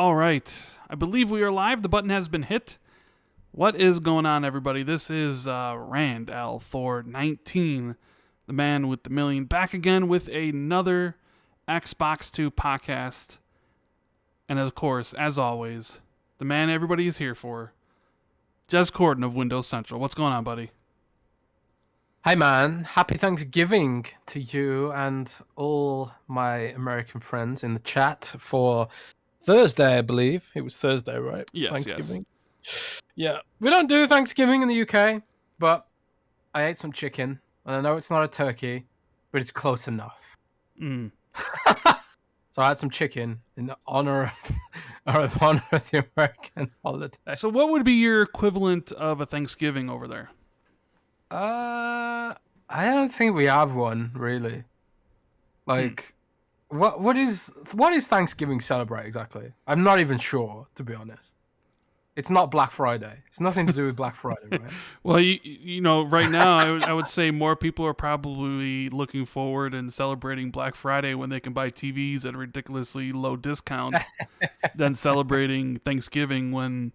All right. I believe we are live. The button has been hit. What is going on, everybody? This is Rand L. Thor 19, the man with the million, back again with another Xbox 2 podcast. And of course, as always, the man everybody is here for, Jez Corden of Windows Central. What's going on, buddy? Hi, man. Happy Thanksgiving to you and all my American friends in the chat for Thursday, I believe. It was Thursday, right? Yes, Thanksgiving. Yeah. We don't do Thanksgiving in the UK, but I ate some chicken, and I know it's not a turkey, but it's close enough. So I had some chicken in honor of the American holiday. So what would be your equivalent of a Thanksgiving over there? I don't think we have one really. Like, what is Thanksgiving celebrate exactly? I'm not even sure, to be honest. It's not Black Friday. It's nothing to do with Black Friday, right? Well, you know, right now I would say more people are probably looking forward and celebrating Black Friday when they can buy TVs at a ridiculously low discount than celebrating Thanksgiving when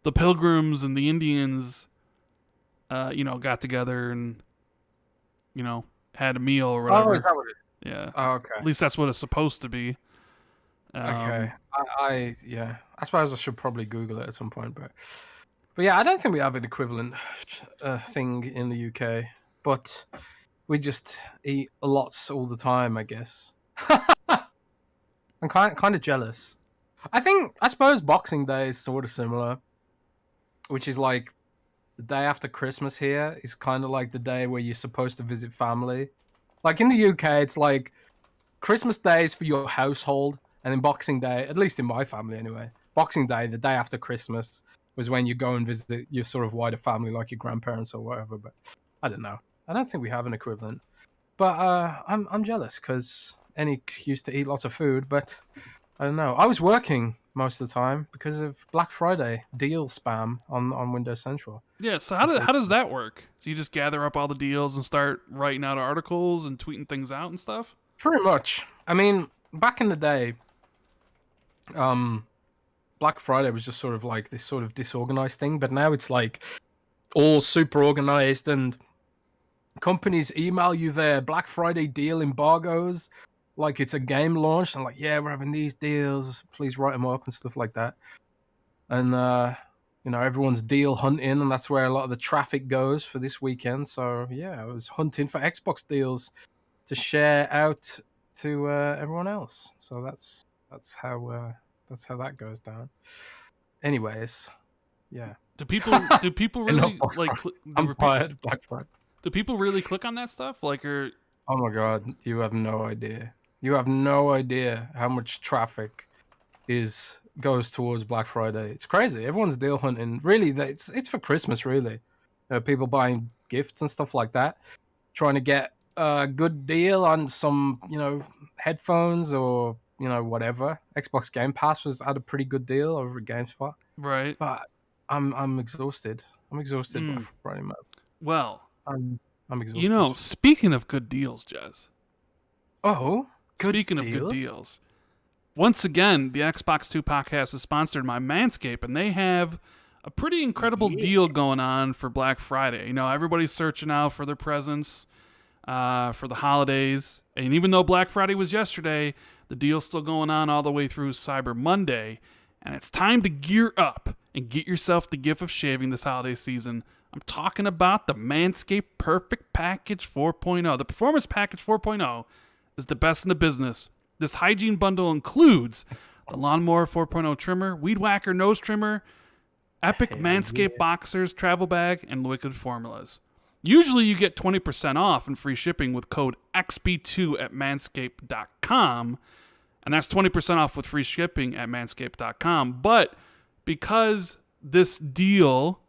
the Pilgrims and the Indians got together and, had a meal or whatever. Oh, is that what it is? Yeah. Oh, okay. At least that's what it's supposed to be. Okay. I suppose I should probably Google it at some point, but yeah, I don't think we have an equivalent thing in the UK, but we just eat lots all the time, I guess. I'm kind of jealous. I suppose Boxing Day is sort of similar, which is like the day after Christmas here is kind of like the day where you're supposed to visit family. Like in the UK, it's like Christmas Day is for your household, and then Boxing Day, at least in my family anyway, Boxing Day, the day after Christmas, was when you go and visit your sort of wider family, like your grandparents or whatever. But I don't know. I don't think we have an equivalent. But I'm jealous because any excuse to eat lots of food. But I don't know. I was working most of the time because of Black Friday deal spam on Windows Central. Yeah, so how does that work? So you just gather up all the deals and start writing out articles and tweeting things out and stuff? Pretty much. I mean, back in the day, Black Friday was just sort of like this sort of disorganized thing, but now it's like all super organized, and companies email you their Black Friday deal embargoes like it's a game launch, and like, yeah, we're having these deals, please write them up and stuff like that. And everyone's deal hunting, and that's where a lot of the traffic goes for this weekend. So yeah, I was hunting for Xbox deals to share out to everyone else. So that's how that goes down. Anyways, yeah. Do people really like? I'm tired of Black Friday. Do people really click on that stuff? Like, or oh my god, you have no idea. You have no idea how much traffic goes towards Black Friday. It's crazy. Everyone's deal hunting. Really, it's for Christmas. Really, people buying gifts and stuff like that, trying to get a good deal on some headphones or whatever. Xbox Game Pass had a pretty good deal over at GameSpot. Right. But I'm exhausted. I'm exhausted by Friday, man. Well, I'm exhausted. Speaking of good deals, Jez. Oh, speaking of good deals. Once again, the Xbox 2 podcast is sponsored by Manscaped, and they have a pretty incredible deal going on for Black Friday. Everybody's searching out for their presents for the holidays. And even though Black Friday was yesterday, the deal's still going on all the way through Cyber Monday. And it's time to gear up and get yourself the gift of shaving this holiday season. I'm talking about the Manscaped Perfect Package 4.0. The Performance Package 4.0 is the best in the business. This hygiene bundle includes the Lawnmower 4.0 trimmer, Weed Whacker nose trimmer, Epic Manscaped boxers, travel bag, and liquid formulas. Usually you get 20% off and free shipping with code XB2 at manscaped.com. And that's 20% off with free shipping at manscaped.com. But because this deal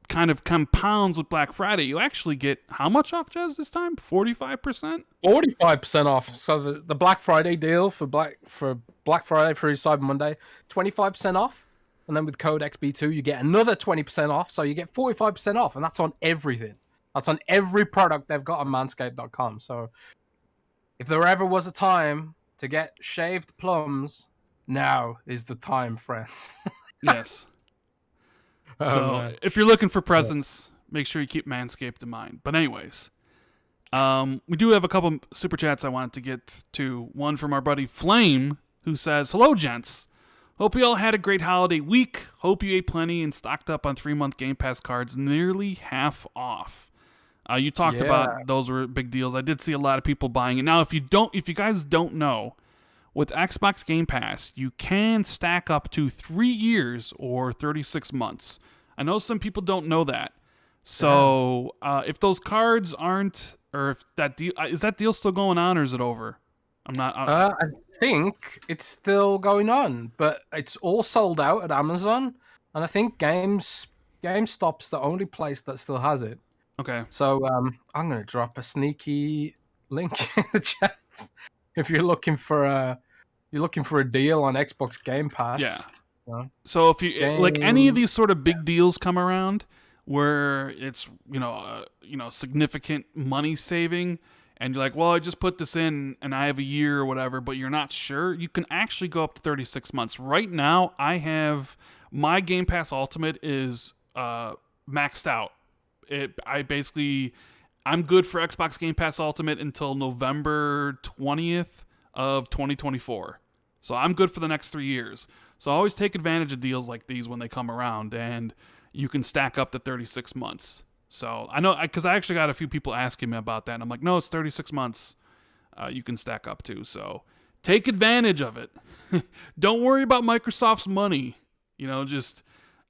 kind of compounds with Black Friday, you actually get how much off, Jez, this time? 45%? 45% off. So the Black Friday deal for Black Friday through Cyber Monday, 25% off. And then with code XB2, you get another 20% off. So you get 45% off, and that's on everything. That's on every product they've got on manscaped.com. So if there ever was a time to get shaved plums Now is the time, friends. Yes. So Man. if you're looking for presents, make sure you keep Manscaped in mind. But anyways, we do have a couple super chats I wanted to get to. One from our buddy Flame, who says, "Hello, gents. Hope you all had a great holiday week. Hope you ate plenty and stocked up on 3-month Game Pass cards, nearly half off." You talked about those were big deals. I did see a lot of people buying it. Now, if you guys don't know, with Xbox Game Pass, you can stack up to 3 years or 36 months. I know some people don't know that. So if those cards aren't, or if that deal is that deal still going on, or is it over? I think it's still going on, but it's all sold out at Amazon, and I think GameStop's the only place that still has it. Okay. So I'm gonna drop a sneaky link in the chat if you're looking for a deal on Xbox Game Pass. Yeah. So if you like any of these sort of big deals come around where it's significant money saving, and you're like, well, I just put this in and I have a year or whatever, but you're not sure, you can actually go up to 36 months. Right now, I have my Game Pass Ultimate is maxed out. I'm good for Xbox Game Pass Ultimate until November 20th of 2024. So I'm good for the next 3 years. So I always take advantage of deals like these when they come around, and you can stack up to 36 months. So I know, because I actually got a few people asking me about that, and I'm like, no, it's 36 months you can stack up to. So take advantage of it. Don't worry about Microsoft's money. Just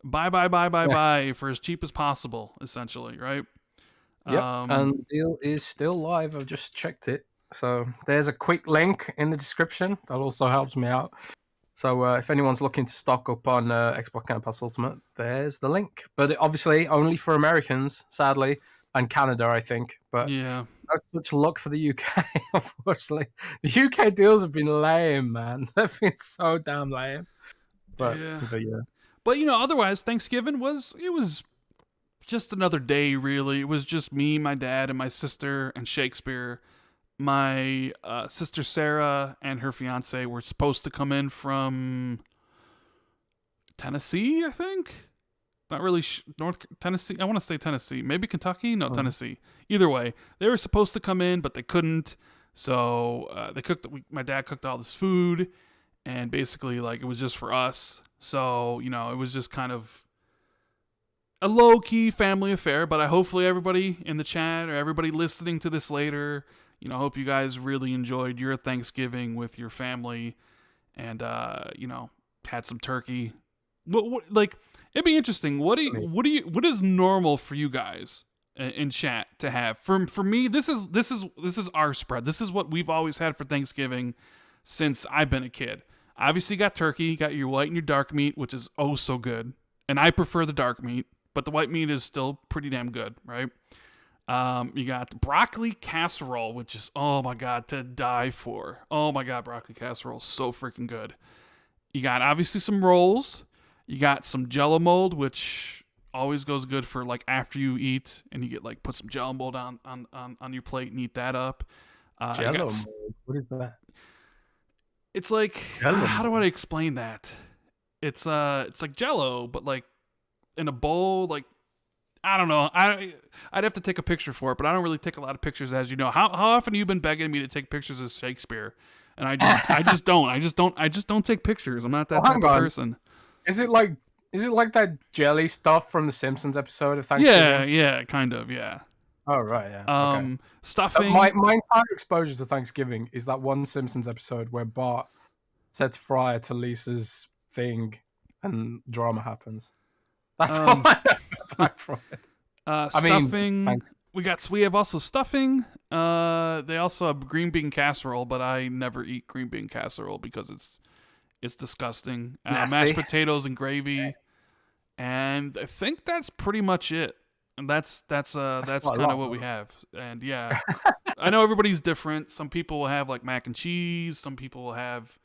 buy for as cheap as possible, essentially, right? Yep, and the deal is still live. I've just checked it. So there's a quick link in the description. That also helps me out. So if anyone's looking to stock up on Xbox Game Pass Ultimate, there's the link. But obviously only for Americans, sadly, and Canada, I think. But yeah, not such luck for the UK, unfortunately. The UK deals have been lame, man. They've been so damn lame. But yeah. But otherwise, Thanksgiving was just another day, really. It was just me, my dad, and my sister, and Shakespeare. My sister Sarah and her fiance were supposed to come in from Tennessee, I think. Not really North Tennessee. I want to say Tennessee. Maybe Kentucky? No, Tennessee. Either way, they were supposed to come in, but they couldn't. So they cooked. My dad cooked all this food, and basically, like, it was just for us. So it was just kind of a low-key family affair. But hopefully everybody in the chat or everybody listening to this later, hope you guys really enjoyed your Thanksgiving with your family, and had some turkey. Like, it'd be interesting. What is normal for you guys in chat to have? For me, this is our spread. This is what we've always had for Thanksgiving since I've been a kid. Obviously, you got turkey, you got your white and your dark meat, which is oh so good, and I prefer the dark meat, but the white meat is still pretty damn good, right? You got broccoli casserole, which is, oh my God, to die for. Oh my God, broccoli casserole is so freaking good. You got obviously some rolls. You got some Jello mold, which always goes good for like after you eat, and you get like put some Jello mold on your plate and eat that up. Jello mold? What is that? It's like, how do I explain that? It's like Jello, but like in a bowl, like, I don't know. I'd have to take a picture for it, but I don't really take a lot of pictures, as you know. How often have you been begging me to take pictures of Shakespeare? And I just don't. I just don't take pictures. I'm not that type of person. Is it like that jelly stuff from the Simpsons episode of Thanksgiving? Yeah, kind of, yeah. Oh right, yeah. Okay. Stuffing. My entire exposure to Thanksgiving is that one Simpsons episode where Bart sets fire to Lisa's thing and drama happens. That's all I know back from it. Stuffing. We have also stuffing. They also have green bean casserole, but I never eat green bean casserole because it's disgusting. Mashed potatoes and gravy, and I think that's pretty much it. And that's kind of what we have. And yeah, I know everybody's different. Some people will have like mac and cheese. Some people will have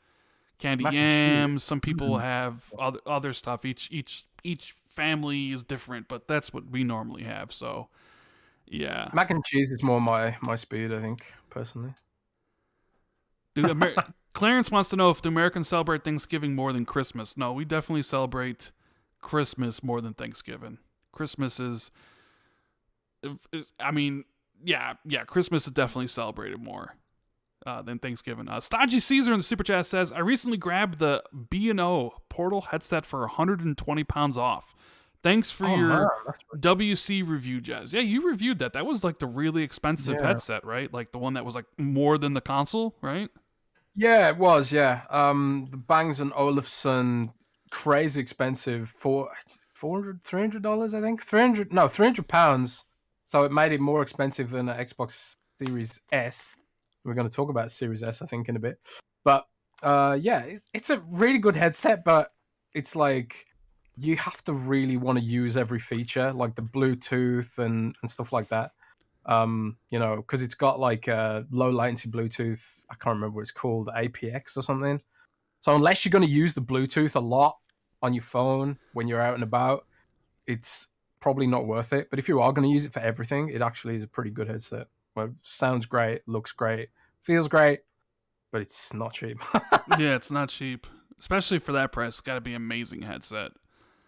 candy yams. Some people will have other stuff. Each family is different, but that's what we normally have. So yeah, mac and cheese is more my speed, I think, personally. Dude, Clarence wants to know if the Americans celebrate Thanksgiving more than Christmas. No, we definitely celebrate Christmas more than Thanksgiving. Christmas is, I mean, yeah, Christmas is definitely celebrated more than Thanksgiving. Stodgy Caesar in the Super Chat says, I recently grabbed the B&O Portal headset for 120 pounds off. Thanks for your WC review, Jez. Yeah, you reviewed that. That was like the really expensive headset, right? Like the one that was like more than the console, right? Yeah, it was, yeah. The Bang & Olufsen, crazy expensive, for $300, I think? £300. So it made it more expensive than an Xbox Series S. We're going to talk about Series S, I think, in a bit. But, yeah, it's a really good headset, but it's like you have to really want to use every feature, like the Bluetooth and stuff like that. You know, because it's got like low latency Bluetooth. I can't remember what it's called, APX or something. So unless you're going to use the Bluetooth a lot on your phone when you're out and about, it's probably not worth it. But if you are going to use it for everything, it actually is a pretty good headset. Well, it sounds great, looks great, feels great, but it's not cheap. Yeah, it's not cheap, especially for that price. It's got to be an amazing headset.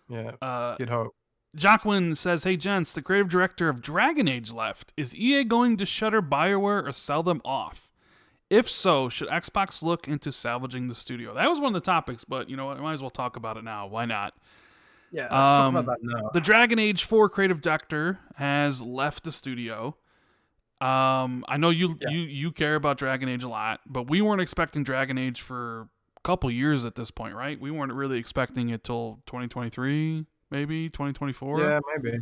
Yeah, you'd hope. Jacqueline says, hey, gents, the creative director of Dragon Age left. Is EA going to shutter Bioware or sell them off? If so, should Xbox look into salvaging the studio? That was one of the topics, but you know what? I might as well talk about it now. Why not? Yeah, let's talk about that now. The Dragon Age 4 creative director has left the studio. I know you care about Dragon Age a lot, but we weren't expecting Dragon Age for a couple years at this point, right? We weren't really expecting it till 2023. Maybe 2024. Yeah, maybe.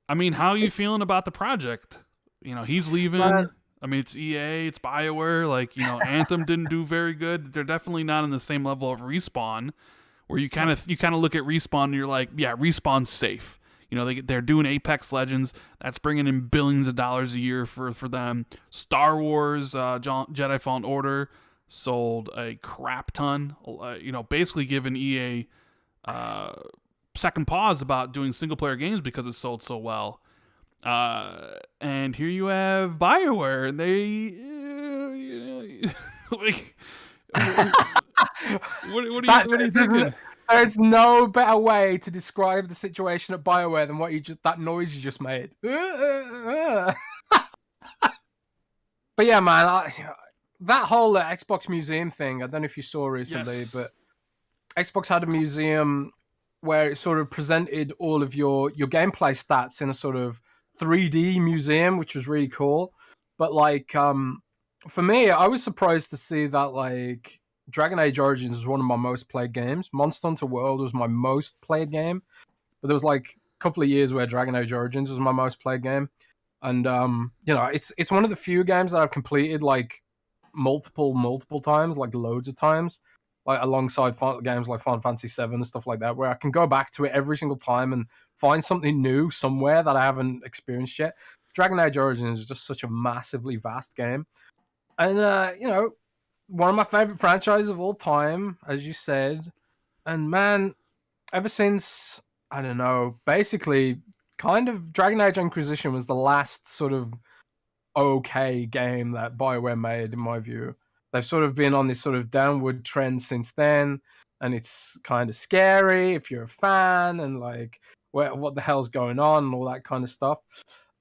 I mean, how are you feeling about the project? You know, he's leaving. I mean, it's EA, it's Bioware. Like, you know, Anthem didn't do very good. They're definitely not on the same level of Respawn, where you kind of look at Respawn and you're like, yeah, Respawn's safe. You know, they're doing Apex Legends. That's bringing in billions of dollars a year for them. Star Wars, Jedi Fallen Order sold a crap ton. You know, basically giving EA second pause about doing single player games because it sold so well. And here you have BioWare, and they like, what are you thinking? There's no better way to describe the situation at BioWare than that noise you just made. But yeah, man, that whole Xbox Museum thing, I don't know if you saw recently, but Xbox had a museum where it sort of presented all of your gameplay stats in a sort of 3D museum, which was really cool. But like, for me, I was surprised to see that like Dragon Age Origins was one of my most played games. Monster Hunter World was my most played game, but there was like a couple of years where Dragon Age Origins was my most played game. And you know, it's one of the few games that I've completed like multiple times, like loads of times. Like alongside games like Final Fantasy VII and stuff like that, where I can go back to it every single time and find something new somewhere that I haven't experienced yet. Dragon Age Origins is just such a massively vast game. And, you know, one of my favorite franchises of all time, as you said. And man, ever since, I don't know, basically kind of Dragon Age Inquisition was the last sort of okay game that BioWare made, in my view. They've sort of been on this sort of downward trend since then, and it's kind of scary if you're a fan and like what the hell's going on and all that kind of stuff.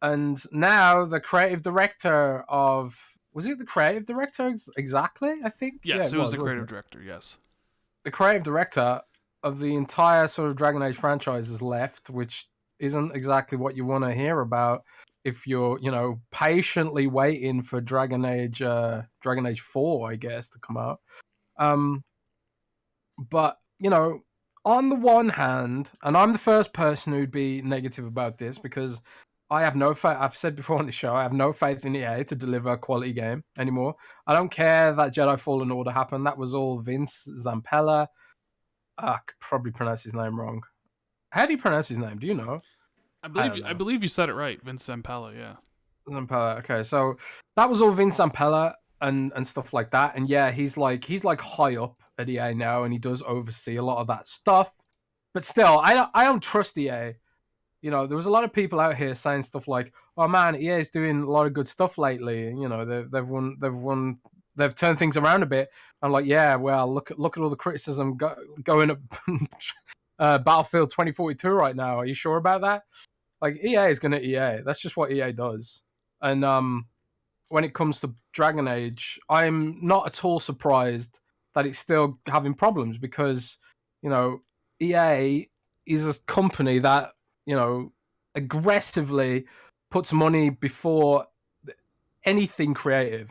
And now the creative director of... Was it the creative director exactly, I think? Yes, it was the creative director, yes. The creative director of the entire sort of Dragon Age franchise has left, which isn't exactly what you want to hear about if you're, you know, patiently waiting for Dragon Age 4, I guess, to come out. But, you know, on the one hand, and I'm the first person who'd be negative about this because I have no faith. I've said before on the show, I have no faith in EA to deliver a quality game anymore. I don't care that Jedi Fallen Order happened. That was all Vince Zampella. I could probably pronounce his name wrong. How do you pronounce his name? Do you know? I believe you said it right, Vince Zampella, yeah. Zampella, okay. So that was all Vince Zampella and stuff like that. And yeah, he's like high up at EA now, and he does oversee a lot of that stuff. But still, I don't trust EA. You know, there was a lot of people out here saying stuff like, "Oh man, EA is doing a lot of good stuff lately." You know, they've won they've turned things around a bit. I'm like, yeah, well, look at all the criticism going at Battlefield 2042 right now. Are you sure about that? Like, EA is going to EA. That's just what EA does. And when it comes to Dragon Age, I'm not at all surprised that it's still having problems because, EA is a company that, aggressively puts money before anything creative.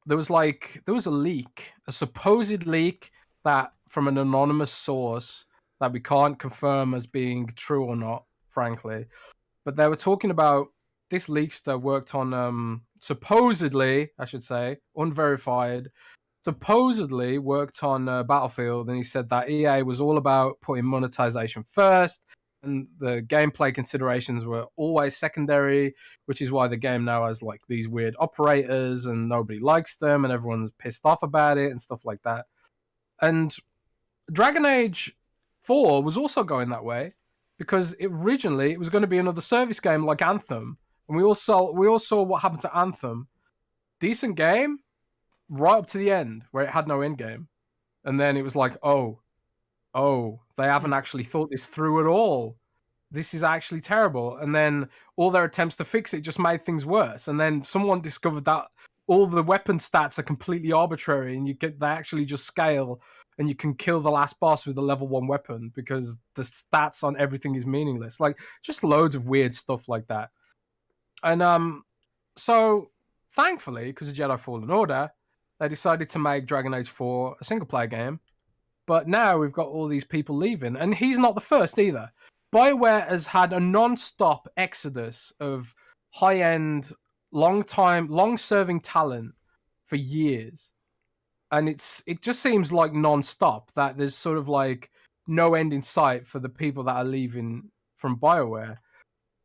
There was a leak, a supposed leak that from an anonymous source that we can't confirm as being true or not, frankly. But they were talking about this leakster worked on supposedly, I should say, unverified, supposedly worked on Battlefield, and he said that EA was all about putting monetization first, and the gameplay considerations were always secondary, which is why the game now has like these weird operators and nobody likes them and everyone's pissed off about it and stuff like that. And Dragon Age 4 was also going that way because originally it was going to be another service game like Anthem, and we all saw what happened to Anthem. Decent game, right up to the end where it had no end game, and then it was like, oh, they haven't actually thought this through at all. This is actually terrible. And then all their attempts to fix it just made things worse. And then someone discovered that all the weapon stats are completely arbitrary, and they actually just scale, and you can kill the last boss with a level 1 weapon because the stats on everything is meaningless. Like, just loads of weird stuff like that. And so thankfully, because of Jedi Fallen Order, they decided to make Dragon Age 4 a single-player game. But now we've got all these people leaving, and he's not the first either. Bioware has had a non-stop exodus of high-end, long-serving talent for years. And it just seems like non-stop, that there's sort of like no end in sight for the people that are leaving from Bioware.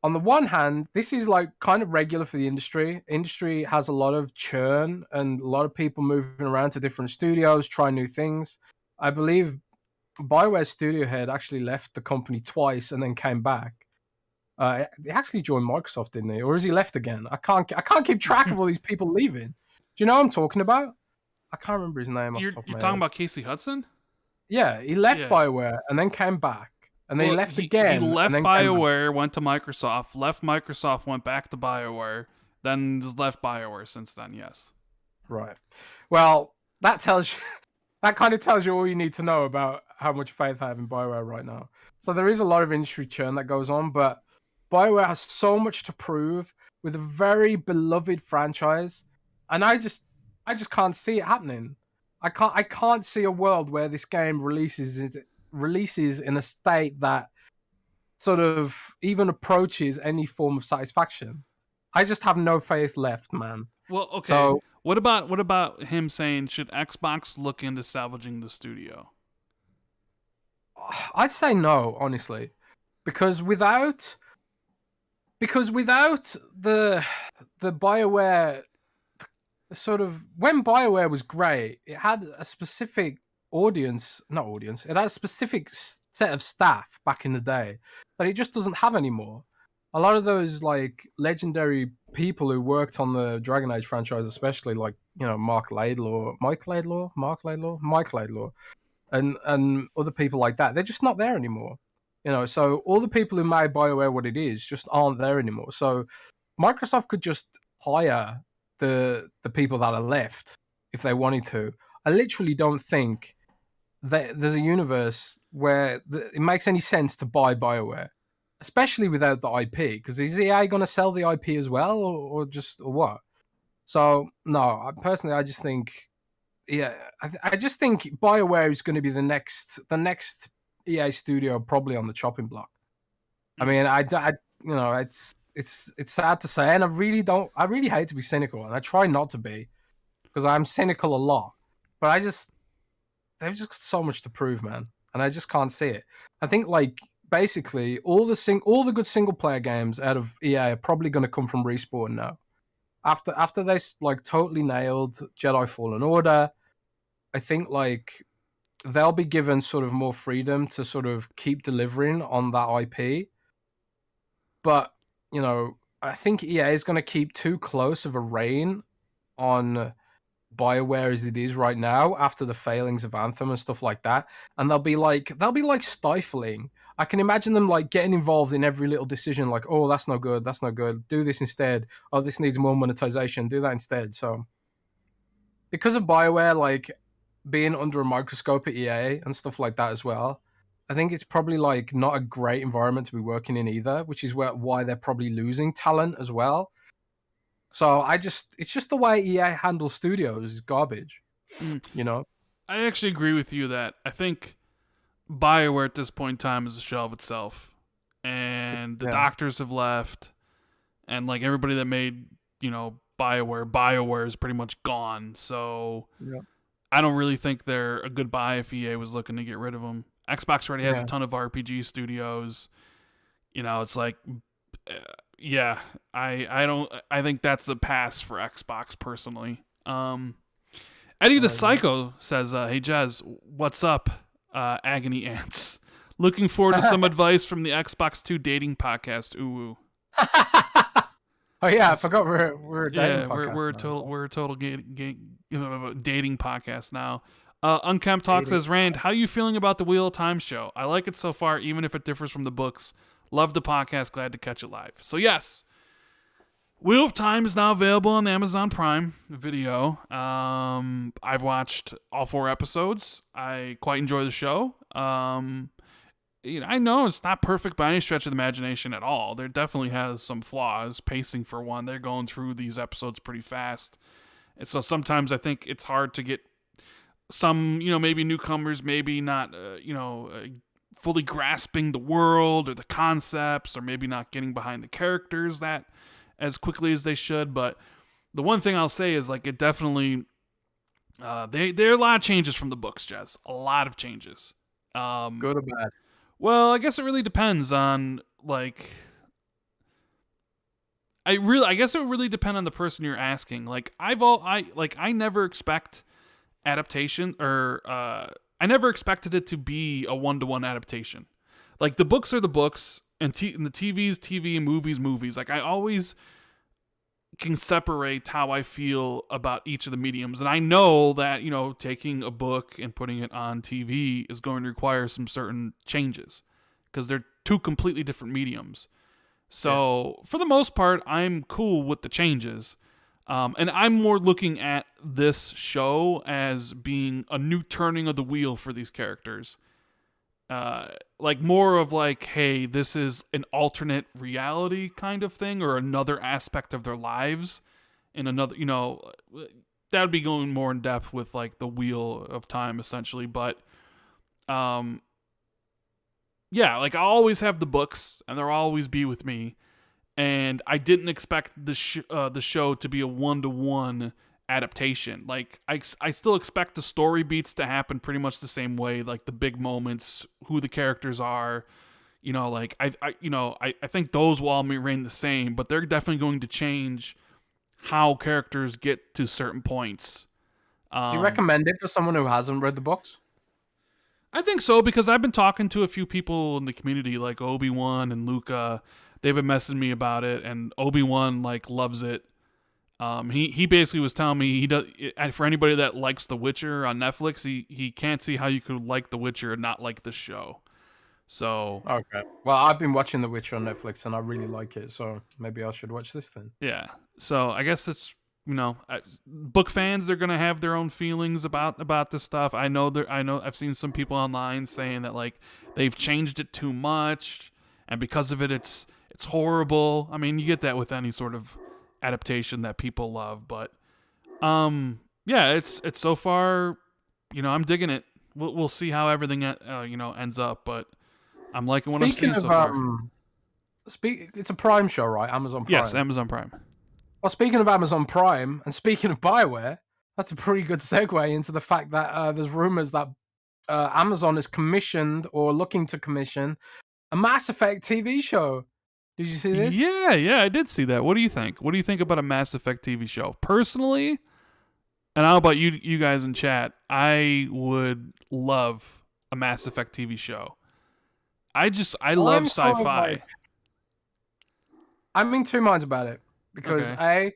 On the one hand, this is like kind of regular for the industry. Industry has a lot of churn and a lot of people moving around to different studios, trying new things. I believe Bioware's studio head actually left the company twice and then came back. He actually joined Microsoft, didn't he? Or has he left again? I can't keep track of all these people leaving. Do you know what I'm talking about? I can't remember his name off the top of my head. You're talking about Casey Hudson? Yeah, he left Bioware and then came back. And then he left again. He left BioWare, went to Microsoft, left Microsoft, went back to BioWare, then left BioWare since then, yes. Right. Well, that kind of tells you all you need to know about how much faith I have in BioWare right now. So there is a lot of industry churn that goes on, but BioWare has so much to prove with a very beloved franchise, and I just can't see it happening. I can't see a world where this game releases in a state that sort of even approaches any form of satisfaction. I just have no faith left, man. Well, okay. So, what about him saying, should Xbox look into salvaging the studio? I'd say no, honestly, because without the BioWare sort of, when BioWare was great, it had a specific it had a specific set of staff back in the day that it just doesn't have anymore. A lot of those like legendary people who worked on the Dragon Age franchise, especially like, Mike Laidlaw, and other people like that, they're just not there anymore. So all the people who made BioWare what it is just aren't there anymore. So Microsoft could just hire the people that are left if they wanted to. I literally don't think that there's a universe where it makes any sense to buy BioWare, especially without the IP, because is EA going to sell the IP as well, or what? So no, I just think, I just think BioWare is going to be the next EA studio probably on the chopping block. I mean, it's sad to say, and I really hate to be cynical, and I try not to be, because I'm cynical a lot, but they've just got so much to prove, man, and I just can't see it. I think like basically all the good single player games out of EA are probably going to come from Respawn now. After they like totally nailed Jedi Fallen Order, I think like they'll be given sort of more freedom to sort of keep delivering on that IP. But, I think EA is going to keep too close of a rein on Bioware as it is right now after the failings of Anthem and stuff like that, and they'll be like stifling. I can imagine them like getting involved in every little decision, like, oh, that's no good, do this instead. Oh, this needs more monetization, do that instead. So because of Bioware like being under a microscope at EA and stuff like that as well, I think it's probably like not a great environment to be working in either, which is why they're probably losing talent as well. So it's just the way EA handles studios is garbage, you know? I actually agree with you that I think BioWare at this point in time is a shell of itself. And the doctors have left. And like everybody that made, BioWare is pretty much gone. So I don't really think they're a good buy if EA was looking to get rid of them. Xbox already has a ton of RPG studios. It's like, I think that's a pass for Xbox personally. Eddie the Psycho says, hey Jez, what's up, Agony Ants? Looking forward to some advice from the Xbox 2 dating podcast. Ooh. Oh yeah, I forgot we're a dating podcast. We're a total dating podcast now. Unkempt Talk says, Rand, how you feeling about the Wheel of Time show? I like it so far, even if it differs from the books. Love the podcast. Glad to catch it live. So yes, Wheel of Time is now available on Amazon Prime Video. I've watched all 4 episodes. I quite enjoy the show. I know it's not perfect by any stretch of the imagination at all. There definitely has some flaws. Pacing for one, they're going through these episodes pretty fast. And so sometimes I think it's hard to get some, maybe newcomers, maybe not, fully grasping the world or the concepts, or maybe not getting behind the characters that as quickly as they should. But the one thing I'll say is like it definitely, there are a lot of changes from the books, Jez. A lot of changes. Good or bad? Well, I guess it really depends on like. I guess it would really depend on the person you're asking. Like I never expect adaptation or I never expected it to be a 1-to-1 adaptation. Like the books are the books and the TV's TV and movies. Like I always can separate how I feel about each of the mediums. And I know that, taking a book and putting it on TV is going to require some certain changes because they're 2 completely different mediums. So for the most part, I'm cool with the changes. And I'm more looking at this show as being a new turning of the wheel for these characters. Like more of like, hey, this is an alternate reality kind of thing, or another aspect of their lives in another, that would be going more in depth with like the Wheel of Time essentially. But, yeah, like I'll always have the books and they'll always be with me. And I didn't expect the show to be a 1-to-1 adaptation. Like I still expect the story beats to happen pretty much the same way, like the big moments, who the characters are, like I think those will all remain the same, but they're definitely going to change how characters get to certain points. Do you recommend it for someone who hasn't read the books? I think so, because I've been talking to a few people in the community, like Obi-Wan and Luca. They've been messaging me about it, and Obi-Wan like loves it. He basically was telling me he does. For anybody that likes The Witcher on Netflix, he can't see how you could like The Witcher and not like the show. So okay, well, I've been watching The Witcher on Netflix and I really like it, so maybe I should watch this then. Yeah. So I guess it's book fans, they're gonna have their own feelings about this stuff. I know I've seen some people online saying that like they've changed it too much, and because of it, it's horrible. I mean, you get that with any sort of adaptation that people love, but yeah, it's so far, I'm digging it. We'll see how everything ends up, but I'm liking what I'm seeing so far. It's a Prime show, right? Amazon Prime. Yes, Amazon Prime. Well, speaking of Amazon Prime and speaking of Bioware, that's a pretty good segue into the fact that there's rumors that Amazon is commissioned or looking to commission a Mass Effect TV show. Did you see this? Yeah, I did see that. What do you think? What do you think about a Mass Effect TV show? Personally, and how about you guys in chat, I would love a Mass Effect TV show. I love sci-fi. I'm in 2 minds about it because I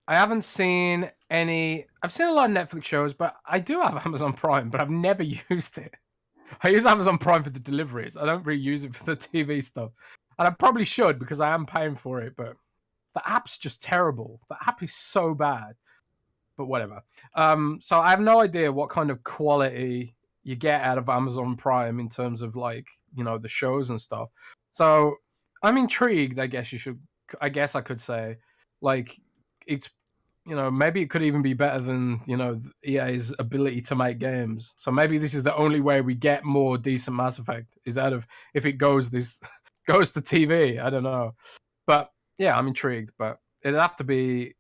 haven't seen I've seen a lot of Netflix shows, but I do have Amazon Prime, but I've never used it. I use Amazon Prime for the deliveries. I don't really use it for the TV stuff. And I probably should because I am paying for it, but the app's just terrible. The app is so bad. But whatever. So I have no idea what kind of quality you get out of Amazon Prime in terms of like, the shows and stuff. So I'm intrigued, I guess I could say. Like, it's, maybe it could even be better than, EA's ability to make games. So maybe this is the only way we get more decent Mass Effect is out of if it goes to TV. I don't know. But yeah, I'm intrigued, but it'd have to be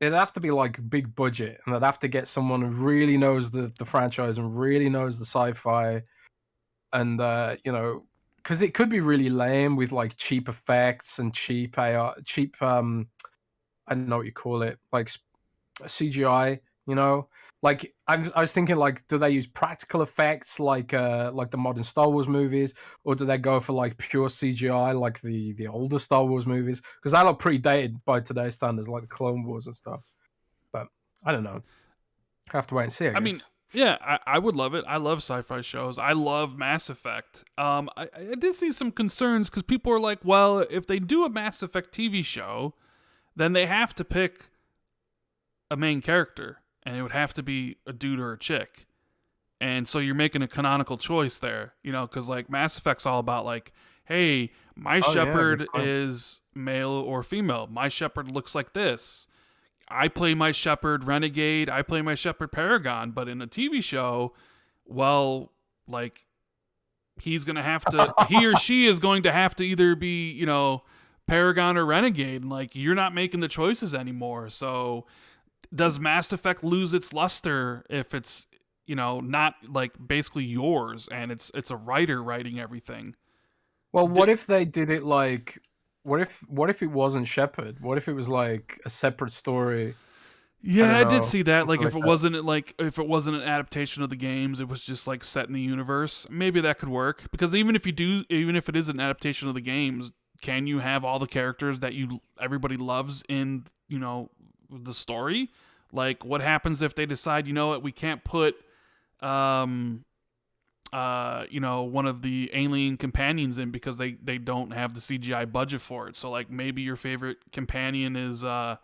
like big budget, and I'd have to get someone who really knows the franchise and really knows the sci-fi, and because it could be really lame with like cheap effects and cheap AI, I don't know what you call it, like CGI. Like I was thinking, like, do they use practical effects like the modern Star Wars movies, or do they go for like pure CGI like the older Star Wars movies? Because that look pretty dated by today's standards, like the Clone Wars and stuff. But I don't know. I have to wait and see. I mean, yeah, I would love it. I love sci-fi shows. I love Mass Effect. I did see some concerns because people are like, well, if they do a Mass Effect TV show, then they have to pick a main character. And it would have to be a dude or a chick. And so you're making a canonical choice there, because like Mass Effect's all about like, hey, my Shepard is male or female. My Shepard looks like this. I play my Shepard Renegade. I play my Shepard Paragon. But in a TV show, well, like he or she is going to have to either be, Paragon or Renegade. And like you're not making the choices anymore. So does Mass Effect lose its luster if it's, not like basically yours and it's a writer writing everything? Well, what if they did it like, what if it wasn't Shepard? What if it was like a separate story? Yeah, I did see that. Like if it wasn't an adaptation of the games, it was just like set in the universe. Maybe that could work, because even if it is an adaptation of the games, can you have all the characters that everybody loves in, the story? Like what happens if they decide, we can't put one of the alien companions in because they don't have the CGI budget for it. So like maybe your favorite companion is I'm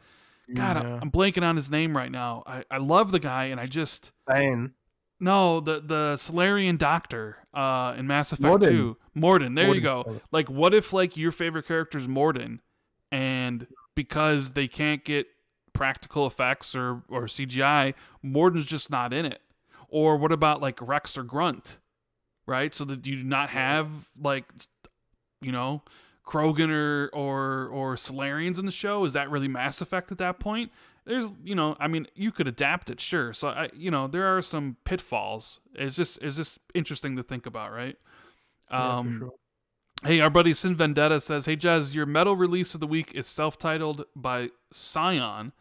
blanking on his name right now. I love the guy, and I just Bane. No, the Solarian doctor in Mass Effect 2. Mordin. There you go. Like what if like your favorite character is Mordin, and because they can't get practical effects or CGI, Mordin's just not in it? Or what about like Rex or Grunt, right? So that you do not have like, Krogan or Solarians in the show. Is that really Mass Effect at that point? There's, you could adapt it, sure. So there are some pitfalls. It's just interesting to think about, right? Yeah, for sure. Hey, our buddy Sin Vendetta says, hey, Jez, your metal release of the week is self-titled by Scion,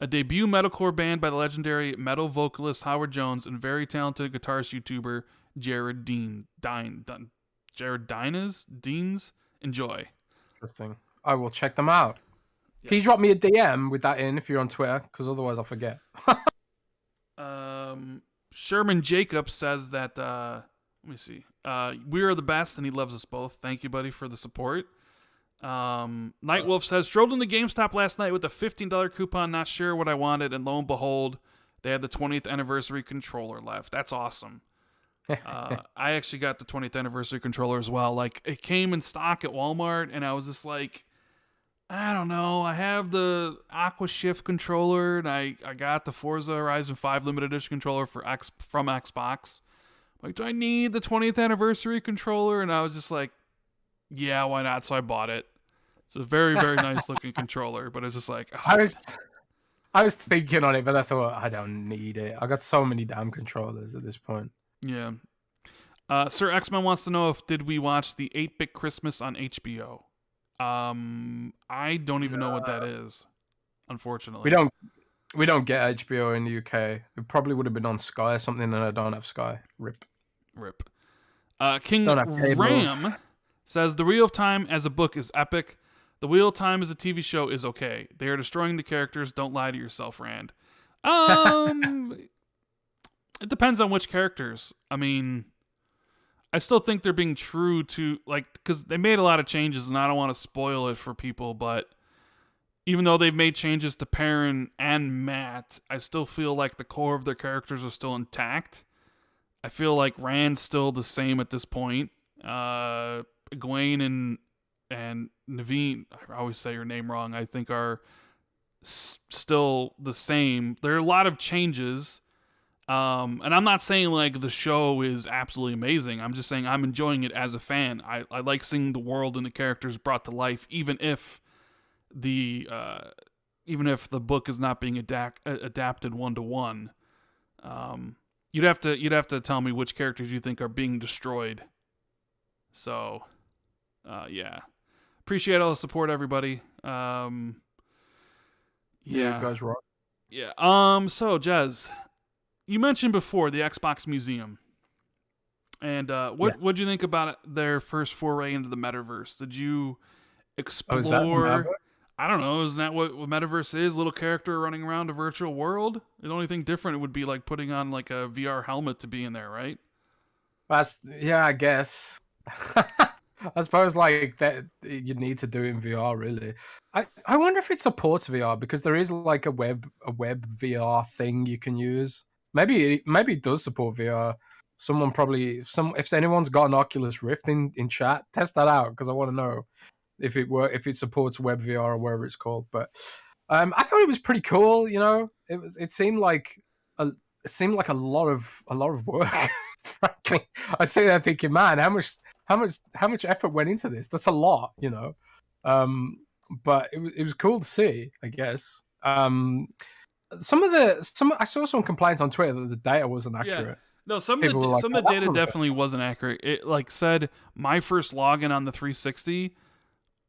a debut metalcore band by the legendary metal vocalist Howard Jones and very talented guitarist YouTuber Jared Deans. Enjoy. Interesting. I will check them out. Yes. Can you drop me a DM with that in if you're on Twitter? Because otherwise I'll forget. Sherman Jacobs says that, let me see. We are the best, and he loves us both. Thank you, buddy, for the support. Nightwolf says, strolled into GameStop last night with a $15 coupon, not sure what I wanted, and lo and behold, they had the 20th anniversary controller left. That's awesome. I actually got the 20th anniversary controller as well. Like, it came in stock at Walmart, and I was just like, I don't know. I have the Aqua Shift controller, and I got the Forza Horizon 5 limited edition controller from Xbox. Like, do I need the 20th anniversary controller? And I was just like, yeah, why not? So I bought it. It's a very, very nice looking controller, but it's just like, oh. I was thinking on it, but I thought I don't need it. I got so many damn controllers at this point. Yeah. Sir X-Men wants to know did we watch the 8-Bit Christmas on HBO? I don't even know what that is, unfortunately. We don't get HBO in the UK. It probably would have been on Sky or something, and I don't have Sky. Rip. King Ram says, The Wheel of Time as a book is epic. The Wheel of Time as a TV show is okay. They are destroying the characters. Don't lie to yourself, Rand. It depends on which characters. I mean, I still think they're being true to, like, because they made a lot of changes, and I don't want to spoil it for people, but even though they've made changes to Perrin and Matt, I still feel like the core of their characters are still intact. I feel like Rand's still the same at this point. Egwene and Naveen, I always say her name wrong, I think are still the same. There are a lot of changes. And I'm not saying like the show is absolutely amazing. I'm just saying I'm enjoying it as a fan. I like seeing the world and the characters brought to life, even if the book is not being adapted 1-to-1. You'd have to tell me which characters you think are being destroyed. So, yeah, appreciate all the support, everybody. Yeah, guys, rock. Yeah. So Jez, you mentioned before the Xbox Museum, and what'd you think about their first foray into the metaverse? Did you explore? Is that I don't know. Isn't that what metaverse is? Little character running around a virtual world. The only thing different would be like putting on like a VR helmet to be in there, right? I guess. I suppose like that you need to do it in VR. Really, I wonder if it supports VR because there is like a web VR thing you can use. Maybe it does support VR. If anyone's got an Oculus Rift in chat, test that out because I want to know if it supports web VR or whatever it's called. But I thought it was pretty cool. You know, it seemed like a lot of work. Frankly, I sit there thinking, man, how much effort went into this? That's a lot, you know. But it was cool to see, I guess. I saw some complaints on Twitter that the data wasn't accurate. Yeah. No, some of the data definitely wasn't accurate. It like said my first login on the 360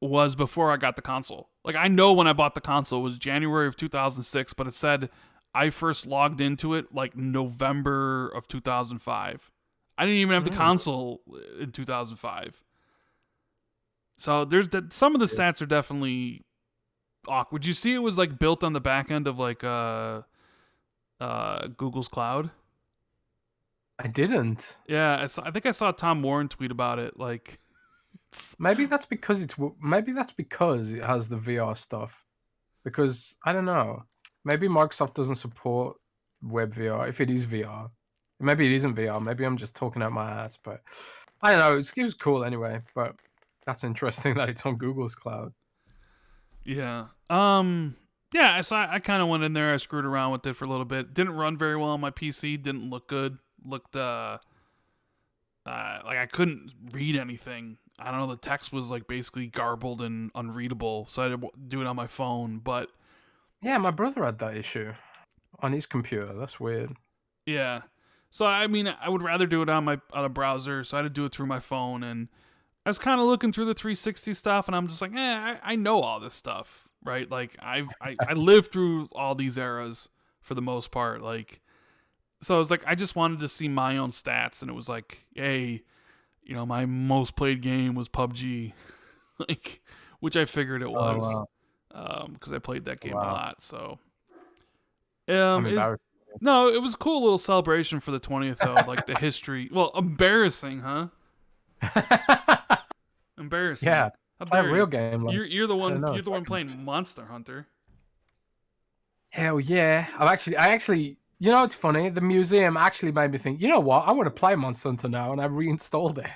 was before I got the console. Like I know when I bought the console it was January of 2006, but it said I first logged into it like November of 2005. I didn't even have the console in 2005. So there's some of the stats are definitely awkward. Did you see it was like built on the back end of like Google's cloud? I didn't. Yeah, I think I saw Tom Warren tweet about it. Like, maybe that's because it has the VR stuff. Because I don't know. Maybe Microsoft doesn't support web VR if it is VR. Maybe it isn't VR. Maybe I'm just talking out my ass. But I don't know. It was cool anyway. But that's interesting that it's on Google's cloud. Yeah. Yeah. So I kind of went in there. I screwed around with it for a little bit. Didn't run very well on my PC. Didn't look good. Looked like I couldn't read anything. I don't know. The text was like basically garbled and unreadable. So I had to do it on my phone. But yeah, my brother had that issue on his computer. That's weird. Yeah. So I mean, I would rather do it on a browser. So I had to do it through my phone, and I was kind of looking through the 360 stuff, and I'm just like, I know all this stuff, right? Like I lived through all these eras for the most part, like. So I was like, I just wanted to see my own stats, and it was like, hey, you know, my most played game was PUBG, like, which I figured it was, because I played that game a lot. So, no, it was a cool little celebration for the 20th, though, like the history. Well, embarrassing, huh? Embarrassing. Yeah, play a real game. Like, you're the one. You're the one playing Monster Hunter. Hell yeah! I actually. You know, it's funny. The museum actually made me think, you know what? I want to play Monster Hunter now, and I reinstalled it.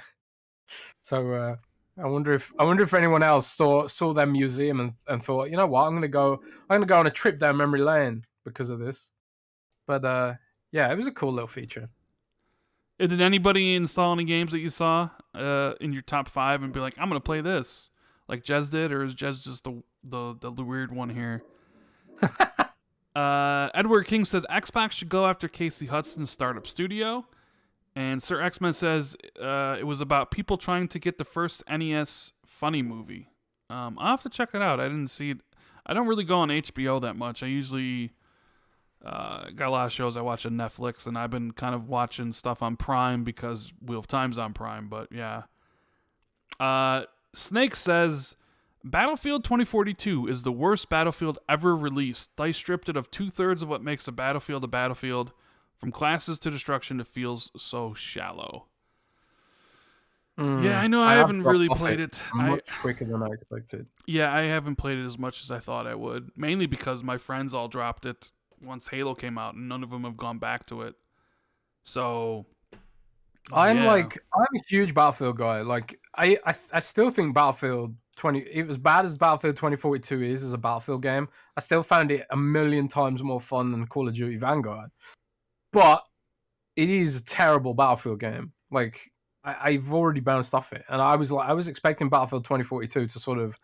So I wonder if anyone else saw their museum and thought, you know what? I'm gonna go on a trip down memory lane because of this. But yeah, it was a cool little feature. Did anybody install any games that you saw in your top 5 and be like, I'm gonna play this, like Jez did, or is Jez just the weird one here? Edward King says Xbox should go after Casey Hudson's startup studio, and Sir X-Men says it was about people trying to get the first NES funny movie. I'll have to check it out. I didn't see it. I don't really go on HBO that much. I usually got a lot of shows I watch on Netflix, and I've been kind of watching stuff on Prime because Wheel of Time's on Prime. But yeah, Snake says Battlefield 2042 is the worst Battlefield ever released. DICE stripped it of 2/3 of what makes a Battlefield. From classes to destruction, it feels so shallow. Yeah, I know I haven't really played it. Much quicker than I expected. Yeah, I haven't played it as much as I thought I would. Mainly because my friends all dropped it once Halo came out, and none of them have gone back to it. So, I'm a huge Battlefield guy. Like, I still think Battlefield 20, as bad as Battlefield 2042 is as a Battlefield game, I still found it a million times more fun than Call of Duty Vanguard. But it is a terrible Battlefield game. Like, I've already bounced off it, and I was expecting Battlefield 2042 to sort of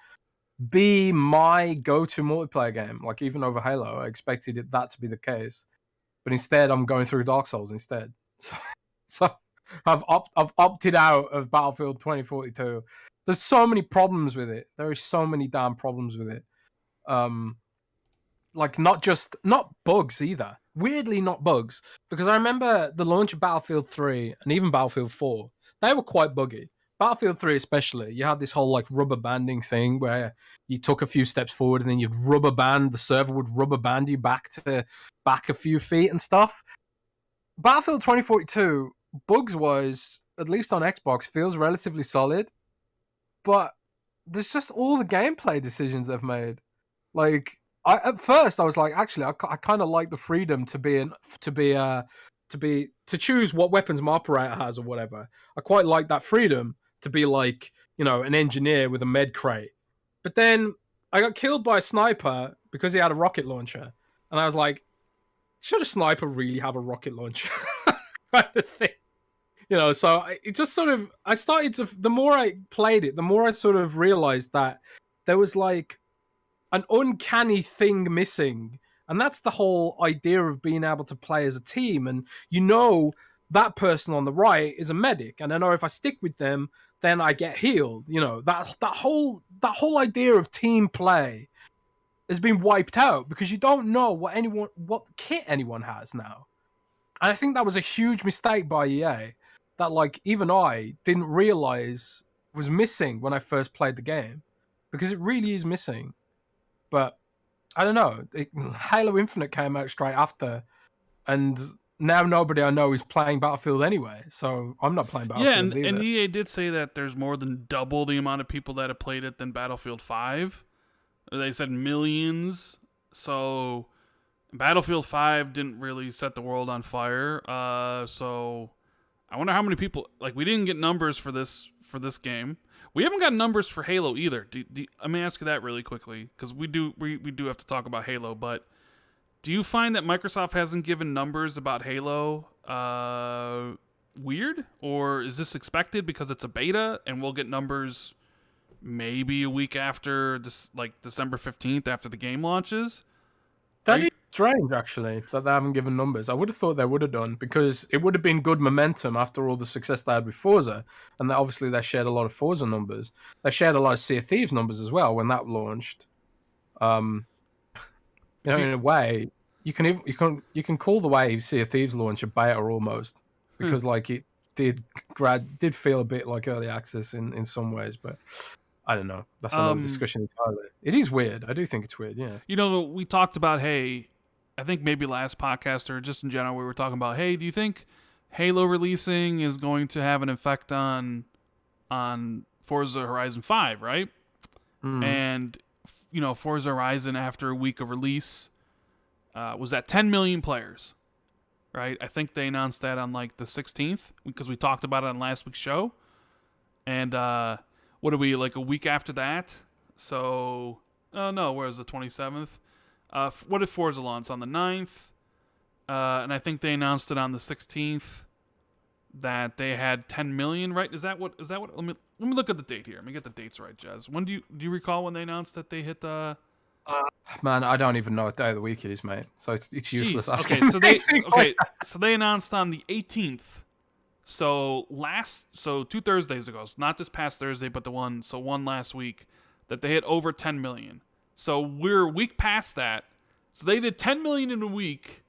be my go-to multiplayer game. Like, even over Halo, I expected that to be the case, but instead, I'm going through Dark Souls instead. So I've opted out of Battlefield 2042. There's so many problems with it. There are so many damn problems with it. Like, not bugs either. Weirdly, not bugs, because I remember the launch of Battlefield 3 and even Battlefield 4. They were quite buggy. Battlefield 3 especially, you had this whole like rubber banding thing where you took a few steps forward and then you'd rubber band, the server would rubber band you back a few feet and stuff. Battlefield 2042, bugs-wise, at least on Xbox, feels relatively solid, but there's just all the gameplay decisions they've made. Like, at first I was like, actually, I kind of like the freedom to choose what weapons my operator has or whatever. I quite like that freedom to be like, an engineer with a med crate. But then I got killed by a sniper because he had a rocket launcher, and I was like, should a sniper really have a rocket launcher? Kind of thing. So it just sort of, the more I played it, the more I sort of realized that there was like an uncanny thing missing. And that's the whole idea of being able to play as a team. And that person on the right is a medic. And I know if I stick with them, then I get healed. That whole idea of team play has been wiped out because you don't know what kit anyone has now. And I think that was a huge mistake by EA that, like, even I didn't realize was missing when I first played the game, because it really is missing. But I don't know. Halo Infinite came out straight after, and now nobody I know is playing Battlefield anyway, so I'm not playing Battlefield either. And EA did say that there's more than double the amount of people that have played it than Battlefield 5. They said millions. So Battlefield 5 didn't really set the world on fire. So I wonder how many people, like, we didn't get numbers for this game. We haven't got numbers for Halo either. Let me ask you that really quickly, because we do have to talk about Halo. But do you find that Microsoft hasn't given numbers about Halo weird, or is this expected because it's a beta and we'll get numbers maybe a week after this, like December 15th, after the game launches? That is strange, actually, that they haven't given numbers. I would have thought they would have done, because it would have been good momentum after all the success they had with Forza. And obviously they shared a lot of Forza numbers. They shared a lot of Sea of Thieves numbers as well when that launched. In a way, you can call the way Sea of Thieves launch a beta almost, because like it did feel a bit like early access in some ways, but I don't know. That's another discussion entirely. It is weird. I do think it's weird, yeah. We talked about, hey, I think maybe last podcast or just in general, we were talking about, hey, do you think Halo releasing is going to have an effect on Forza Horizon 5, right? Mm. And, Forza Horizon, after a week of release, was at 10 million players, right? I think they announced that on, like, the 16th, because we talked about it on last week's show. And, what are we, like a week after that? So, no, where's the 27th? What did Forza launch? On the 9th? And I think they announced it on the 16th that they had 10 million, right? Is that what, let me look at the date here. Let me get the dates right, Jez. When do you recall when they announced that they hit the... Man, I don't even know what day of the week it is, mate. So it's useless asking. So they announced on the 18th. So 2 Thursdays ago, so not this past Thursday, but one last week, that they hit over 10 million. So we're a week past that. So they did 10 million in a week,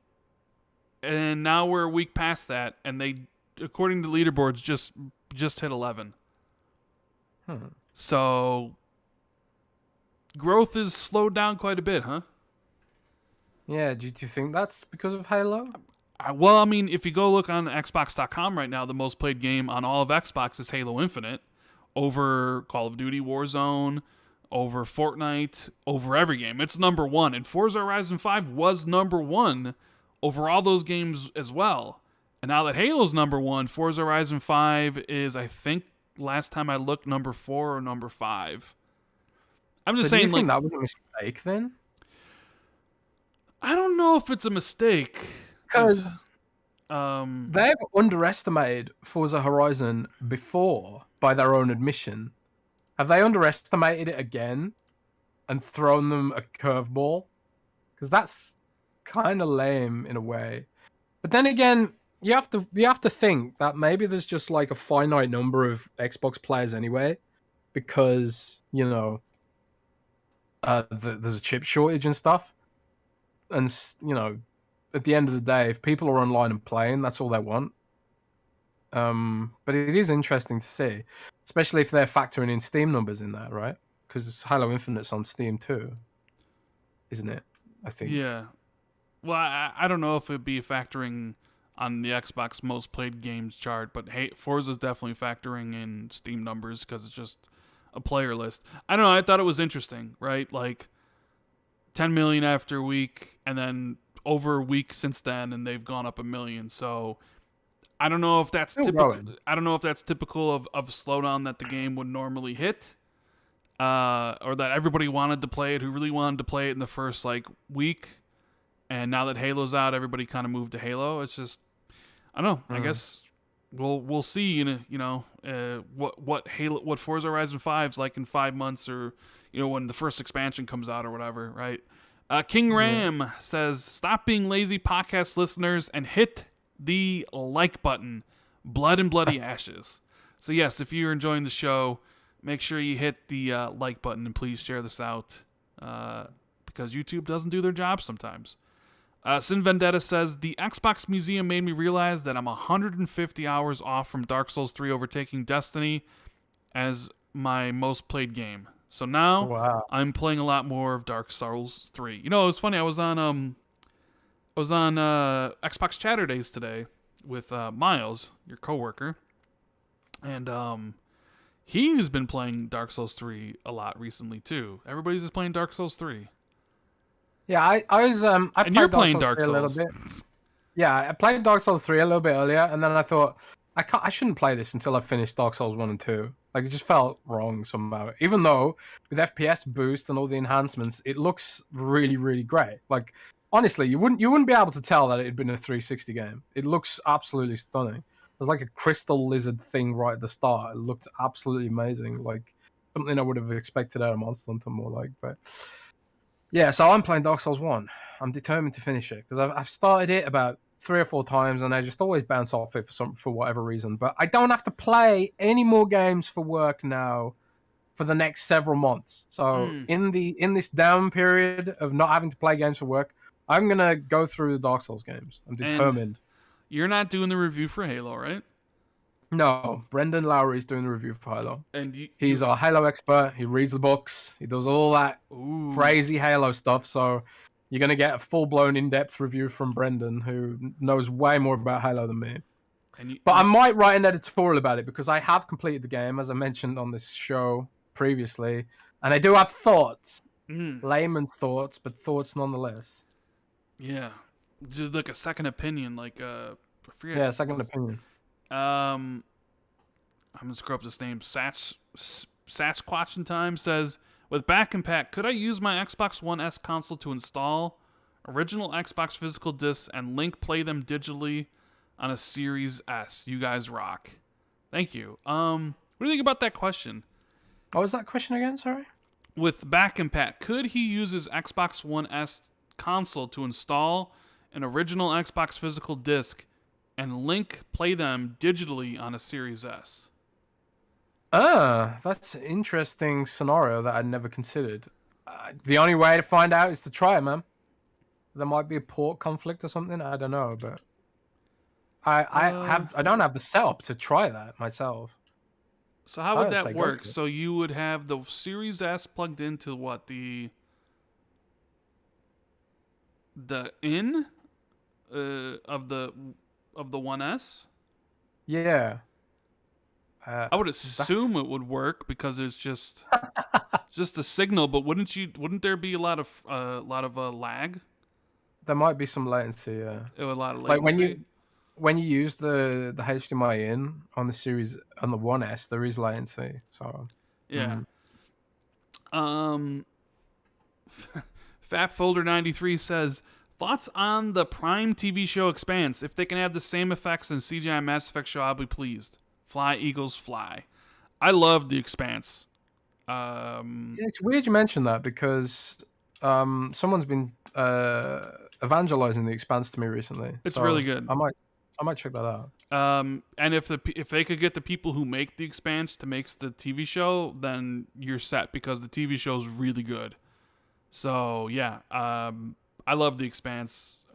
and now we're a week past that, and they, according to leaderboards, just hit 11. So growth is slowed down quite a bit, huh? Yeah, do you think that's because of Halo? Well, I mean, if you go look on Xbox.com right now, the most played game on all of Xbox is Halo Infinite, over Call of Duty Warzone, over Fortnite, over every game. It's number one. And Forza Horizon 5 was number one over all those games as well. And now that Halo's number one, Forza Horizon 5 is, I think, last time I looked, number 4 or number 5. I'm just saying, do you think that was a mistake then? I don't know if it's a mistake. Because they've underestimated Forza Horizon before by their own admission. Have they underestimated it again and thrown them a curveball? Because that's kind of lame in a way. But then again, you have to think that maybe there's just like a finite number of Xbox players anyway, because there's a chip shortage and stuff, and at the end of the day, if people are online and playing, that's all they want. But it is interesting to see, especially if they're factoring in Steam numbers in that, right? Because Halo Infinite's on Steam too, isn't it? I think. Yeah. Well, I don't know if it'd be factoring on the Xbox most played games chart, but hey, Forza's definitely factoring in Steam numbers because it's just a player list. I don't know. I thought it was interesting, right? Like 10 million after a week, and then over a week since then, and they've gone up 1 million. So I don't know if that's typical. I don't know if that's typical of a slowdown that the game would normally hit, or that everybody wanted to play it, who really wanted to play it in the first week, and now that Halo's out, everybody kind of moved to Halo. It's just, I don't know. I guess we'll see. What Forza Horizon 5's like in 5 months, or when the first expansion comes out or whatever, right? King Ram says, "Stop being lazy, podcast listeners, and hit the like button. Blood and bloody ashes." So yes, if you're enjoying the show, make sure you hit the like button, and please share this out, because YouTube doesn't do their job sometimes. Sin Vendetta says, "The Xbox Museum made me realize that I'm 150 hours off from Dark Souls 3 overtaking Destiny as my most played game. So now I'm playing a lot more of Dark Souls 3. It was funny. I was on Xbox Chatter Days today with Miles, your coworker, and he's been playing Dark Souls 3 a lot recently too. Everybody's just playing Dark Souls 3. Yeah, I played Dark Souls 3 a little bit. Yeah, I played Dark Souls 3 a little bit earlier, and then I thought I shouldn't play this until I finished Dark Souls 1 and 2. Like, it just felt wrong somehow. Even though with FPS boost and all the enhancements, it looks really, really great. Like, honestly, you wouldn't be able to tell that it had been a 360 game. It looks absolutely stunning. There's like a crystal lizard thing right at the start. It looked absolutely amazing. Like something I would have expected out of Monster Hunter more like. But yeah, so I'm playing Dark Souls 1. I'm determined to finish it because I've started it about 3 or 4 times, and I just always bounce off it for whatever reason. But I don't have to play any more games for work now for the next several months. So in this down period of not having to play games for work, I'm gonna go through the Dark Souls games. I'm determined. And you're not doing the review for Halo, right? No, Brendan Lowry's doing the review for Halo. And he's our Halo expert. He reads the books. He does all that crazy Halo stuff. So you're going to get a full-blown, in-depth review from Brendan, who knows way more about Halo than me. But I might write an editorial about it, because I have completed the game, as I mentioned on this show previously. And I do have thoughts. Layman's thoughts, but thoughts nonetheless. Yeah. Just like a second opinion. I forget. Yeah, second opinion. I'm going to screw up this name. Sasquatch in Time says, "With Back and Pack, could I use my Xbox One S console to install original Xbox physical discs and play them digitally on a Series S? You guys rock." Thank you. What do you think about that question? What was that question again? Sorry. With Back and Pack, could he use his Xbox One S console to install an original Xbox physical disc and play them digitally on a Series S? That's an interesting scenario that I'd never considered. The only way to find out is to try it, man. There might be a port conflict or something. I don't know, but I don't have the setup to try that myself. So how would I'd that say go work? for it. So you would have the Series S plugged into what, the in of the One S? Yeah. I would That's assume it would work because it's just a signal. But wouldn't there be a lot of lag, there might be some latency. Yeah. a lot of Like latency? when you use the HDMI in on the series on the One S, there is latency. So Yeah. FapFolder93 says, thoughts on the Prime TV show Expanse? If they can have the same effects in CGI Mass Effect show, I'll be pleased. Fly, Eagles, fly. I love the Expanse. it's weird you mentioned that because someone's been evangelizing the Expanse to me recently. It's So really good. I might check that out. And if they could get the people who make the Expanse to make the TV show, then you're set because the TV show is really good. So yeah, I love the Expanse.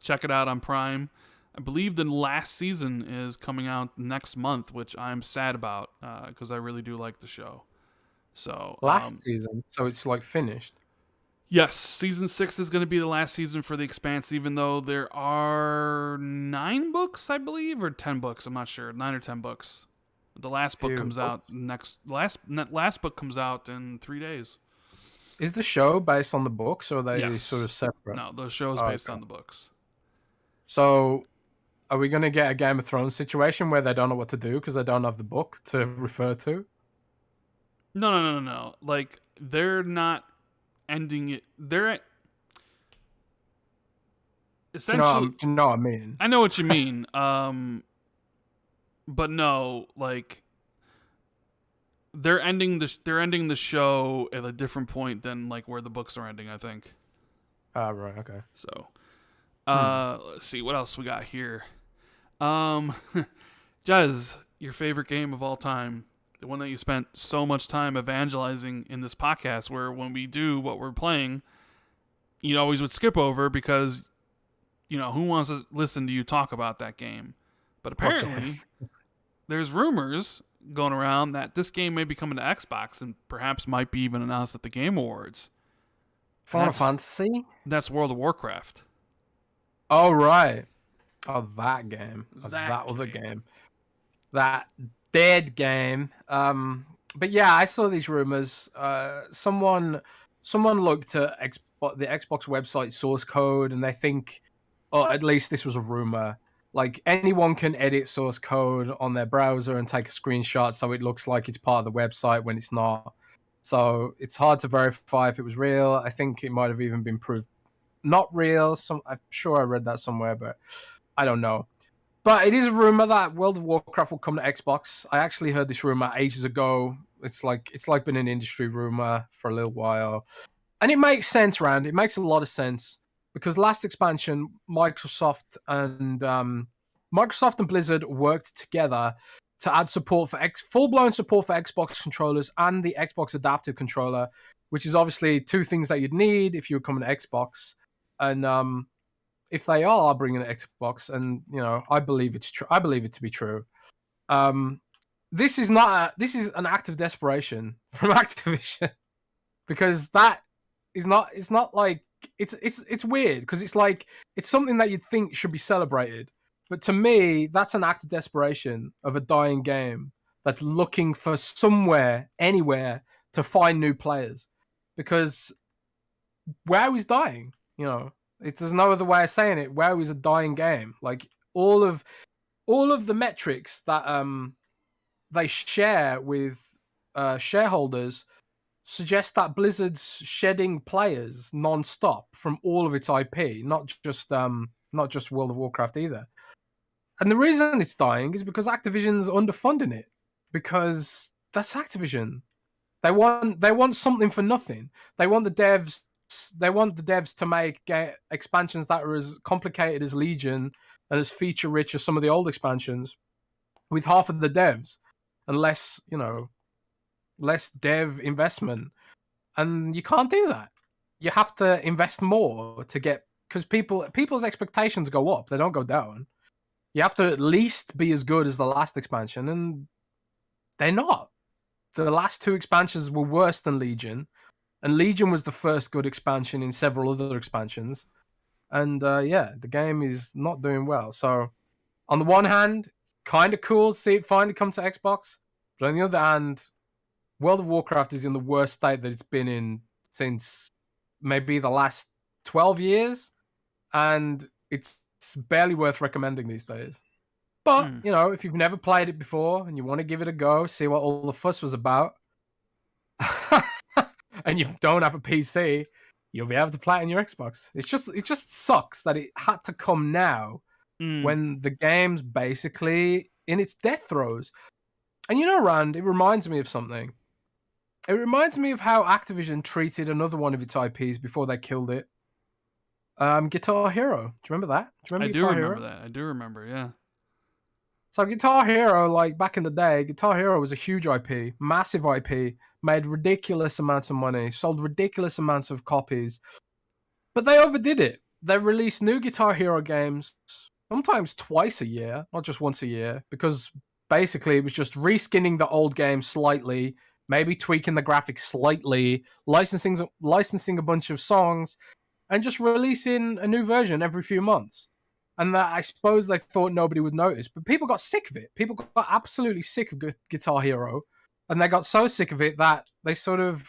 Check it out on Prime. I believe the last season is coming out next month, which I'm sad about because I really do like the show. So Last season, so it's like finished. yes, season 6 is going to be the last season for the Expanse, even though there are 9 books, I believe, or 10 books. I'm not sure, 9 or 10 books. The last book comes out last book comes out in 3 days. Is the show based on the books, or are they Yes. sort of separate? No, the show is based on the books. So, are we going to get a Game of Thrones situation where they don't know what to do because they don't have the book to refer to? No. Like, they're not ending it. They're essentially. Do you know what I mean? I know what you mean. But no, like they're ending the show at a different point than like where the books are ending, I think. Right, okay. So, let's see what else we got here. Jez, your favorite game of all time, the one that you spent so much time evangelizing in this podcast, where when we do what we're playing, you always would skip over because, who wants to listen to you talk about that game? But apparently, there's rumors going around that this game may be coming to Xbox and perhaps might be even announced at the Game Awards. Final Fantasy? That's World of Warcraft. Oh, right. Oh, that game. That other game. That dead game. But yeah, I saw these rumors. Someone looked at the Xbox website source code, and they think, at least this was a rumor. Like, anyone can edit source code on their browser and take a screenshot so it looks like it's part of the website when it's not. So it's hard to verify if it was real. I think it might have even been proved not real. I'm sure I read that somewhere, but I don't know. But it is a rumor that World of Warcraft will come to Xbox. I actually heard this rumor ages ago. It's like been an industry rumor for a little while. And it makes sense, Rand. It makes a lot of sense. Because last expansion, Microsoft and Blizzard worked together to add support for full-blown support for Xbox controllers and the Xbox Adaptive Controller, which is obviously two things that you'd need if you were coming to Xbox. And if they are bringing an Xbox, and I believe it's true. I believe it to be true. This is an act of desperation from Activision because that is not. It's not like. It's weird because it's something that you'd think should be celebrated, but to me that's an act of desperation of a dying game that's looking for anywhere to find new players, because WoW is dying. There's no other way of saying it. WoW is a dying game. Like all of the metrics that they share with shareholders suggest that Blizzard's shedding players non-stop from all of its IP, not just World of Warcraft either. And the reason it's dying is because Activision's underfunding it. Because that's Activision. They want something for nothing. They want the devs to make expansions that are as complicated as Legion and as feature rich as some of the old expansions with half of the devs and less dev investment. And you can't do that. You have to invest more to get, because people's expectations go up, they don't go down. You have to at least be as good as the last expansion, and they're not. the last two expansions were worse than Legion, and Legion was the first good expansion in several other expansions. And the game is not doing well. So on the one hand, it's kind of cool to see it finally come to Xbox, but on the other hand, World of Warcraft is in the worst state that it's been in since maybe the last 12 years, and it's barely worth recommending these days. But, if you've never played it before and you want to give it a go, see what all the fuss was about, and you don't have a PC, you'll be able to play it on your Xbox. It just sucks that it had to come now when the game's basically in its death throes. And Rand, it reminds me of something. It reminds me of how Activision treated another one of its IPs before they killed it. Guitar Hero. Do you remember that? Do you remember Guitar Hero? I do remember, yeah. So Guitar Hero, like back in the day, Guitar Hero was a huge IP, massive IP, made ridiculous amounts of money, sold ridiculous amounts of copies. But they overdid it. They released new Guitar Hero games, sometimes twice a year, not just once a year, because basically it was just reskinning the old game slightly, maybe tweaking the graphics slightly, licensing a bunch of songs, and just releasing a new version every few months. And that I suppose they thought nobody would notice, but people got sick of it. People got absolutely sick of Guitar Hero, and they got so sick of it that it sort of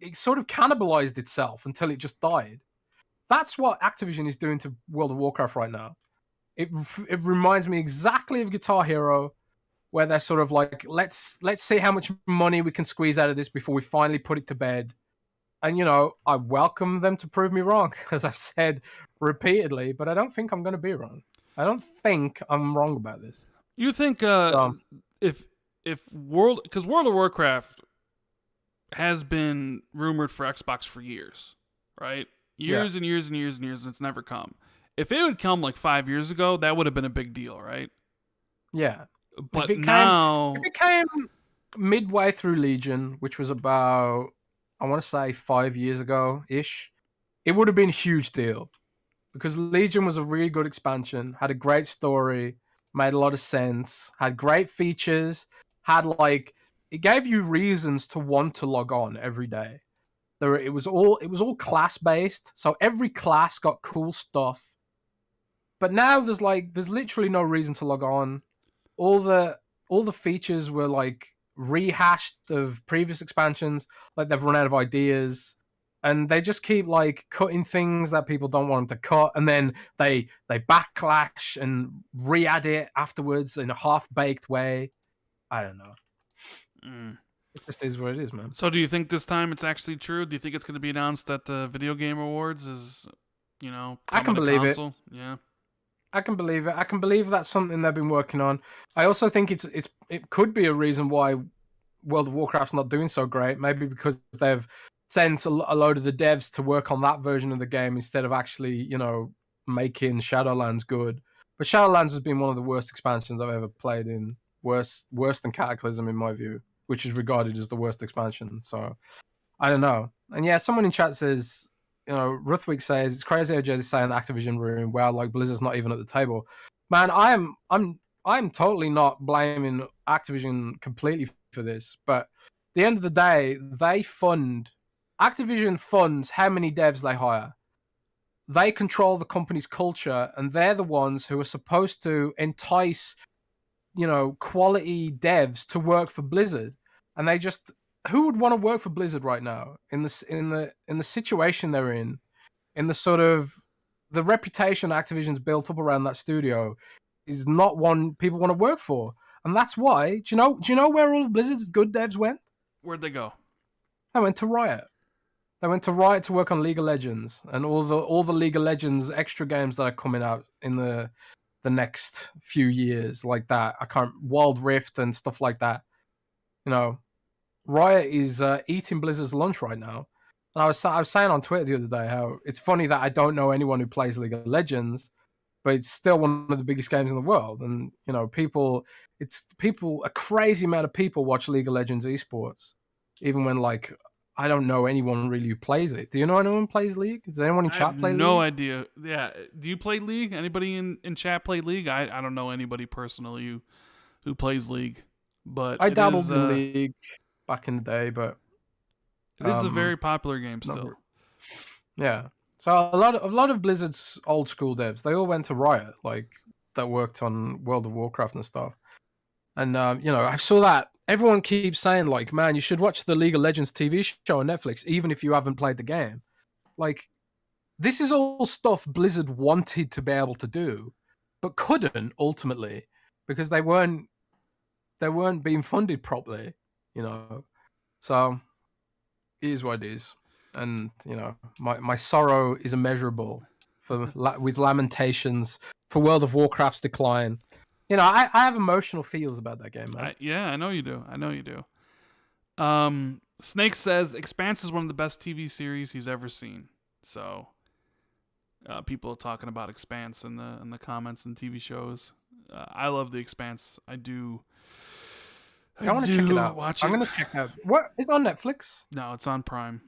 cannibalized itself until it just died. That's what Activision is doing to World of Warcraft right now. It reminds me exactly of Guitar Hero, where they're sort of like, let's see how much money we can squeeze out of this before we finally put it to bed. And, I welcome them to prove me wrong, as I've said repeatedly, but I don't think I'm going to be wrong. I don't think I'm wrong about this. You think if because World of Warcraft has been rumored for Xbox for years, right? Years and years and years and years, and it's never come. If it would come like 5 years ago, that would have been a big deal, right? Yeah. But if it came midway through Legion, which was about, I want to say 5 years ago-ish, it would have been a huge deal. Because Legion was a really good expansion, had a great story, made a lot of sense, had great features, it gave you reasons to want to log on every day. It was all class-based, so every class got cool stuff. But now there's literally no reason to log on. All the features were like rehashed of previous expansions, like they've run out of ideas, and they just keep like cutting things that people don't want them to cut, and then they backlash and re-add it afterwards in a half-baked way. I don't know. It just is what it is, man. So do you think this time it's actually true? Do you think it's going to be announced that the Video Game Awards is, I can believe it. Yeah. I can believe it. I can believe that's something they've been working on. I also think it could be a reason why World of Warcraft's not doing so great. Maybe because they've sent a load of the devs to work on that version of the game instead of actually, making Shadowlands good. But Shadowlands has been one of the worst expansions I've ever played in. Worse than Cataclysm in my view, which is regarded as the worst expansion. So I don't know. And yeah, someone in chat says, Ruthwick says it's crazy how Jez is saying Activision ruined. Wow, like Blizzard's not even at the table. Man, I'm totally not blaming Activision completely for this, but at the end of the day, Activision funds how many devs they hire. They control the company's culture, and they're the ones who are supposed to entice, quality devs to work for Blizzard. And who would want to work for Blizzard right now in the situation they're in the sort of the reputation Activision's built up around that studio is not one people want to work for. And that's why, do you know where all of Blizzard's good devs went? Where'd they go? They went to Riot. They went to Riot to work on League of Legends and all the League of Legends extra games that are coming out in the next few years, like that. Wild Rift and stuff like that. Riot is eating Blizzard's lunch right now. And I was saying on Twitter the other day how it's funny that I don't know anyone who plays League of Legends, but it's still one of the biggest games in the world. And, a crazy amount of people watch League of Legends esports, even when, I don't know anyone really who plays it. Do you know anyone who plays League? Does anyone in chat play League? No idea. Yeah. Do you play League? Anybody in chat play League? I don't know anybody personally who plays League. but I dabbled in League back in the day, but it is a very popular game not still. yeah. So a lot of Blizzard's old school devs, they all went to Riot, like that worked on World of Warcraft and stuff. And I saw that everyone keeps saying like, man, you should watch the League of Legends TV show on Netflix, even if you haven't played the game. Like, this is all stuff Blizzard wanted to be able to do, but couldn't ultimately because they weren't being funded properly. So it is what it is. And my sorrow is immeasurable with lamentations for World of Warcraft's decline. I have emotional feels about that game, man. I know you do. Snake says Expanse is one of the best TV series he's ever seen. So people are talking about Expanse in the comments and TV shows. I love the Expanse. I do. I want to check it out. I'm going to check it out. What? It's on Netflix? No, it's on Prime.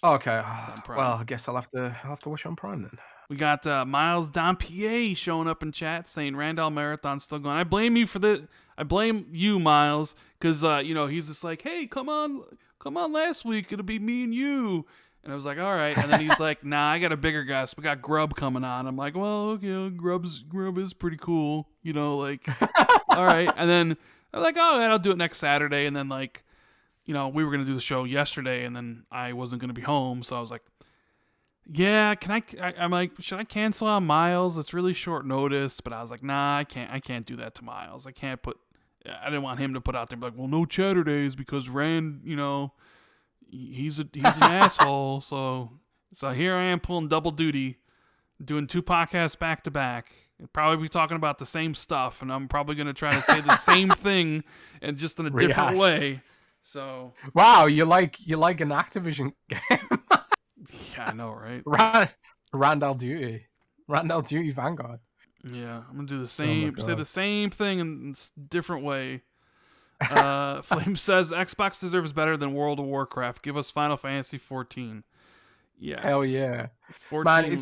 Oh, okay. Well, I guess I'll have to watch it on Prime then. We got Miles Dampier showing up in chat saying Randall Marathon's still going. I blame you, Miles, because he's just like, hey, come on last week. It'll be me and you. And I was like, all right. And then he's like, nah, I got a bigger guest. We got Grub coming on. I'm like, well, okay, Grub is pretty cool. All right. And then I'm like, oh, I'll do it next Saturday. And then we were going to do the show yesterday and then I wasn't going to be home. So I was like, yeah, I'm like, should I cancel on Miles? It's really short notice. But I was like, nah, I can't do that to Miles. I didn't want him to put out there like, well, no Chatterdays because Rand, he's an asshole. So here I am pulling double duty, doing 2 podcasts back to back. We'll probably be talking about the same stuff, and I'm probably going to try to say the same thing and just in a different way. So wow, you like an Activision game? Yeah, I know, right? Randall Duty Vanguard. Yeah, I'm gonna do the same, say the same thing in a different way. Flame says Xbox deserves better than World of Warcraft. Give us Final Fantasy 14. Yes, hell yeah, 14 man.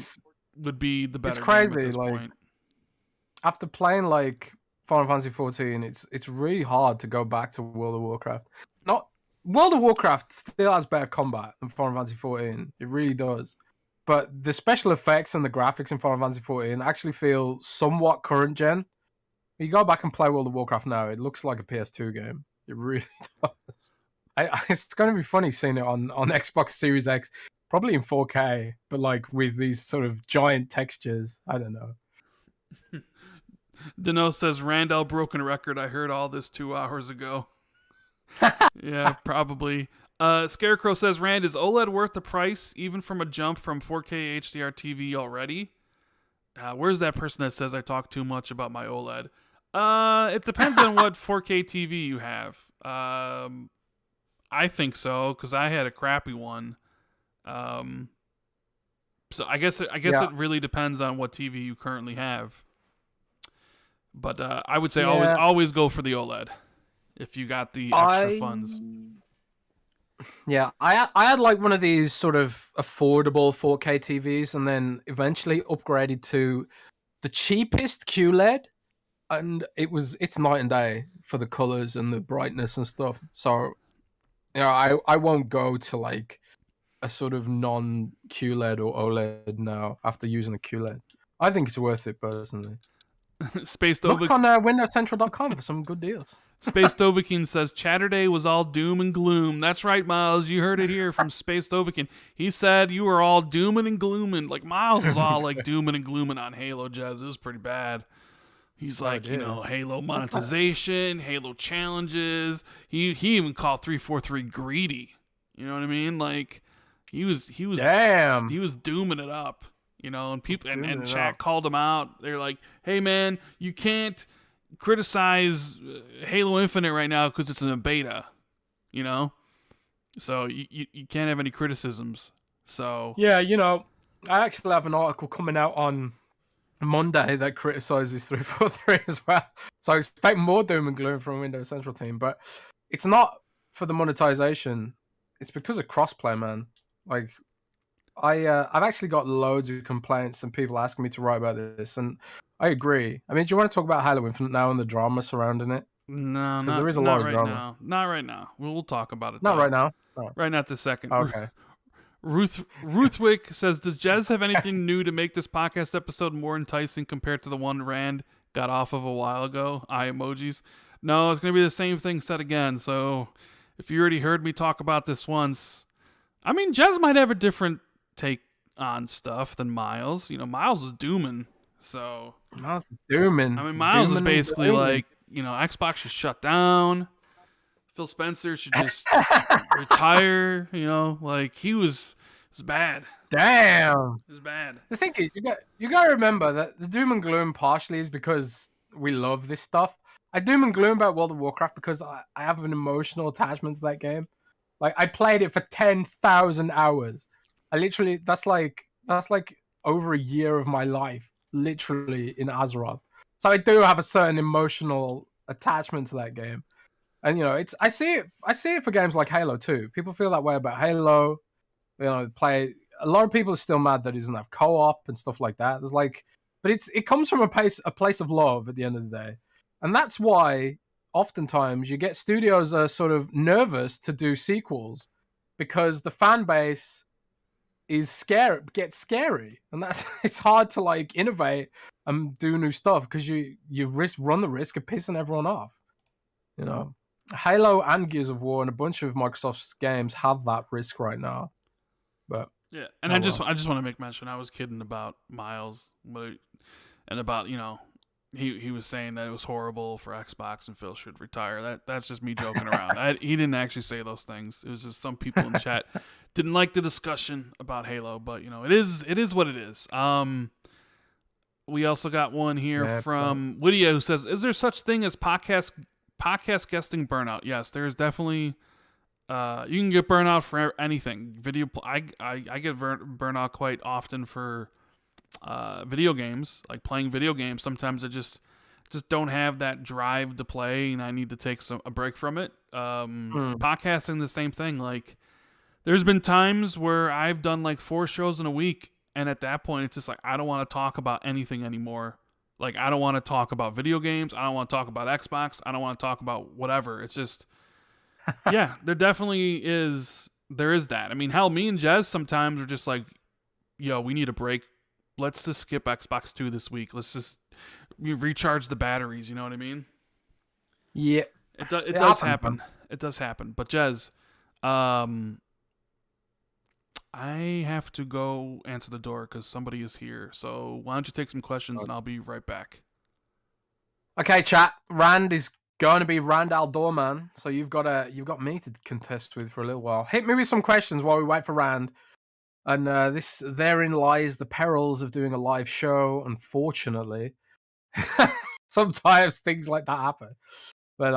Would be the better. It's crazy. Game at this point. After playing Final Fantasy 14, it's really hard to go back to World of Warcraft. World of Warcraft still has better combat than Final Fantasy 14. It really does. But the special effects and the graphics in Final Fantasy 14 actually feel somewhat current gen. You go back and play World of Warcraft now, it looks like a PS2 game. It really does. It's going to be funny seeing it on Xbox Series X, probably in 4K, but with these sort of giant textures. I don't know. Dano says, Randall broken record. I heard all this 2 hours ago. Yeah, probably. Scarecrow says, Rand, is OLED worth the price, even from a jump from 4K HDR TV already? Where's that person that says I talk too much about my OLED? It depends on what 4K TV you have. I think so, because I had a crappy one. So I guess it really depends on what TV you currently have. But I would say always go for the OLED if you got the extra funds. Yeah, I had one of these sort of affordable 4K TVs, and then eventually upgraded to the cheapest QLED, and it's night and day for the colors and the brightness and stuff. So, I won't go to a sort of non QLED or OLED now after using a QLED. I think it's worth it personally. Look on WindowsCentral.com for some good deals. Space Dovahkiin says Chatterday was all doom and gloom. That's right, Miles. You heard it here from Space Dovahkiin. He said you were all dooming and glooming. Miles was all dooming and glooming on Halo, Jez. It was pretty bad. He's Halo monetization, Halo challenges. He even called 343 greedy. You know what I mean? He was damn. He was dooming it up. And people and chat called him out. They're like, "Hey man, you can't criticize Halo Infinite right now because it's in a beta, so you can't have any criticisms." So yeah, I actually have an article coming out on Monday that criticizes 343 as well. So I expect more doom and gloom from Windows Central team, but it's not for the monetization. It's because of crossplay, man. I've actually got loads of complaints and people asking me to write about this, and I agree. I mean, do you want to talk about Halo Infinite now and the drama surrounding it? No, Because there is a not lot of right drama. now. Not right now. We'll talk about it. Not though. right now. Oh. Right now, this second. Okay. Ruthwick says, "Does Jez have anything new to make this podcast episode more enticing compared to the one Rand got off of a while ago?" Eye emojis. No, it's gonna be the same thing said again. So, if you already heard me talk about this once, I mean, Jez might have a different take on stuff than Miles. You know, Miles is dooming. So Miles is dooming. I mean, Miles is Dooming basically dooming. like, you know, Xbox should shut down. Phil Spencer should just retire. You know, like it was bad. Damn. It was bad. The thing is, you got to remember that the doom and gloom partially is because we love this stuff. I doom and gloom about World of Warcraft because I have an emotional attachment to that game. Like I played it for 10,000 hours. I literally that's like over a year of my life, literally in Azeroth. So I do have a certain emotional attachment to that game. And you know, I see it for games like Halo too. People feel that way about Halo. You know, a lot of people are still mad that it doesn't have co-op and stuff like that. There's like, but it comes from a place of love at the end of the day. And that's why oftentimes you get studios are sort of nervous to do sequels because the fan base gets scary, and that's it's hard to like innovate and do new stuff because you run the risk of pissing everyone off. You know, Halo and Gears of War and a bunch of Microsoft's games have that risk right now. But yeah, and I just want to make mention. I was kidding about Miles, and about, you know, he was saying that it was horrible for Xbox and Phil should retire. That's just me joking around. He didn't actually say those things. It was just some people in chat didn't like the discussion about Halo, but you know, it is what it is. We also got one here from Lydia who says, "Is there such thing as podcast guesting burnout?" Yes, there's definitely. You can get burnout for anything. I get burnout quite often for video games, like playing video games. Sometimes I just don't have that drive to play, and I need to take a break from it. Podcasting, the same thing. Like, there's been times where I've done like 4 shows in a week, and at that point, it's just like I don't want to talk about anything anymore. Like, I don't want to talk about video games. I don't want to talk about Xbox. I don't want to talk about whatever. It's just, yeah, there definitely is. There is that. I mean, hell, me and Jez sometimes are just like, yo, we need a break. Let's just skip Xbox 2 this week. Let's just recharge the batteries. You know what I mean? Yeah. It does happen. It does happen. But Jez, I have to go answer the door because somebody is here. So why don't you take some questions and I'll be right back. Okay, chat. Rand is going to be Rand Aldorman, so you've got me to contest with for a little while. Hit me with some questions while we wait for Rand. And therein lies the perils of doing a live show, unfortunately. Sometimes things like that happen. But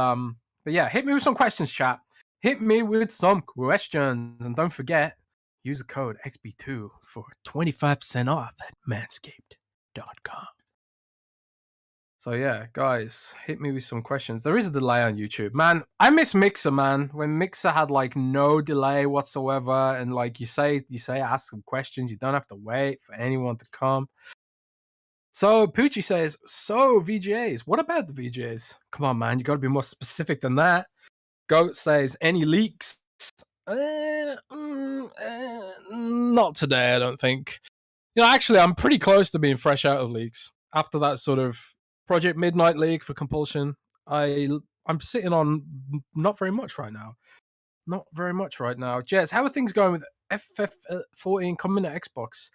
yeah, hit me with some questions, chat. Hit me with some questions. And don't forget, use the code XB2 for 25% off at manscaped.com. So yeah, guys, hit me with some questions. There is a delay on YouTube. Man, I miss Mixer, man. When Mixer had like no delay whatsoever, and like you say, ask some questions. You don't have to wait for anyone to come. So Poochie says, so VGAs, what about the VGAs? Come on, man, you got to be more specific than that. Goat says, any leaks? Not today, I don't think. You know, actually, I'm pretty close to being fresh out of leaks. After that sort of Project Midnight leak for Compulsion, I'm sitting on not very much right now. Not very much right now. Jez, how are things going with FF14 coming to Xbox?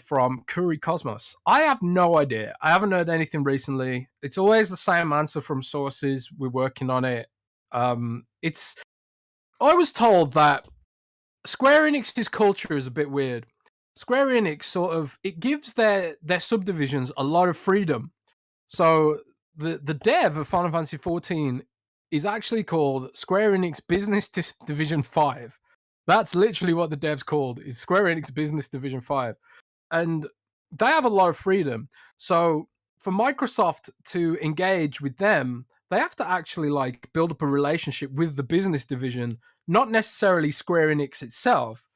From Kuri Cosmos. I have no idea. I haven't heard anything recently. It's always the same answer from sources. We're working on it. I was told that Square Enix's culture is a bit weird. Square Enix it gives their subdivisions a lot of freedom. So the dev of Final Fantasy XIV is actually called Square Enix Business Division 5. That's literally what the dev's called, is Square Enix Business Division 5. And they have a lot of freedom. So for Microsoft to engage with them, they have to actually like build up a relationship with the business division, not necessarily Square Enix itself,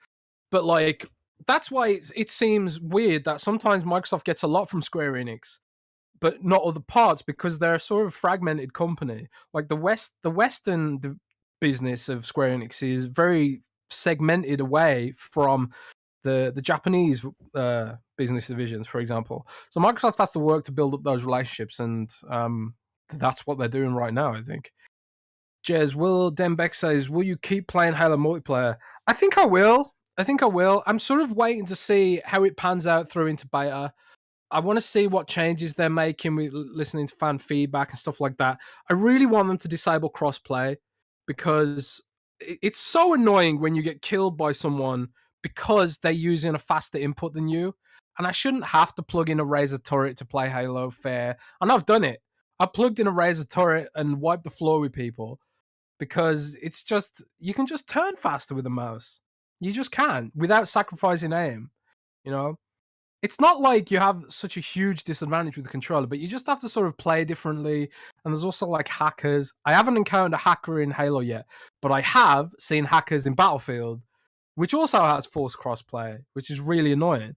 but like that's why it seems weird that sometimes Microsoft gets a lot from Square Enix, but not other parts because they're a sort of fragmented company. Like the Western business of Square Enix is very segmented away from the Japanese business divisions, for example. So Microsoft has to work to build up those relationships, and that's what they're doing right now, I think. Jez, Will Dembeck says, will you keep playing Halo multiplayer? I think I will. I'm sort of waiting to see how it pans out through into beta. I want to see what changes they're making with listening to fan feedback and stuff like that. I really want them to disable crossplay because it's so annoying when you get killed by someone because they're using a faster input than you. And I shouldn't have to plug in a Razer turret to play Halo fair. And I've done it. I plugged in a Razer turret and wiped the floor with people because it's just, you can just turn faster with a mouse. You just can without sacrificing aim, you know? It's not like you have such a huge disadvantage with the controller, but you just have to sort of play differently. And there's also like hackers. I haven't encountered a hacker in Halo yet, but I have seen hackers in Battlefield, which also has forced crossplay, which is really annoying.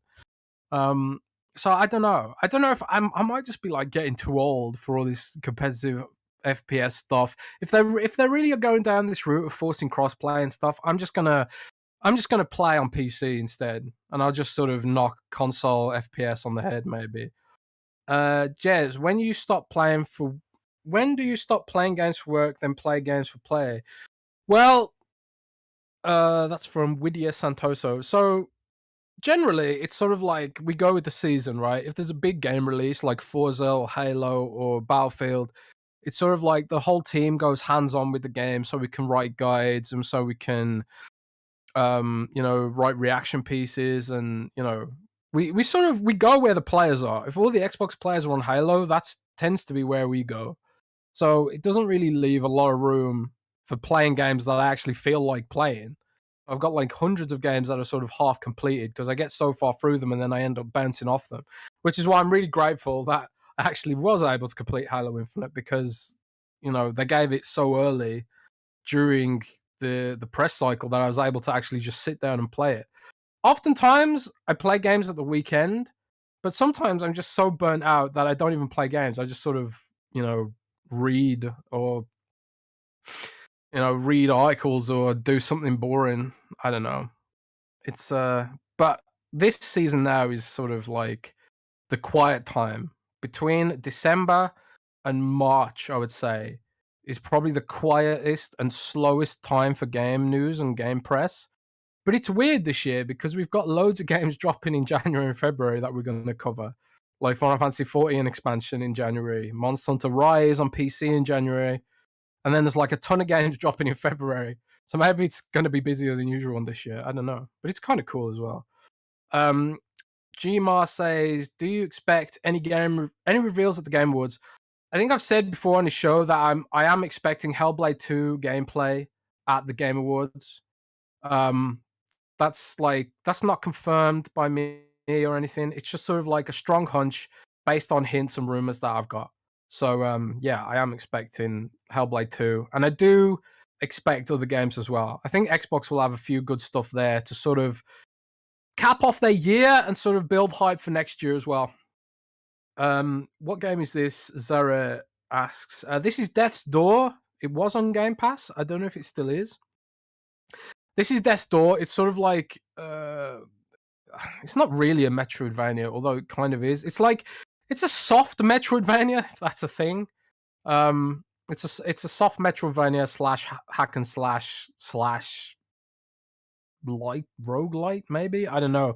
So I don't know. I don't know if I might just be like getting too old for all this competitive FPS stuff. If they really are going down this route of forcing crossplay and stuff, I'm just gonna play on PC instead, and I'll just sort of knock console FPS on the head, maybe. Jez, when do you stop playing games for work, then play games for play? Well, that's from Widia Santoso. So generally, it's sort of like we go with the season, right? If there's a big game release like Forza or Halo or Battlefield, it's sort of like the whole team goes hands-on with the game, so we can write guides and so we can write reaction pieces, and we go where the players are. If all the Xbox players are on Halo, that tends to be where we go. So it doesn't really leave a lot of room for playing games that I actually feel like playing. I've got like hundreds of games that are sort of half completed because I get so far through them and then I end up bouncing off them, which is why I'm really grateful that I actually was able to complete Halo Infinite because, they gave it so early during the press cycle that I was able to actually just sit down and play it. Oftentimes, I play games at the weekend, but sometimes I'm just so burnt out that I don't even play games. I just sort of, read or, read articles or do something boring. I don't know. It's, but this season now is sort of like the quiet time. Between December and March, I would say, is probably the quietest and slowest time for game news and game press. But it's weird this year because we've got loads of games dropping in January and February that we're going to cover. Like Final Fantasy 14 expansion in January, Monster Hunter Rise on PC in January, and then there's like a ton of games dropping in February. So maybe it's going to be busier than usual on this year. I don't know. But it's kind of cool as well. Gmar says, do you expect any reveals at the Game Awards? I think I've said before on the show that I am expecting Hellblade 2 gameplay at the Game Awards. That's not confirmed by me or anything. It's just sort of like a strong hunch based on hints and rumors that I've got. So I am expecting Hellblade 2, and I do expect other games as well. I think Xbox will have a few good stuff there to sort of cap off their year and sort of build hype for next year as well. What game is this? Zara asks. This is Death's Door. It was on Game Pass. I don't know if it still is. This is Death's Door. It's sort of like it's not really a Metroidvania, although it kind of is. It's a soft Metroidvania, if that's a thing. It's a soft Metroidvania slash hack and slash like roguelite, maybe. I don't know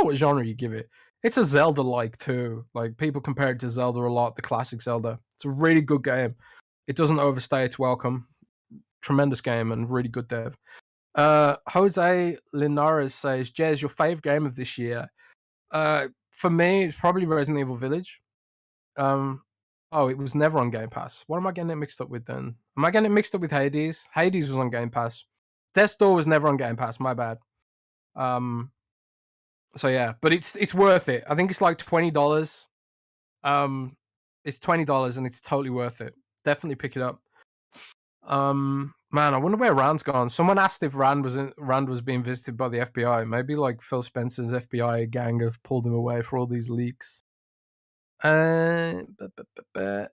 what genre you give it. It's a Zelda-like too. Like people compare it to Zelda a lot, the classic Zelda. It's a really good game. It doesn't overstay its welcome. Tremendous game and really good dev. Jose Linares says, Jez, your fave game of this year? For me, it's probably Resident Evil Village. It was never on Game Pass. What am I getting it mixed up with then? Am I getting it mixed up with Hades? Hades was on Game Pass. Death's Door was never on Game Pass. My bad. So yeah, but it's worth it. I think it's like $20. It's $20 and it's totally worth it. Definitely pick it up. Man, I wonder where Rand's gone. Someone asked if Rand was being visited by the FBI. Maybe like Phil Spencer's FBI gang have pulled him away for all these leaks. Treybone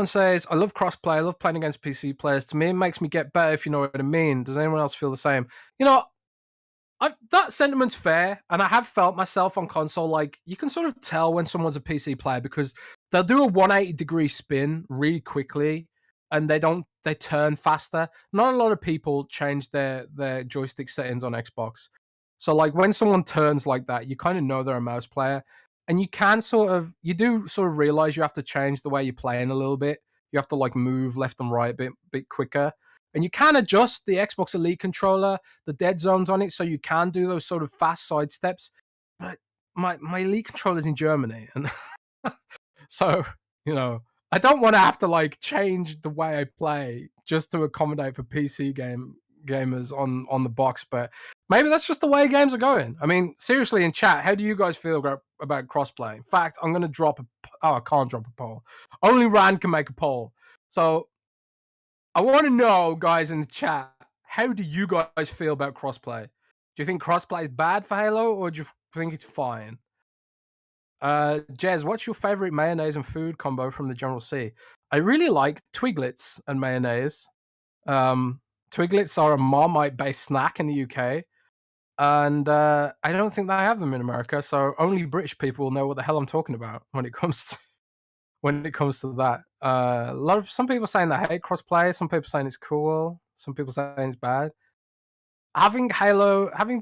says, I love crossplay. I love playing against PC players. To me, it makes me get better, if you know what I mean. Does anyone else feel the same? You know, that sentiment's fair, and I have felt myself on console. Like, you can sort of tell when someone's a PC player because they'll do a 180-degree spin really quickly, and they turn faster. Not a lot of people change their joystick settings on Xbox. So, like, when someone turns like that, you kind of know they're a mouse player. And you do sort of realize you have to change the way you're playing a little bit. You have to, like, move left and right a bit quicker. And you can adjust the Xbox Elite controller, the dead zones on it, so you can do those sort of fast side steps. But my Elite controller's in Germany, and so, you know, I don't want to have to, like, change the way I play just to accommodate for PC gamers on the box. But maybe that's just the way games are going. I mean, seriously, in chat, how do you guys feel about crossplay? In fact, I'm going to I can't drop a poll. Only Rand can make a poll. So I want to know, guys in the chat, how do you guys feel about crossplay? Do you think crossplay is bad for Halo, or do you think it's fine? Jez, what's your favorite mayonnaise and food combo from the General C? I really like Twiglets and mayonnaise. Twiglets are a Marmite-based snack in the UK, and I don't think they have them in America, so only British people will know what the hell I'm talking about when it comes to that. Some people saying they hate crossplay, some people saying it's cool, some people saying it's bad. Having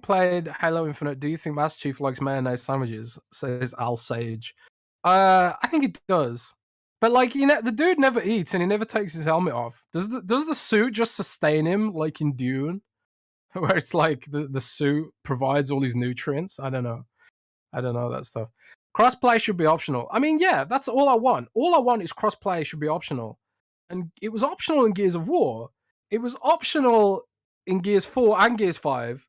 played Halo Infinite, do you think Master Chief likes mayonnaise sandwiches? Says Al Sage. I think he does. But, like, you know, the dude never eats and he never takes his helmet off. Does the suit just sustain him, like in Dune? Where it's like the suit provides all these nutrients? I don't know that stuff. Crossplay should be optional. I mean, yeah, that's all I want. All I want is crossplay should be optional. And it was optional in Gears of War. It was optional in Gears 4 and Gears 5.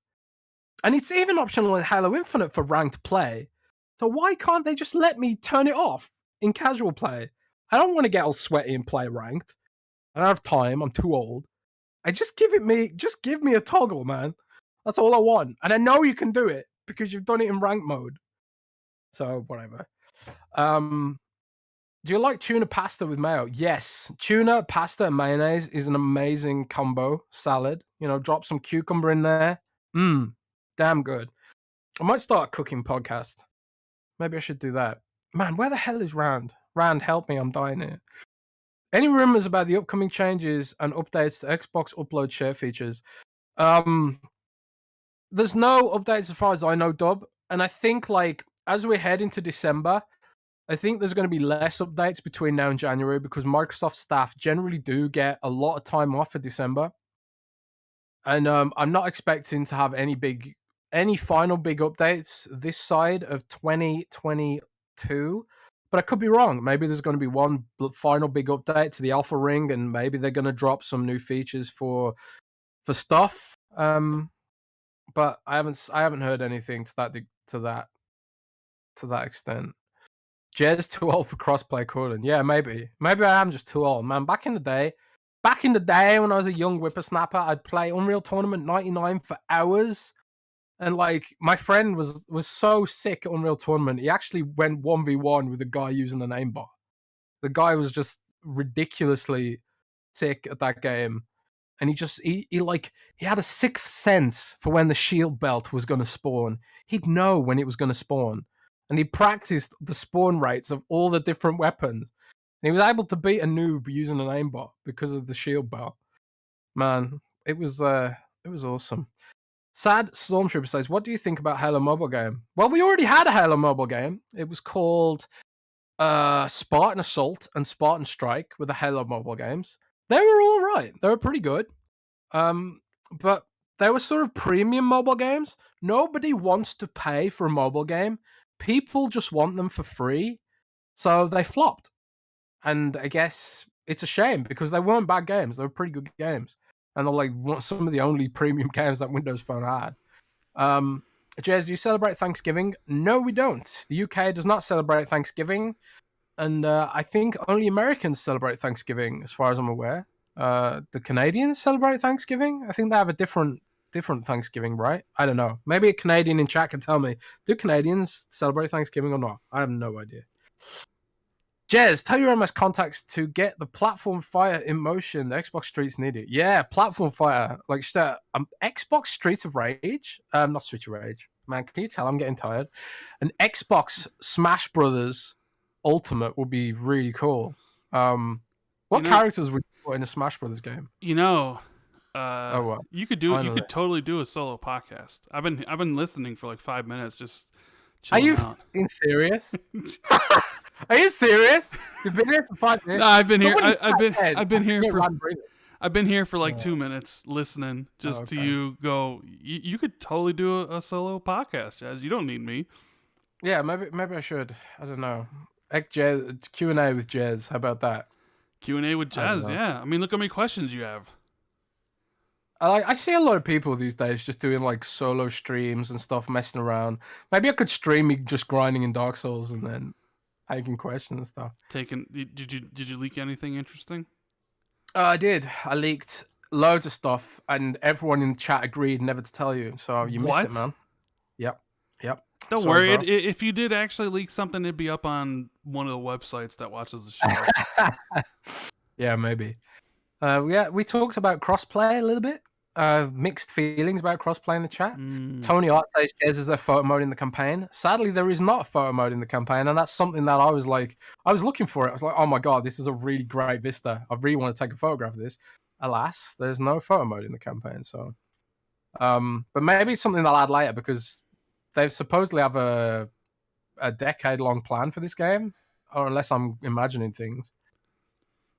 And it's even optional in Halo Infinite for ranked play. So why can't they just let me turn it off in casual play? I don't want to get all sweaty and play ranked. I don't have time. I'm too old. Just give me a toggle, man. That's all I want. And I know you can do it because you've done it in ranked mode. So, whatever. Do you like tuna pasta with mayo? Yes. Tuna, pasta, and mayonnaise is an amazing combo salad. You know, drop some cucumber in there. Damn good. I might start a cooking podcast. Maybe I should do that. Man, where the hell is Rand? Rand, help me. I'm dying here. Any rumors about the upcoming changes and updates to Xbox upload share features? There's no updates as far as I know, Dub. And I think, like, as we head into December, I think there's going to be less updates between now and January because Microsoft staff generally do get a lot of time off for December. And I'm not expecting to have any final big updates this side of 2022. But I could be wrong. Maybe there's going to be one final big update to the Alpha Ring, and maybe they're going to drop some new features for stuff. But I haven't heard anything to that extent. Jez too old for crossplay, Corden. Yeah, maybe I am just too old, man. Back in the day when I was a young whippersnapper, I'd play Unreal Tournament 99 for hours. And, like, my friend was so sick at Unreal Tournament, he actually went 1v1 with a guy using an aimbot. The guy was just ridiculously sick at that game. And he had a sixth sense for when the shield belt was going to spawn. He'd know when it was going to spawn. And he practiced the spawn rates of all the different weapons. And he was able to beat a noob using an aimbot because of the shield belt. Man, it was awesome. Sad Stormtrooper says, what do you think about Halo mobile game? Well, we already had a Halo mobile game. It was called Spartan Assault and Spartan Strike with the Halo mobile games. They were all right. They were pretty good. But they were sort of premium mobile games. Nobody wants to pay for a mobile game. People just want them for free. So they flopped. And I guess it's a shame because they weren't bad games. They were pretty good games. And they're like some of the only premium games that Windows Phone had. Jez, do you celebrate Thanksgiving? No, we don't. The UK does not celebrate Thanksgiving. And I think only Americans celebrate Thanksgiving, as far as I'm aware. The Canadians celebrate Thanksgiving? I think they have a different Thanksgiving, right? I don't know. Maybe a Canadian in chat can tell me. Do Canadians celebrate Thanksgiving or not? I have no idea. Jez, tell your MS contacts to get the platform fire in motion. The Xbox Streets need it. Yeah, platform fire. Like Xbox Streets of Rage. Not Streets of Rage. Man, can you tell I'm getting tired? An Xbox Smash Brothers Ultimate would be really cool. What characters would you put in a Smash Brothers game? What? You could totally do a solo podcast. I've been listening for like 5 minutes, just chilling out. Are you serious? Are you serious? You've been here for 5 minutes. No, I've been here. I've been here for like 2 minutes listening to you go. You could totally do a solo podcast, Jez. You don't need me. Yeah, maybe I should. I don't know. Q&A with Jez. How about that? Q&A with Jez. Yeah. I mean, look how many questions you have. I see a lot of people these days just doing like solo streams and stuff, messing around. Maybe I could stream me just grinding in Dark Souls and then taking questions and stuff. Did you leak anything interesting? I did. I leaked loads of stuff, and everyone in the chat agreed never to tell you. So you missed it, man. Yep. Don't worry. If you did actually leak something, it'd be up on one of the websites that watches the show. Yeah, maybe. We talked about crossplay a little bit. Mixed feelings about crossplay in the chat. Tony Art says there's a photo mode in the campaign. Sadly, there is not a photo mode in the campaign, and that's something that I was looking for it. I was like, oh my god, this is a really great vista. I really want to take a photograph of this. Alas, there's no photo mode in the campaign. So, but maybe it's something they'll add later because they supposedly have a decade-long plan for this game, or unless I'm imagining things.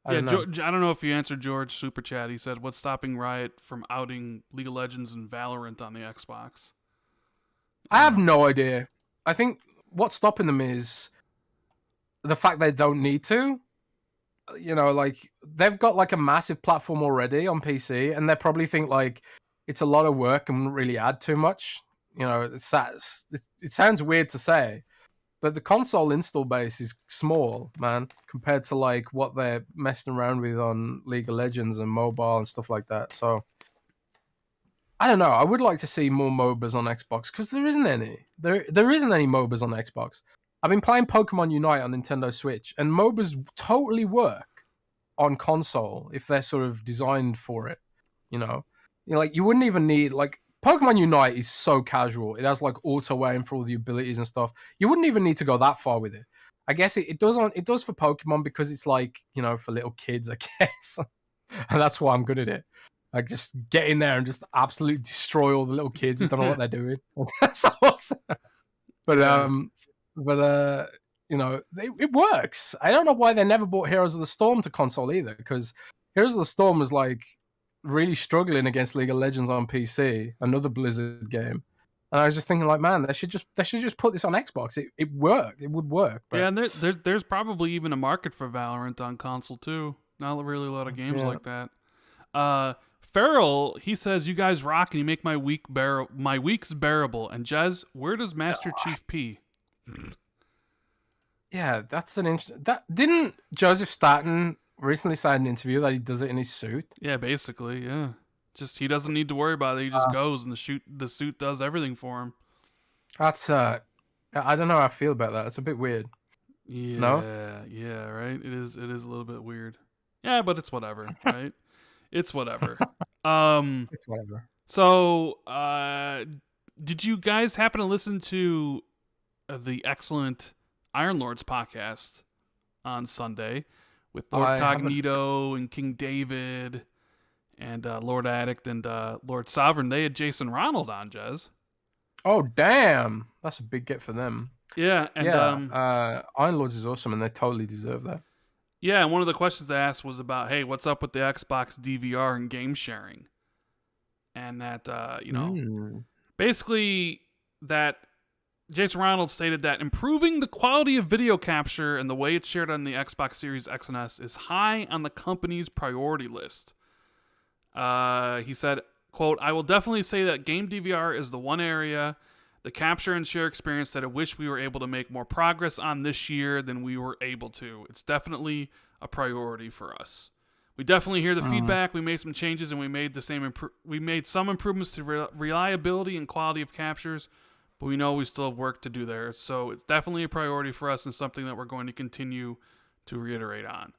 I don't know if you answered George Super Chat. He said, what's stopping Riot from outing League of Legends and Valorant on the Xbox? I have no idea. I think what's stopping them is the fact they don't need to. You know, like, they've got like a massive platform already on PC, and they probably think like it's a lot of work and wouldn't really add too much. You know, it sounds weird to say, but the console install base is small, man, compared to like what they're messing around with on League of Legends and mobile and stuff like that. So I don't know. I would like to see more MOBAs on Xbox because there isn't any. There isn't any MOBAs on Xbox. I've been playing Pokemon Unite on Nintendo Switch, and MOBAs totally work on console if they're sort of designed for it. You know, like you wouldn't even need like. Pokemon Unite is so casual. It has like auto aim for all the abilities and stuff. You wouldn't even need to go that far with it. I guess it does for Pokemon because it's like, you know, for little kids, I guess. And that's why I'm good at it. Like just get in there and just absolutely destroy all the little kids who don't know what they're doing. That's awesome. But you know, it works. I don't know why they never brought Heroes of the Storm to console either, because Heroes of the Storm was like really struggling against League of Legends on PC, another Blizzard game. And I was just thinking, like, man, they should just put this on Xbox. It worked. It would work. But... Yeah, and there's probably even a market for Valorant on console too. Not really a lot of games like that. Farrell, he says, "You guys rock, and you make my weeks bearable." And Jez, where does Master Chief pee? Yeah, that's an interesting. That didn't Joseph Staten recently say in an interview that he does it in his suit? Yeah, basically, yeah. Just he doesn't need to worry about it. He just goes, and the suit does everything for him. That's I don't know how I feel about that. It's a bit weird. Yeah, no? Yeah, right. It is a little bit weird. Yeah, but it's whatever, right? It's whatever. It's whatever. So, did you guys happen to listen to the excellent Iron Lords podcast on Sunday? With Lord Cognito and King David and Lord Addict and Lord Sovereign. They had Jason Ronald on, Jez. Oh, damn. That's a big get for them. Yeah. And, Iron Lords is awesome, and they totally deserve that. Yeah, and one of the questions I asked was about, hey, what's up with the Xbox DVR and game sharing? And that, basically that Jason Ronald stated that improving the quality of video capture and the way it's shared on the Xbox Series X and S is high on the company's priority list. He said, quote, "I will definitely say that game DVR is the one area, the capture and share experience, that I wish we were able to make more progress on this year than we were able to. It's definitely a priority for us. We definitely hear the feedback. We made some changes, and we made some improvements to reliability and quality of captures. but we know we still have work to do there. So it's definitely a priority for us and something that we're going to continue to reiterate on.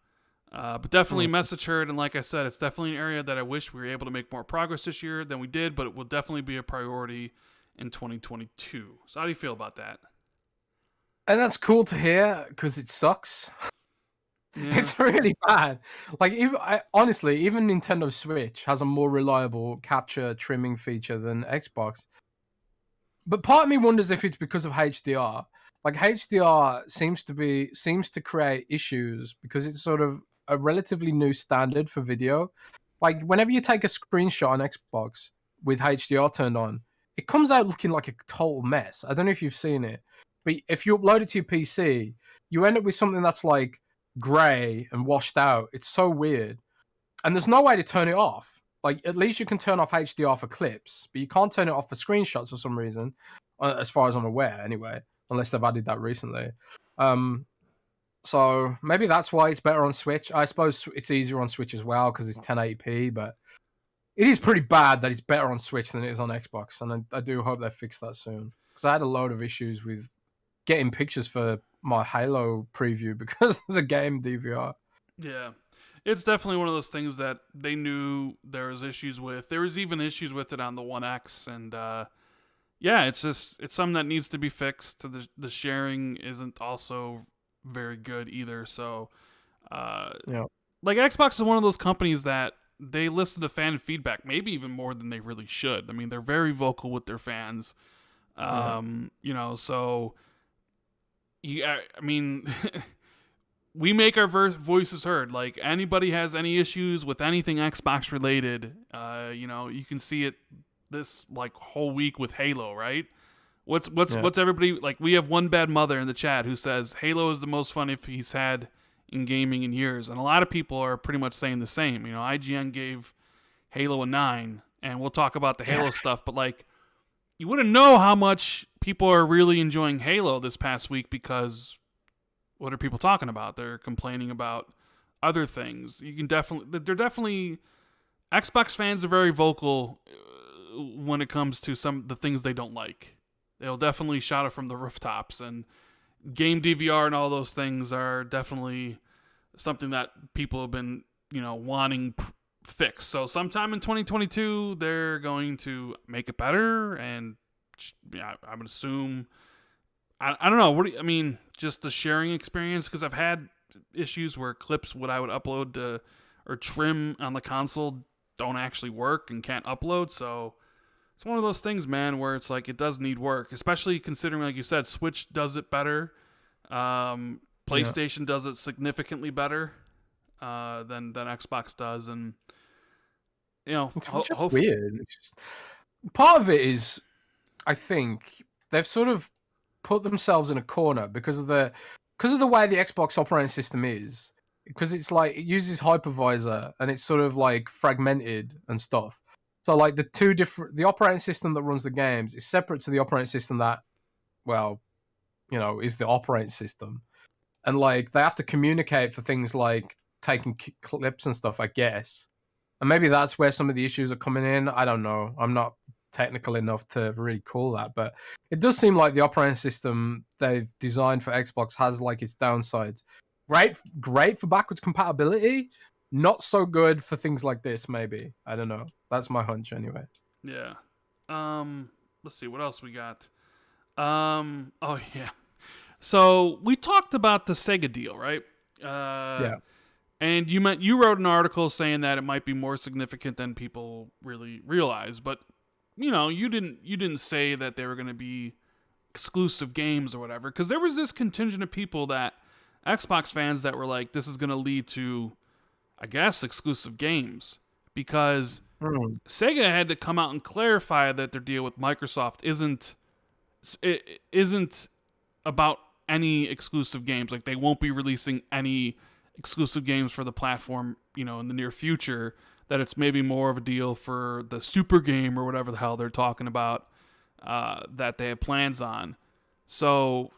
But definitely message heard, and like I said, it's definitely an area that I wish we were able to make more progress this year than we did, but it will definitely be a priority in 2022. So how do you feel about that? And that's cool to hear, because it sucks. Yeah. It's really bad. Like, honestly, even Nintendo Switch has a more reliable capture trimming feature than Xbox. But part of me wonders if it's because of HDR. Like, HDR seems to create issues because it's sort of a relatively new standard for video. Like, whenever you take a screenshot on Xbox with HDR turned on, it comes out looking like a total mess. I don't know if you've seen it, but if you upload it to your PC, you end up with something that's like gray and washed out. It's so weird. And there's no way to turn it off. Like, at least you can turn off HDR for clips, but you can't turn it off for screenshots for some reason, as far as I'm aware anyway, unless they've added that recently. So maybe that's why it's better on Switch. I suppose it's easier on Switch as well because it's 1080p, but it is pretty bad that it's better on Switch than it is on Xbox, and I do hope they fix that soon. Because I had a load of issues with getting pictures for my Halo preview because of the game DVR. Yeah. It's definitely one of those things that they knew there was issues with. There was even issues with it on the One X, and yeah, it's something that needs to be fixed. The sharing isn't also very good either. So, yeah, like Xbox is one of those companies that they listen to fan feedback, maybe even more than they really should. I mean, they're very vocal with their fans. You know, so I mean. We make our voices heard. Like, anybody has any issues with anything Xbox related, you know, you can see it this like whole week with Halo, right? What's everybody like? We have one bad mother in the chat who says Halo is the most fun if he's had in gaming in years, and a lot of people are pretty much saying the same. You know, IGN gave Halo a 9, and we'll talk about the Halo stuff, but like, you wouldn't know how much people are really enjoying Halo this past week because. What are people talking about? They're complaining about other things. They're definitely Xbox fans are very vocal when it comes to the things they don't like. They'll definitely shout it from the rooftops, and game DVR and all those things are definitely something that people have been, you know, wanting fixed. So sometime in 2022, they're going to make it better, and yeah, I would assume. I don't know. I mean, just the sharing experience, because I've had issues where clips I would upload to or trim on the console don't actually work and can't upload. So it's one of those things, man, where it's like it does need work, especially considering, like you said, Switch does it better. PlayStation does it significantly better than Xbox does, and you know, it's just weird. It's just, part of it is, I think they've sort of put themselves in a corner because of the way the Xbox operating system is, because it's like it uses hypervisor and it's sort of like fragmented and stuff. So like the operating system that runs the games is separate to the operating system that, well, you know, is the operating system, and like they have to communicate for things like taking clips and stuff, I guess. And maybe that's where some of the issues are coming in. I don't know. I'm not technical enough to really call that, but it does seem like the operating system they've designed for Xbox has like its downsides. Great for backwards compatibility, not so good for things like this. Maybe, I don't know. That's my hunch anyway. Yeah. Let's see what else we got. Oh yeah. So we talked about the Sega deal, right? Yeah. And you wrote an article saying that it might be more significant than people really realize, but you know, you didn't say that they were going to be exclusive games or whatever, because there was this contingent of people that Xbox fans that were like, this is going to lead to, I guess, exclusive games, because Sega had to come out and clarify that their deal with Microsoft isn't about any exclusive games. Like, they won't be releasing any exclusive games for the platform, you know, in the near future. That it's maybe more of a deal for the super game or whatever the hell they're talking about that they have plans on. So,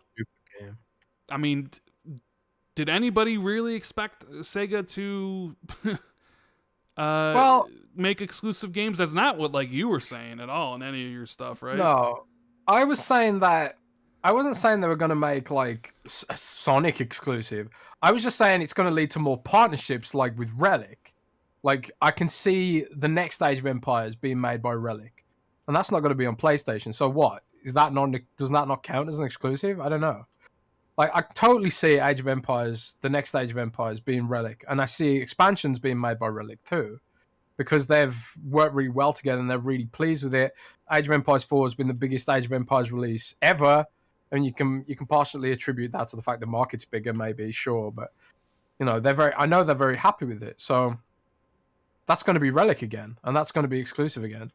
I mean, did anybody really expect Sega to make exclusive games? That's not what like you were saying at all in any of your stuff, right? No, I was saying that I wasn't saying they were going to make like a Sonic exclusive. I was just saying it's going to lead to more partnerships, like with Relic. Like I can see the next Age of Empires being made by Relic, and that's not going to be on PlayStation. So what is that? Not does that not count as an exclusive? I don't know. Like I totally see Age of Empires, the next Age of Empires, being Relic, and I see expansions being made by Relic too, because they've worked really well together and they're really pleased with it. Age of Empires 4 has been the biggest Age of Empires release ever, and you can partially attribute that to the fact the market's bigger, maybe, sure, but you know I know they're very happy with it, so that's going to be Relic again, and that's going to be exclusive again.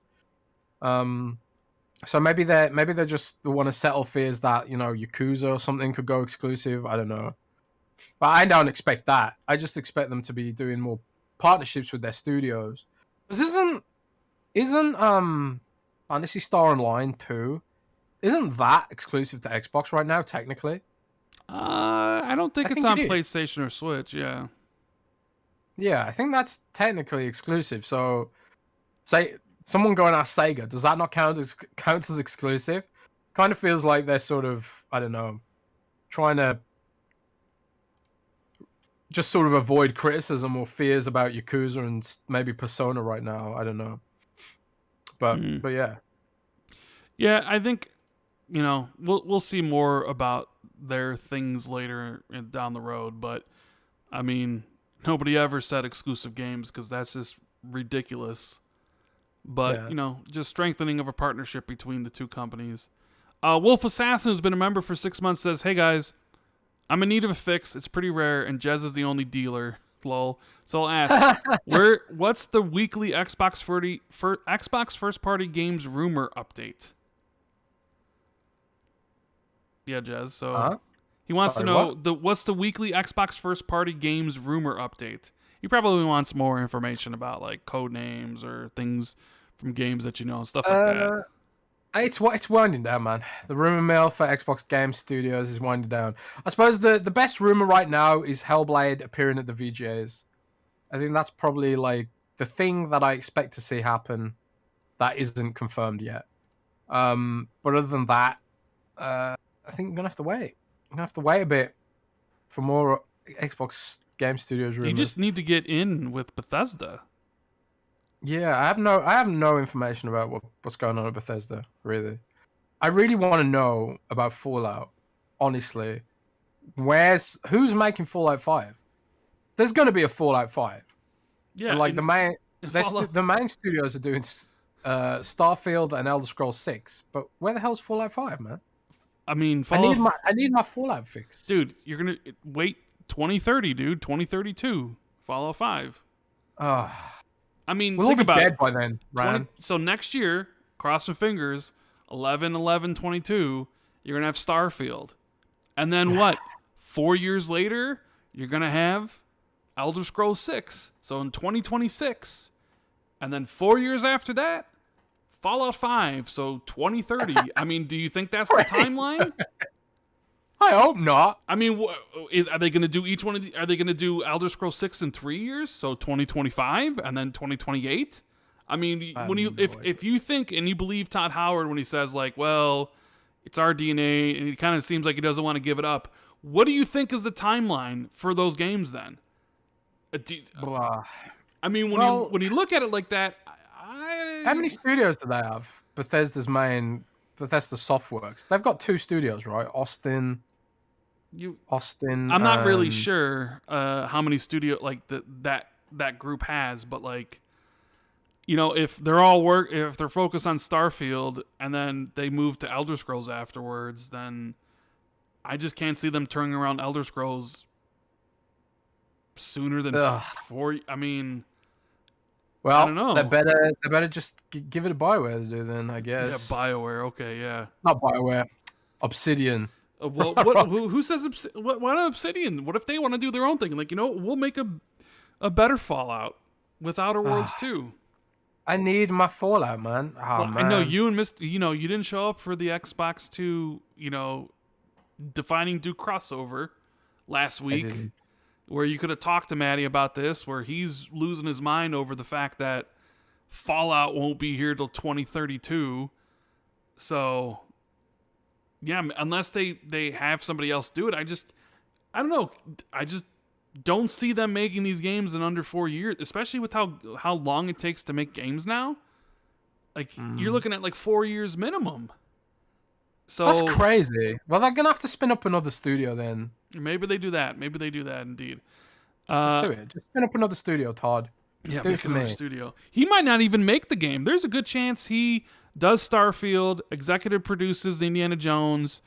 So maybe they just want to settle fears that, you know, Yakuza or something could go exclusive. I don't know, but I don't expect that. I just expect them to be doing more partnerships with their studios. Because isn't Fantasy Star Online 2, isn't that exclusive to Xbox right now technically? I don't think it's on PlayStation or Switch. Yeah. Yeah, I think that's technically exclusive. So, say someone go and ask Sega, does that not count as exclusive? Kind of feels like they're sort of, I don't know, trying to just sort of avoid criticism or fears about Yakuza and maybe Persona right now. I don't know, but yeah. Yeah, I think, you know, we'll see more about their things later down the road. But I mean, nobody ever said exclusive games because that's just ridiculous. But, yeah, you know, just strengthening of a partnership between the two companies. Wolf Assassin, who's been a member for 6 months, says, "Hey guys, I'm in need of a fix. It's pretty rare, and Jez is the only dealer. Lol. So I'll ask, what's the weekly Xbox first party games rumor update?" Yeah, Jez. So he wants to know what's the weekly Xbox first party games rumor update. He probably wants more information about like code names or things from games that you know, stuff like that. It's winding down, man. The rumor mill for Xbox Game Studios is winding down. I suppose the best rumor right now is Hellblade appearing at the VGAs. I think that's probably like the thing that I expect to see happen that isn't confirmed yet. But other than that, I think I'm gonna have to wait. I'm gonna have to wait a bit for more Xbox Game Studios rumors. You just need to get in with Bethesda. Yeah, I have no information about what's going on at Bethesda, really. I really want to know about Fallout, honestly. Who's making Fallout 5? There's going to be a Fallout 5. Yeah, and like the main studios are doing Starfield and Elder Scrolls 6, but where the hell's Fallout 5, man? I mean, I need my Fallout fix. Dude, you're going to wait 2030, dude, 2032, Fallout 5. I mean, we'll think be about dead by then, Ryan. So next year, cross your fingers, 11/11/22, you're going to have Starfield. And then what? 4 years later, you're going to have Elder Scrolls 6. So in 2026. And then 4 years after that, Fallout 5. So 2030. I mean, do you think that's the timeline? I hope not. I mean, are they going to do each one of the? Are they going to do Elder Scrolls 6 in 3 years? So 2025 and then 2028. I mean, if you think and you believe Todd Howard when he says like, well, it's our DNA, and it kind of seems like he doesn't want to give it up. What do you think is the timeline for those games then? I mean, when you look at it like that, how many studios do they have? Bethesda Softworks. They've got 2 studios, right? Austin. I'm not really sure how many studio like that group has, but like, you know, if they're focused on Starfield and then they move to Elder Scrolls afterwards, then I just can't see them turning around Elder Scrolls sooner than 4. I mean, well, I don't know. They better just give it a Bioware to do then, I guess. Yeah, Bioware. Okay, yeah. Not Bioware. Obsidian. Well, who says why not Obsidian? What if they want to do their own thing? Like, you know, we'll make a better Fallout with Outer Worlds 2. I need my Fallout, man. Man. I know you and you didn't show up for the Xbox 2, defining Duke crossover last week, where you could have talked to Maddie about this, where he's losing his mind over the fact that Fallout won't be here till 2032. So, Yeah, unless they have somebody else do it. I don't know. I just don't see them making these games in under 4 years, especially with how long it takes to make games now. Like you're looking at like 4 years minimum. So that's crazy. Well, they're gonna have to spin up another studio then. Maybe they do that. Maybe they do that indeed. Just do it. Just spin up another studio, Todd. Yeah, do make another studio. He might not even make the game. There's a good chance he does Starfield, executive produces Indiana Jones,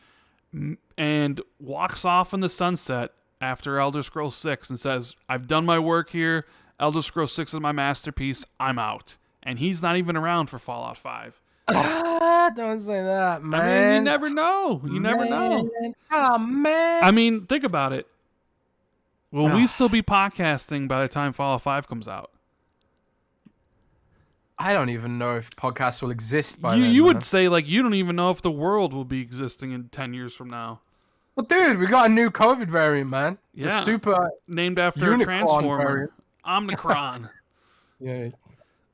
and walks off in the sunset after Elder Scrolls 6 and says, "I've done my work here. Elder Scrolls 6 is my masterpiece. I'm out." And he's not even around for Fallout 5. Don't say that, man. I mean, you never know. You never know. Oh, man. I mean, think about it. Will we still be podcasting by the time Fallout 5 comes out? I don't even know if podcasts will exist by then. You would say, like, you don't even know if the world will be existing in 10 years from now. Well, dude, we got a new COVID variant, man. Yeah. The super named after a transformer. variant. Omicron. Yeah.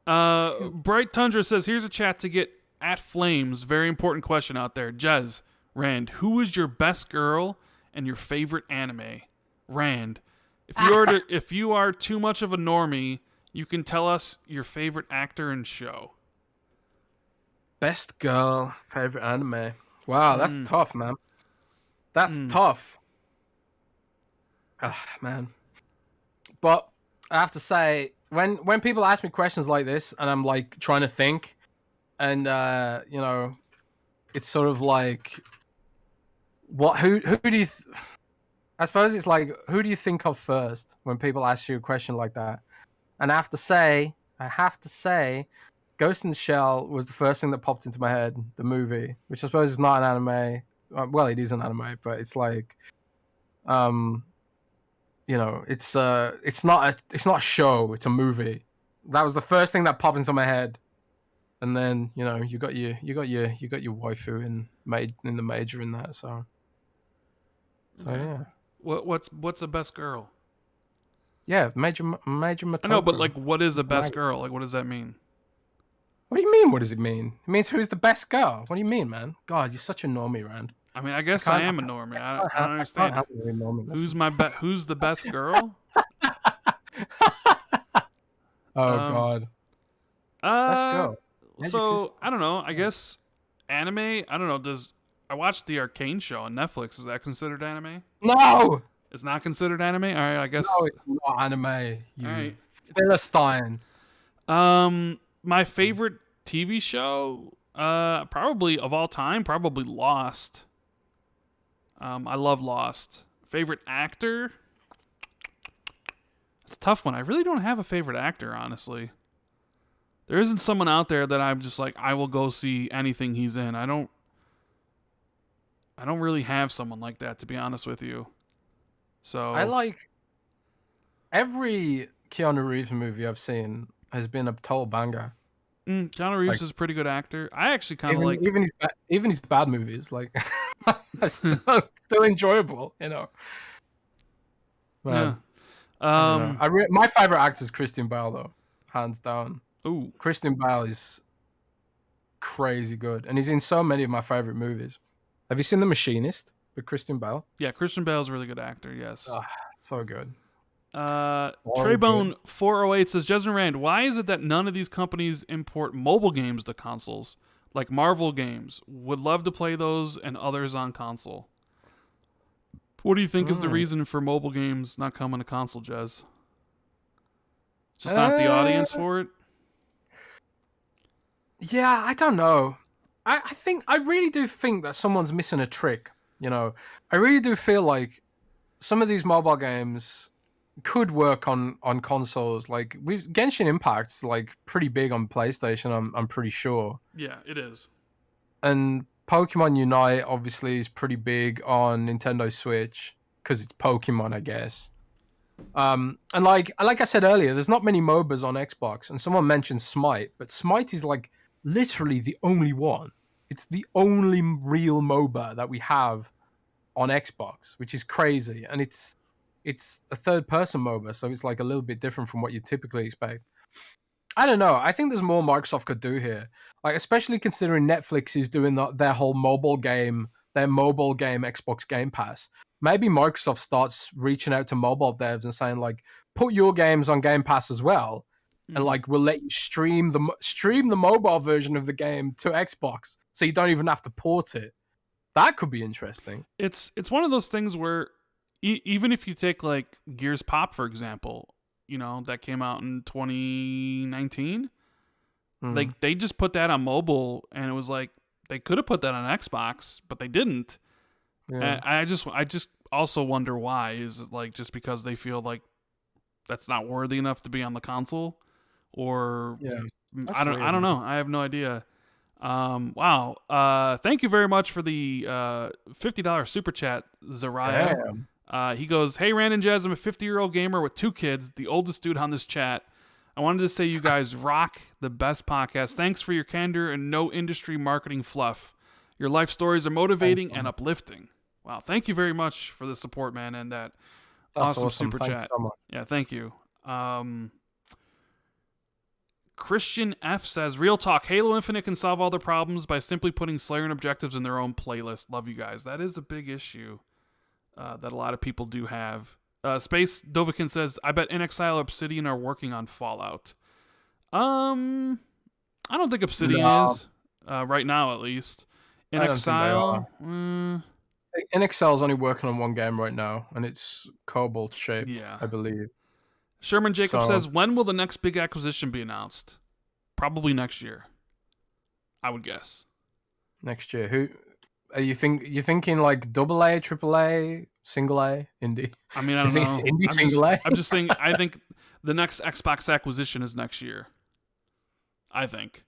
Bright Tundra says, here's a chat to get at Flames. Very important question out there. Jez, Rand, who is your best girl and your favorite anime? Rand, if you are too much of a normie, you can tell us your favorite actor and show. Best girl, favorite anime. Wow, that's tough, man. That's tough. Man. But I have to say, when people ask me questions like this, and I'm like trying to think, and you know, it's sort of like, who do you? I suppose it's like, who do you think of first when people ask you a question like that? And I have to say, Ghost in the Shell was the first thing that popped into my head. The movie, which I suppose is not an anime. Well, it is an anime, but it's like, you know, it's not a show. It's a movie. That was the first thing that popped into my head. And then, you know, you got your waifu in the major in that. So yeah. What's the best girl? Yeah, major Motoko. I know, but like, what is a best girl? Like, what does that mean? What do you mean? What does it mean? It means who's the best girl. What do you mean, man? God, you're such a normie, Rand. I mean, I guess I am a normie. I don't understand. Who's the best girl? God. Best girl. So I don't know. I guess anime. I don't know. I watched the Arcane show on Netflix. Is that considered anime? No. It's not considered anime. All right, I guess. No, it's not anime. You all right. Philistine. My favorite TV show, probably of all time, probably Lost. I love Lost. Favorite actor? It's a tough one. I really don't have a favorite actor, honestly. There isn't someone out there that I'm just like, I will go see anything he's in. I don't really have someone like that, to be honest with you. So I like every Keanu Reeves movie I've seen has been a total banger. Keanu Reeves is a pretty good actor. I actually kind of like even his bad movies, like still enjoyable, you know. Man, yeah. My favorite actor is Christian Bale, though, hands down. Ooh, Christian Bale is crazy good, and he's in so many of my favorite movies. Have you seen The Machinist with Christian Bale? Yeah, Christian Bale's a really good actor. Yes, so good. Treybone 408 says, Jez and Rand, why is it that none of these companies import mobile games to consoles? Like Marvel games. Would love to play those and others on console. What do you think is the reason for mobile games not coming to console, Jez? Just not the audience for it? Yeah, I don't know. I really do think that someone's missing a trick. You know, I really do feel like some of these mobile games could work on consoles. Like Genshin Impact's like pretty big on PlayStation. I'm pretty sure. Yeah, it is. And Pokemon Unite obviously is pretty big on Nintendo Switch because it's Pokemon, I guess. And like I said earlier, there's not many MOBAs on Xbox. And someone mentioned Smite, but Smite is like literally the only one. It's the only real MOBA that we have on Xbox, which is crazy. And it's a third-person MOBA, so it's like a little bit different from what you typically expect. I don't know. I think there's more Microsoft could do here, like especially considering Netflix is doing their whole mobile game, their mobile game Xbox Game Pass, maybe Microsoft starts reaching out to mobile devs and saying like, put your games on Game Pass as well, and like we'll let you stream the mobile version of the game to Xbox, so you don't even have to port it. That could be interesting. It's one of those things where even if you take like Gears Pop for example, that came out in 2019, like they just put that on mobile, and it was like they could have put that on Xbox, but they didn't. Yeah. I just also wonder why. Is it like just because they feel like that's not worthy enough to be on the console, or I don't know. I have no idea. Wow. Thank you very much for the $50 super chat, Zariah. He goes, "Hey, Rand and Jez, I'm a 50-year-old gamer with 2 kids, the oldest dude on this chat. I wanted to say you guys rock, the best podcast. Thanks for your candor and no industry marketing fluff. Your life stories are motivating and uplifting." Wow, thank you very much for the support, man, and that's awesome super chat. So much. Yeah, thank you. Christian F says, "Real talk, Halo Infinite can solve all their problems by simply putting Slayer and objectives in their own playlist. Love you guys." That is a big issue that a lot of people do have. Space Dovikin says, "I bet inXile Obsidian are working on Fallout." I don't think Obsidian is right now, at least. inXile, inXile's only working on one game right now, and it's Cobalt shaped, I believe. Sherman Jacob says, "When will the next big acquisition be announced?" Probably next year, I would guess. Next year. Who are you thinking like AA, AAA, single A, indie? I mean, I don't know. Indie, single A? I'm just saying, I think the next Xbox acquisition is next year. I think.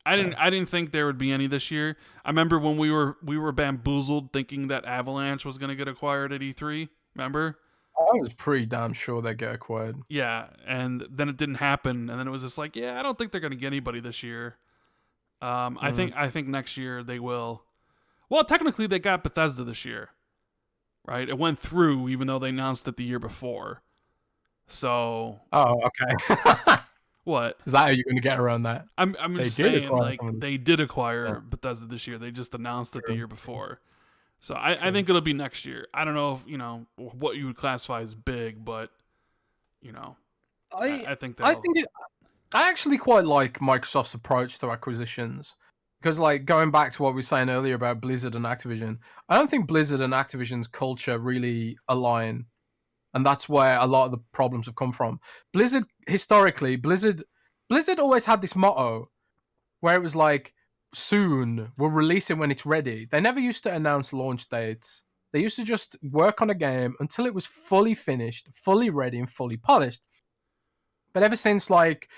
I didn't think there would be any this year. I remember when we were bamboozled thinking that Avalanche was going to get acquired at E3. Remember? I was pretty damn sure they'd get acquired. Yeah, and then it didn't happen, and then it was just like, I don't think they're going to get anybody this year. I think next year they will. Well, technically they got Bethesda this year, right? It went through, even though they announced it the year before. So. Oh, okay. What? Is that how you're going to get around that? I'm just saying, like, they did acquire Bethesda this year. They just announced it the year before. So I think it'll be next year. I don't know if, what you would classify as big, but, I think I actually quite like Microsoft's approach to acquisitions. Because, like, going back to what we were saying earlier about Blizzard and Activision, I don't think Blizzard and Activision's culture really align. And that's where a lot of the problems have come from. Blizzard, historically, Blizzard always had this motto where it was like, soon, we'll release it when it's ready. They never used to announce launch dates. They used to just work on a game until it was fully finished, fully ready, and fully polished. But ever since, like,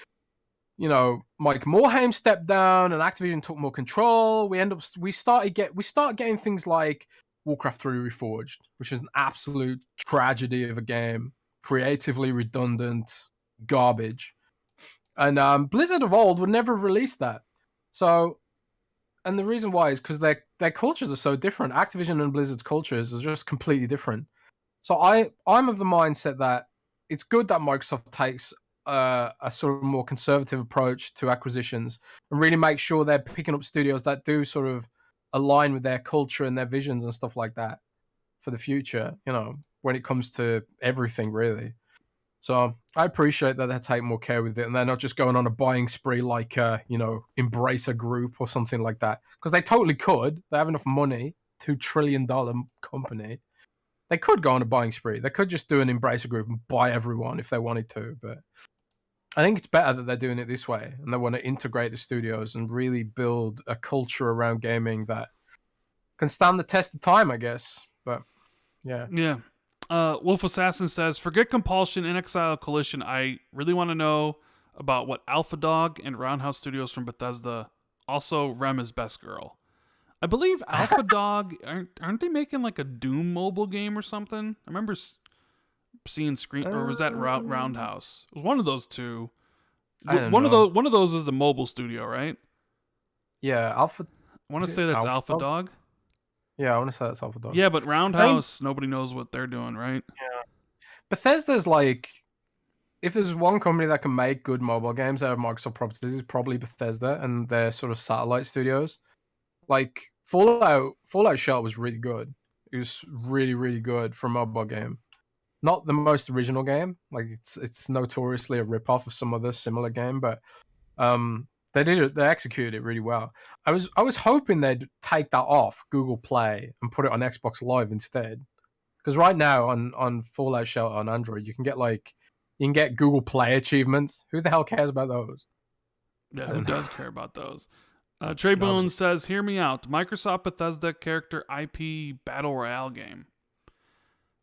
Mike Morhaime stepped down and Activision took more control, we start getting things like Warcraft 3 Reforged, which is an absolute tragedy of a game, creatively redundant garbage. And Blizzard of old would never release that. So, and the reason why is because their cultures are so different. Activision and Blizzard's cultures are just completely different. So I'm of the mindset that it's good that Microsoft takes a sort of more conservative approach to acquisitions and really make sure they're picking up studios that do sort of align with their culture and their visions and stuff like that for the future, when it comes to everything, really. So I appreciate that they take more care with it and they're not just going on a buying spree like, Embracer Group or something like that. Because they totally could. They have enough money, $2 trillion company. They could go on a buying spree. They could just do an Embracer Group and buy everyone if they wanted to. But I think it's better that they're doing it this way and they want to integrate the studios and really build a culture around gaming that can stand the test of time, I guess. But yeah. Yeah. Wolf Assassin says, "Forget Compulsion, inXile, Collision. I really want to know about what Alpha Dog and Roundhouse Studios from Bethesda. Also, Rem is Best Girl. I believe Alpha Dog, aren't they making like a Doom mobile game or something? I remember seeing screen, or was that Roundhouse? It was one of those two. One of those is the mobile studio, right? Yeah, Alpha. I want to say that's Alpha Dog. Yeah, I want to say that's Alpha Dog. Yeah, but Roundhouse, nobody knows what they're doing, right? Yeah. Bethesda's like, if there's one company that can make good mobile games out of Microsoft properties, it's probably Bethesda and their sort of satellite studios. Like, Fallout Shelter was really good. It was really, really good for a mobile game. Not the most original game. Like it's notoriously a rip-off of some other similar game, but they did it. They executed it really well. I was hoping they'd take that off Google Play and put it on Xbox Live instead. Because right now on Fallout Shelter on Android, you can get Google Play achievements. Who the hell cares about those? Yeah, who does care about those? Trey Boone says, "Hear me out. Microsoft Bethesda character IP battle royale game.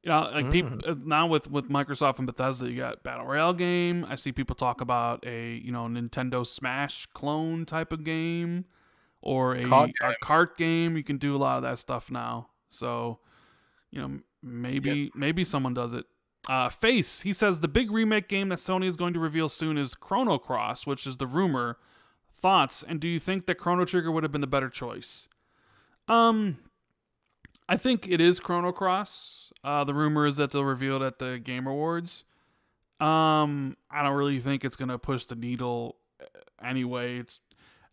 You know, like people now with Microsoft and Bethesda, you got battle royale game. I see people talk about a Nintendo Smash clone type of game, or a kart game. You can do a lot of that stuff now. So, maybe someone does it. Face, he says the big remake game that Sony is going to reveal soon is Chrono Cross, which is the rumor. Thoughts, and do you think that Chrono Trigger would have been the better choice? I think it is Chrono Cross. The rumor is that they'll reveal it at the Game Awards. I don't really think it's going to push the needle anyway. It's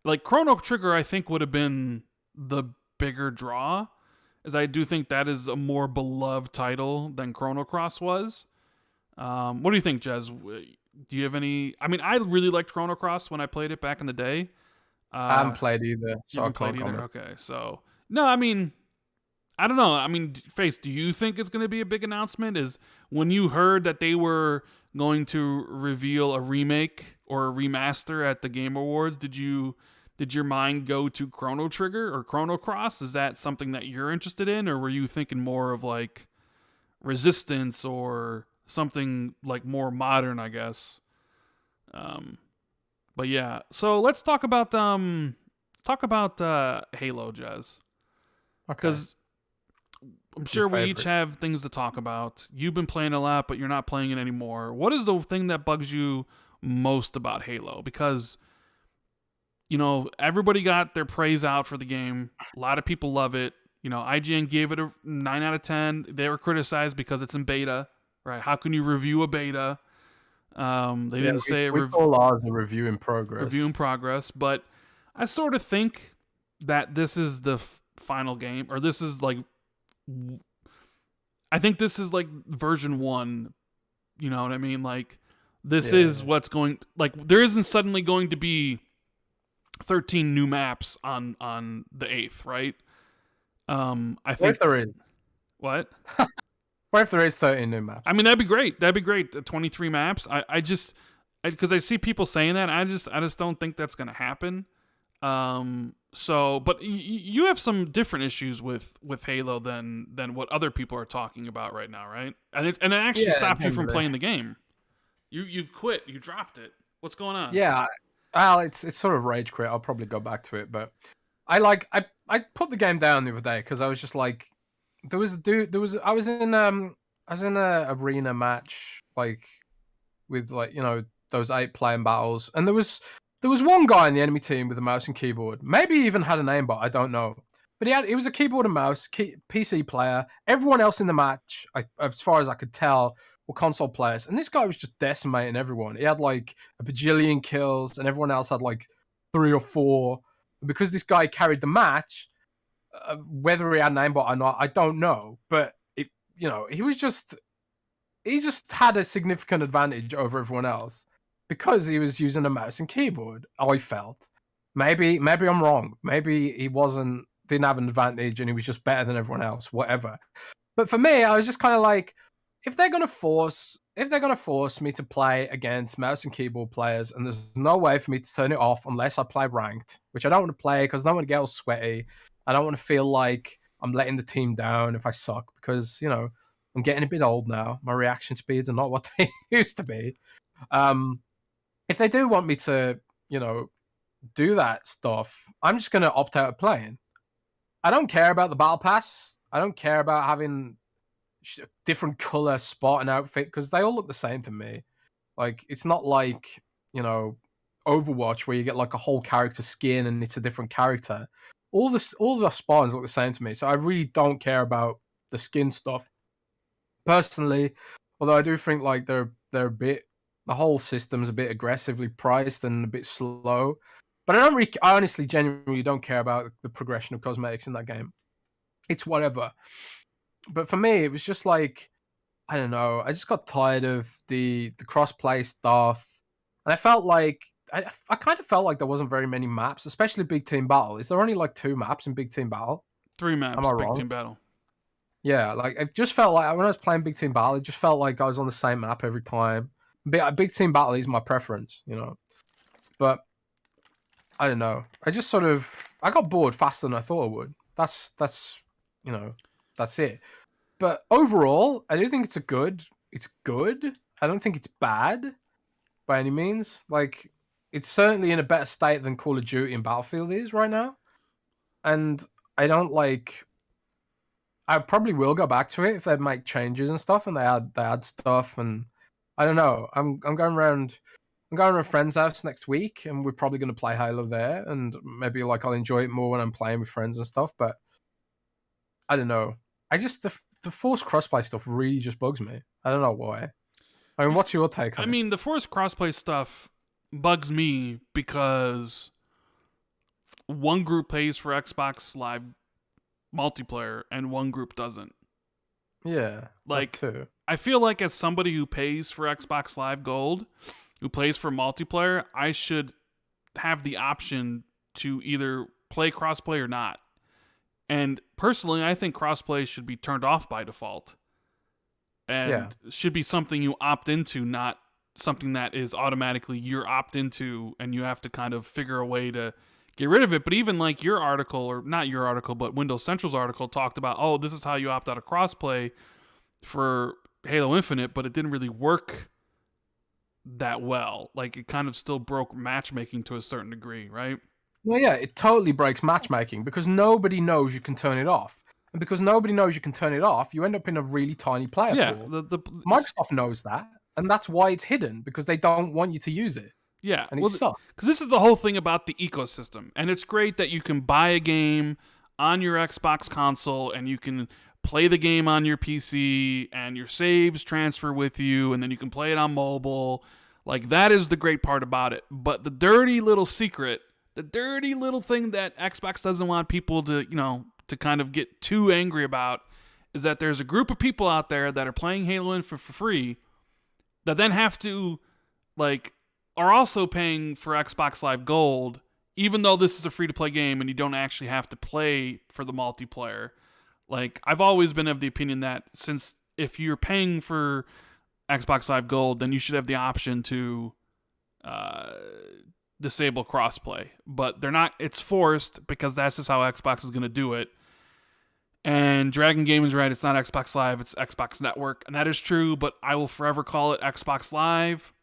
like Chrono Trigger, I think, would have been the bigger draw, as I do think that is a more beloved title than Chrono Cross was. What do you think, Jez? Do you have any? I mean, I really liked Chrono Cross when I played it back in the day. I haven't played either, so I can't comment. Okay, so no, I mean, I don't know. I mean, Face, do you think it's going to be a big announcement? Is when you heard that they were going to reveal a remake or a remaster at the Game Awards, did your mind go to Chrono Trigger or Chrono Cross? Is that something that you're interested in, or were you thinking more of like Resistance or something like more modern, I guess? But yeah, so let's talk about Halo, Jez. Because I'm sure we each have things to talk about. You've been playing a lot, but you're not playing it anymore. What is the thing that bugs you most about Halo? Because everybody got their praise out for the game. A lot of people love it. IGN gave it a 9 out of 10. They were criticized because it's in beta, right? How can you review a beta? They didn't say it. We call ours a review in progress. Review in progress, but I sort of think that this is the final game, or this is like, I think this is like version 1. You know what I mean? Like, this is what's going. Like, there isn't suddenly going to be 13 new maps on the 8th, right? I think. What if there is? What? What if there is 13 new maps? I mean, that'd be great. 23 maps. Because I see people saying that. I just don't think that's gonna happen. But you have some different issues with Halo than what other people are talking about right now, right? And it actually stopped you from playing the game. You've quit. You dropped it. What's going on? Yeah. Well, it's sort of rage quit. I'll probably go back to it, but I put the game down the other day because I was just like, I was in a arena match, like with those 8 playing battles, and there was one guy in the enemy team with a mouse and keyboard. Maybe he even had an aimbot, I don't know, but he was a keyboard and mouse PC player. Everyone else in the match, as far as I could tell, were console players, and this guy was just decimating everyone. He had like a bajillion kills, and everyone else had like 3 or 4. Because this guy carried the match, whether he had an aimbot or not, I don't know. But he just had a significant advantage over everyone else because he was using a mouse and keyboard. I felt maybe I'm wrong. Maybe he didn't have an advantage and he was just better than everyone else. Whatever. But for me, I was just kind of like, if they're gonna force me to play against mouse and keyboard players, and there's no way for me to turn it off unless I play ranked, which I don't want to play because I don't want to get all sweaty. I don't want to feel like I'm letting the team down if I suck, because I'm getting a bit old now. My reaction speeds are not what they used to be. If they do want me to, do that stuff, I'm just gonna opt out of playing. I don't care about the battle pass. I don't care about having different color spot and outfit because they all look the same to me. Like, it's not like Overwatch where you get like a whole character skin and it's a different character. All the spawns look the same to me, so I really don't care about the skin stuff personally. Although I do think like they're a bit, the whole system's a bit aggressively priced and a bit slow. But I honestly, genuinely don't care about the progression of cosmetics in that game. It's whatever. But for me, it was just like, I don't know. I just got tired of the crossplay stuff, and I felt like I kind of felt like there wasn't very many maps, especially Big Team Battle. Is there only like 2 maps in Big Team Battle? 3 maps. Am I Big wrong? Team Battle. Yeah, like it just felt like when I was playing Big Team Battle, it just felt like I was on the same map every time. Big Team Battle is my preference, but I don't know. I just I got bored faster than I thought I would. That's that's it. But overall, I do think it's good. I don't think it's bad by any means. Like, it's certainly in a better state than Call of Duty and Battlefield is right now. And I don't like. I probably will go back to it if they make changes and stuff, and they add stuff. And I don't know. I'm going around. I'm going to a friend's house next week, and we're probably going to play Halo there. And maybe like I'll enjoy it more when I'm playing with friends and stuff. But I don't know. I just the forced crossplay stuff really just bugs me. I don't know why. I mean, what's your take on it? I mean, the forced crossplay stuff bugs me because one group pays for Xbox Live multiplayer and one group doesn't. Yeah, like too. I feel like as somebody who pays for Xbox Live Gold, who plays for multiplayer, I should have the option to either play crossplay or not. And personally, I think crossplay should be turned off by default. And should be something you opt into, not something that is automatically you're opt into and you have to kind of figure a way to get rid of it. But even like your article, or not your article, but Windows Central's article talked about, oh, this is how you opt out of crossplay for Halo Infinite, but it didn't really work that well. Like, it kind of still broke matchmaking to a certain degree, right? Well, yeah, it totally breaks matchmaking because nobody knows you can turn it off. And because nobody knows you can turn it off, you end up in a really tiny player pool. Microsoft knows that, and that's why it's hidden, because they don't want you to use it. Yeah, and it sucks. Because this is the whole thing about the ecosystem, and it's great that you can buy a game on your Xbox console, and you can play the game on your PC, and your saves transfer with you, and then you can play it on mobile. Like, that is the great part about it. But the dirty little secret, the dirty little thing that Xbox doesn't want people to, to kind of get too angry about, is that there's a group of people out there that are playing Halo Infinite for free that then have to, are also paying for Xbox Live Gold, even though this is a free-to-play game and you don't actually have to play for the multiplayer. Like, I've always been of the opinion that since if you're paying for Xbox Live Gold, then you should have the option to disable crossplay. But they're not. It's forced because that's just how Xbox is going to do it. And Dragon Game is right. It's not Xbox Live. It's Xbox Network. And that is true, but I will forever call it Xbox Live.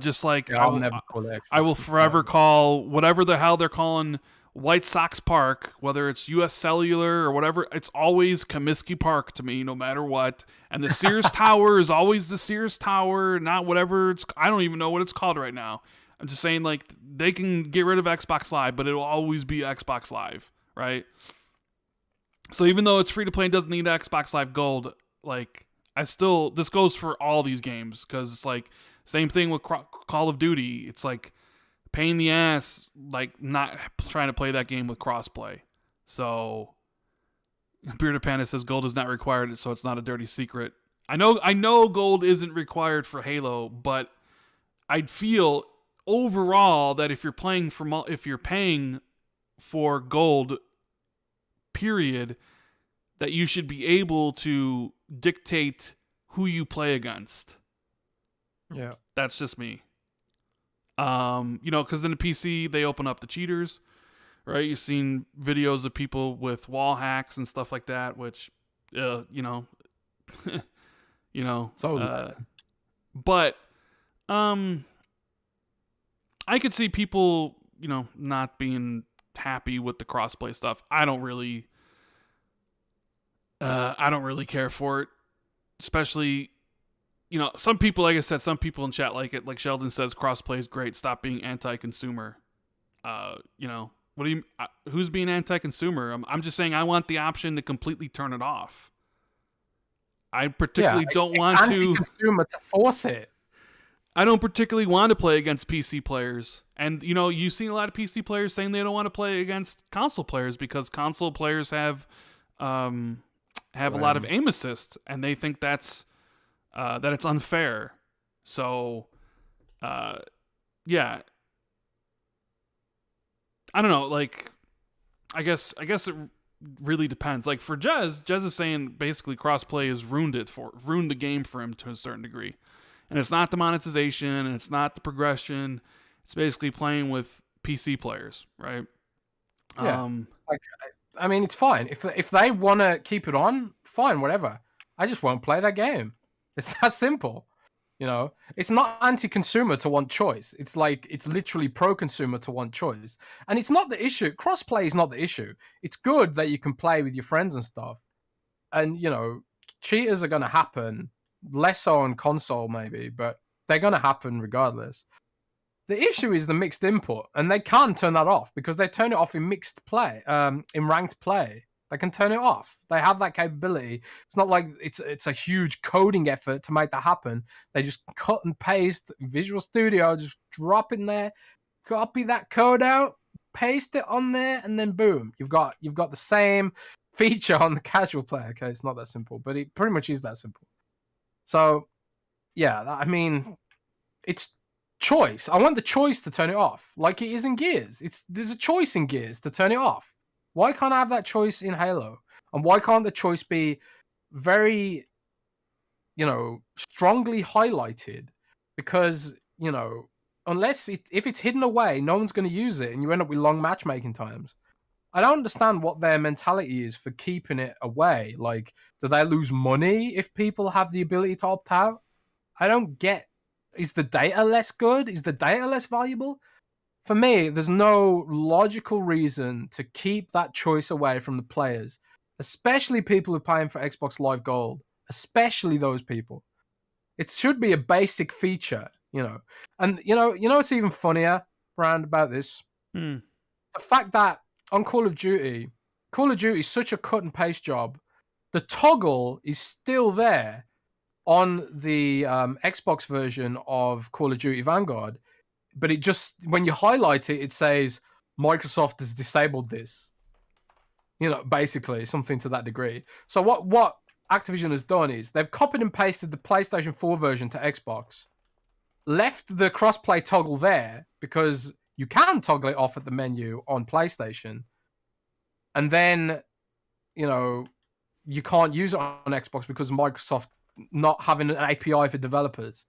Just like I'll never call it Xbox. I will forever call whatever the hell they're calling White Sox Park, whether it's US Cellular or whatever, it's always Comiskey Park to me, no matter what. And the Sears Tower is always the Sears Tower, not whatever it's. I don't even know what it's called right now. I'm just saying, like, they can get rid of Xbox Live, but it'll always be Xbox Live, right? So even though it's free to play and doesn't need Xbox Live Gold, like, this goes for all these games, because it's like, same thing with Call of Duty. It's like, pain in the ass, like, not trying to play that game with crossplay. So, Bearded Panda says gold is not required, so it's not a dirty secret. I know gold isn't required for Halo, but I'd feel overall that if you're paying for gold, period, that you should be able to dictate who you play against. Yeah, that's just me. Because in the PC they open up the cheaters, right? You've seen videos of people with wall hacks and stuff like that, which, but I could see people, not being happy with the crossplay stuff. I don't really care for it, especially. Some people, like I said, some people in chat like it. Like Sheldon says, crossplay is great. Stop being anti-consumer. What do you? Who's being anti-consumer? I'm just saying I want the option to completely turn it off. I particularly don't want anti-consumer to force it. I don't particularly want to play against PC players. And, you've seen a lot of PC players saying they don't want to play against console players because console players have a lot of aim assist, and they think that it's unfair. So, yeah. I don't know. Like, I guess it really depends. Like for Jez is saying basically crossplay has ruined the game for him to a certain degree. And it's not the monetization, and it's not the progression. It's basically playing with PC players, right? Yeah. I mean, it's fine. If they want to keep it on, fine, whatever. I just won't play that game. It's that simple. It's not anti-consumer to want choice. It's literally pro-consumer to want choice. And it's not the issue. Crossplay is not the issue. It's good that you can play with your friends and stuff. And, cheaters are going to happen. Less so on console, maybe, but they're going to happen regardless. The issue is the mixed input, and they can't turn that off because they turn it off in mixed play, in ranked play. They can turn it off. They have that capability. It's not like it's a huge coding effort to make that happen. They just cut and paste Visual Studio, just drop in there, copy that code out, paste it on there, and then boom, you've got the same feature on the casual player. Okay, it's not that simple, but it pretty much is that simple. So, yeah, I mean, it's choice. I want the choice to turn it off, like it is in Gears. There's a choice in Gears to turn it off. Why can't I have that choice in Halo? And why can't the choice be very, strongly highlighted? Because, unless if it's hidden away, no one's going to use it, and you end up with long matchmaking times. I don't understand what their mentality is for keeping it away. Like, do they lose money if people have the ability to opt out? I don't get. Is the data less good? Is the data less valuable? For me, there's no logical reason to keep that choice away from the players, especially people who are paying for Xbox Live Gold, especially those people. It should be a basic feature, And, what's even funnier, Rand, about this? The fact that on Call of Duty is such a cut and paste job. The toggle is still there on the Xbox version of Call of Duty Vanguard, but it just, when you highlight it, it says Microsoft has disabled this. Basically something to that degree. So what Activision has done is they've copied and pasted the PlayStation 4 version to Xbox, left the crossplay toggle there because you can toggle it off at the menu on PlayStation. And then, you can't use it on Xbox because of Microsoft not having an API for developers.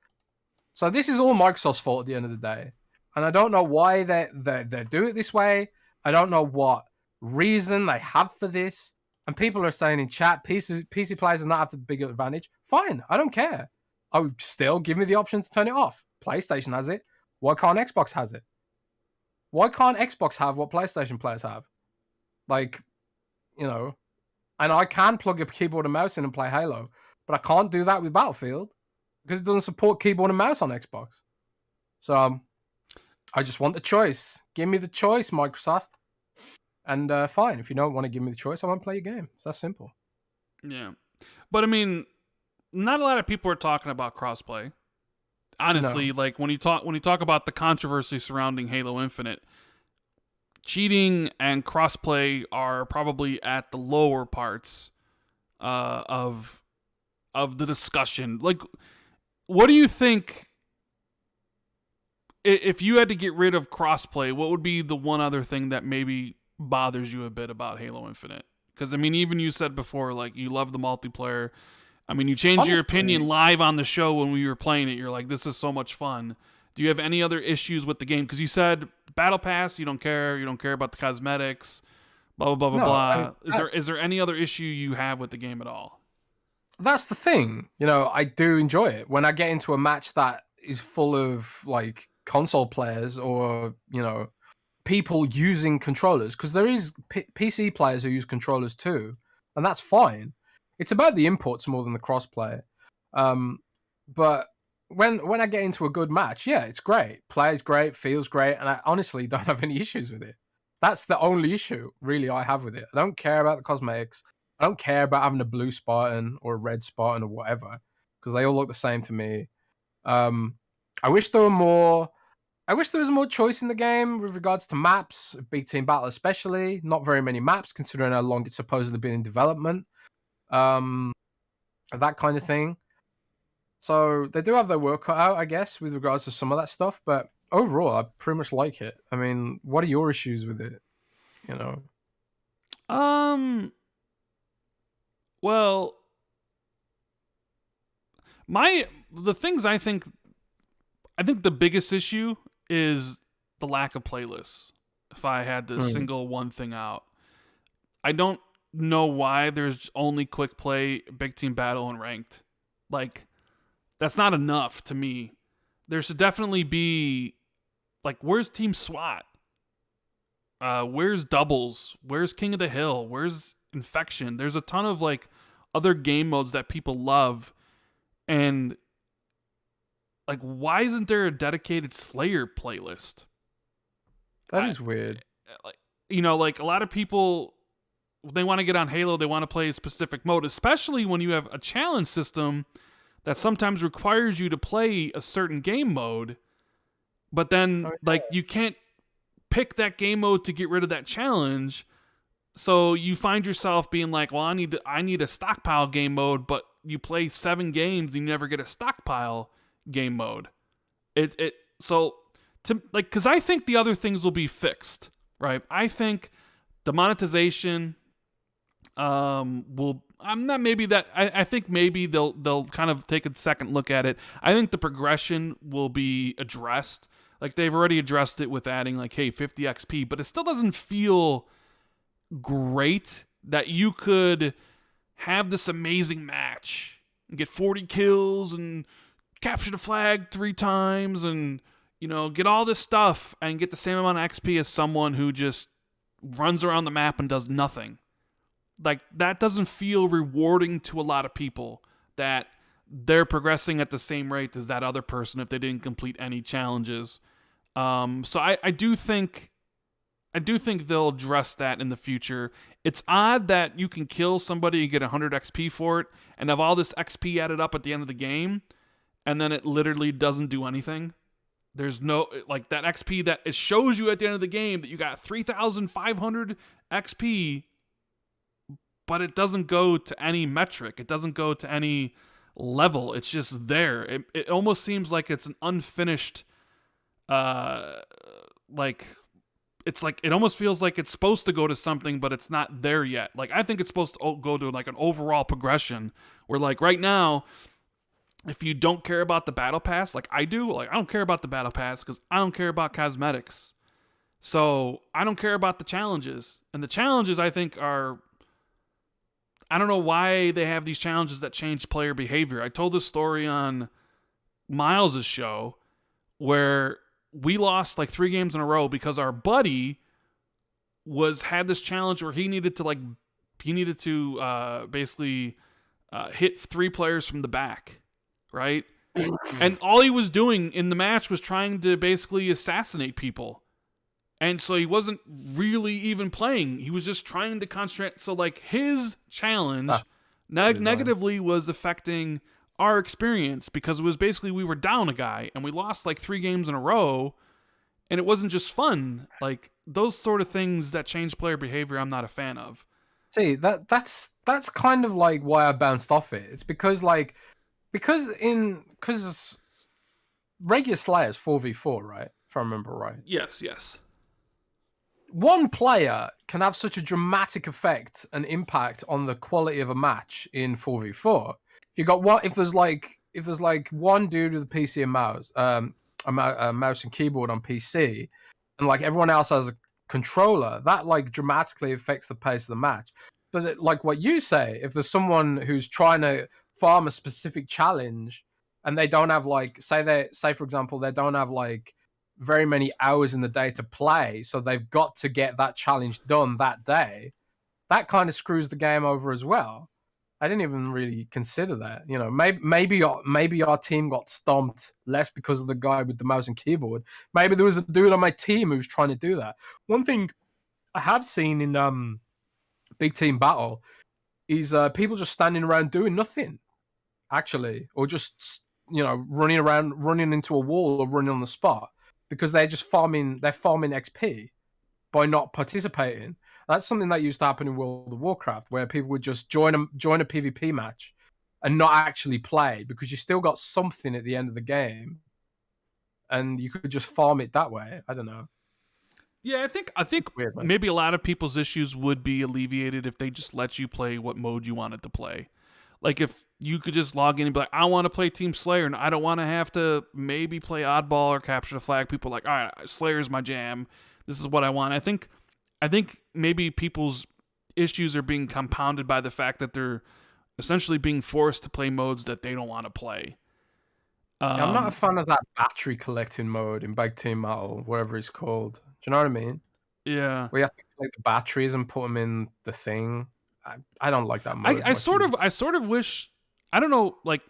So this is all Microsoft's fault at the end of the day. And I don't know why they do it this way. I don't know what reason they have for this. And people are saying in chat, PC players do not have the bigger advantage. Fine, I don't care. Oh, still give me the option to turn it off. PlayStation has it. Why can't Xbox has it? Why can't Xbox have what PlayStation players have? And I can plug a keyboard and mouse in and play Halo, but I can't do that with Battlefield because it doesn't support keyboard and mouse on Xbox. So I just want the choice. Give me the choice, Microsoft. And fine, if you don't want to give me the choice, I won't play your game. It's that simple. Yeah. But I mean, not a lot of people are talking about crossplay. Honestly, no. Like when you talk about the controversy surrounding Halo Infinite, cheating and crossplay are probably at the lower parts of the discussion. Like, what do you think? If you had to get rid of crossplay, what would be the one other thing that maybe bothers you a bit about Halo Infinite? Because I mean, even you said before, like, you love the multiplayer. I mean, you changed your opinion live on the show when we were playing it. You're like, this is so much fun. Do you have any other issues with the game? Because you said Battle Pass, you don't care. You don't care about the cosmetics, blah, blah, blah, blah, blah. Is there any other issue you have with the game at all? That's the thing. I do enjoy it. When I get into a match that is full of, like, console players or, people using controllers, because there is PC players who use controllers too, and that's fine. It's about the inputs more than the crossplay. But when I get into a good match, yeah, it's great. Plays great, feels great, and I honestly don't have any issues with it. That's the only issue, really, I have with it. I don't care about the cosmetics. I don't care about having a blue Spartan or a red Spartan or whatever, because they all look the same to me. I wish there was more choice in the game with regards to maps, Big Team Battle especially. Not very many maps, considering how long it's supposedly been in development. That kind of thing. So they do have their work cut out, I guess, with regards to some of that stuff. But overall, I pretty much like it. I mean, what are your issues with it? You know. Well, the things I think the biggest issue is the lack of playlists. If I had to single one thing out, I don't know why there's only quick play, big team battle, and ranked. Like, that's not enough to me. There should definitely be, like, where's Team SWAT? Where's doubles? Where's King of the Hill? Where's Infection? There's a ton of, like, other game modes that people love, and like, why isn't there a dedicated Slayer playlist? That is weird. Like, you know, like, a lot of people, they want to get on Halo, they want to play a specific mode, especially when you have a challenge system that sometimes requires you to play a certain game mode, but then like you can't pick that game mode to get rid of that challenge. So you find yourself being like, well, I need a stockpile game mode, but you play 7 games and you never get a stockpile game mode. So to like, because I think the other things will be fixed, right? I think the monetization will. I'm not maybe that. I think maybe they'll kind of take a second look at it. I think the progression will be addressed. Like, they've already addressed it with adding, like, hey, 50 XP, but it still doesn't feel great that you could have this amazing match and get 40 kills and capture the flag 3 times and, you know, get all this stuff and get the same amount of XP as someone who just runs around the map and does nothing. Like, that doesn't feel rewarding to a lot of people, that they're progressing at the same rate as that other person if they didn't complete any challenges. So I do think they'll address that in the future. It's odd that you can kill somebody and get 100 XP for it and have all this XP added up at the end of the game, and then it literally doesn't do anything. There's no, like, that XP that it shows you at the end of the game that you got 3,500 XP, but it doesn't go to any metric. It doesn't go to any level. It's just there. It almost seems like it's an unfinished, like, it's like, it almost feels like it's supposed to go to something, but it's not there yet. Like, I think it's supposed to go to, like, an overall progression where, like, right now, if you don't care about the battle pass, like I do, like, I don't care about the battle pass because I don't care about cosmetics. So I don't care about the challenges. And the challenges, I think, are, I don't know why they have these challenges that change player behavior. I told this story on Miles' show where we lost like 3 games in a row because our buddy had this challenge where he needed to basically hit 3 players from the back, right? And all he was doing in the match was trying to basically assassinate people. And so he wasn't really even playing. He was just trying to concentrate. So, like, his challenge negatively was affecting our experience because it was basically we were down a guy and we lost like 3 games in a row, and it wasn't just fun. Like, those sort of things that change player behavior, I'm not a fan of. See, that's kind of like why I bounced off it. It's because regular Slayer's 4v4, right? If I remember right. Yes. One player can have such a dramatic effect and impact on the quality of a match in 4v4. If there's like one dude with a PC and mouse, a mouse and keyboard on PC, and like everyone else has a controller, that like dramatically affects the pace of the match. But like what you say, if there's someone who's trying to farm a specific challenge and they don't have like, say for example, they don't have like very many hours in the day to play, so they've got to get that challenge done that day, that kind of screws the game over as well. I didn't even really consider that. You know, maybe our team got stomped less because of the guy with the mouse and keyboard. Maybe there was a dude on my team who was trying to do that. One thing I have seen in Big Team Battle is people just standing around doing nothing, actually, or just running around, running into a wall or running on the spot because they're just farming XP by not participating. That's something that used to happen in World of Warcraft, where people would just join a PvP match and not actually play because you still got something at the end of the game, and you could just farm it that way. I don't know. Yeah, I think weird, maybe a lot of people's issues would be alleviated if they just let you play what mode you wanted to play. Like if you could just log in and be like, I want to play Team Slayer and I don't want to have to maybe play Oddball or Capture the Flag. People are like, all right, Slayer's my jam. This is what I want. I think maybe people's issues are being compounded by the fact that they're essentially being forced to play modes that they don't want to play. I'm not a fan of that battery collecting mode in Big Team Battle, whatever it's called. Do you know what I mean? Yeah. We have to collect the batteries and put them in the thing. I don't like that mode. I sort of wish, I don't know, like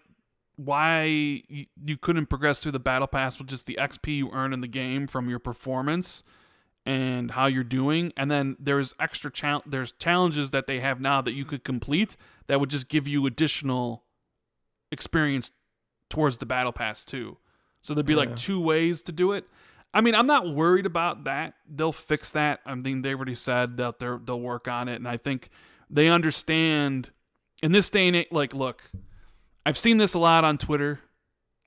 why you couldn't progress through the battle pass with just the XP you earn in the game from your performance and how you're doing, and then there's there's challenges that they have now that you could complete that would just give you additional experience towards the battle pass too. So there'd be like two ways to do it. I mean, I'm not worried about that. They'll fix that. I mean, they already said that they'll work on it, and I think they understand in this day and age. Like, look, I've seen this a lot on Twitter,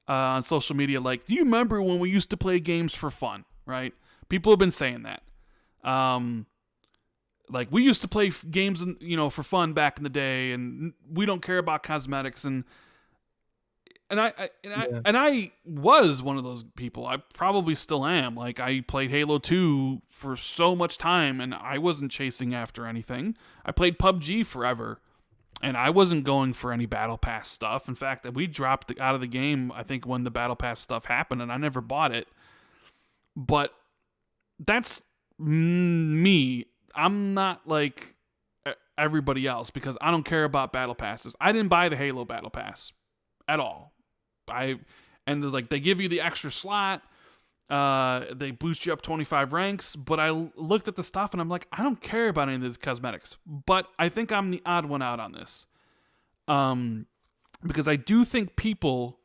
on social media. Like, do you remember when we used to play games for fun? Right? People have been saying that. Like, we used to play games, for fun back in the day, and we don't care about cosmetics. And I was one of those people. I probably still am. Like, I played Halo 2 for so much time, and I wasn't chasing after anything. I played PUBG forever, and I wasn't going for any Battle Pass stuff. In fact, we dropped out of the game, I think, when the Battle Pass stuff happened, and I never bought it. But that's me. I'm not like everybody else because I don't care about Battle Passes. I didn't buy the Halo Battle Pass at all. They give you the extra slot, they boost you up 25 ranks, but I looked at the stuff and I'm like, I don't care about any of these cosmetics. But I think I'm the odd one out on this, because I do think people,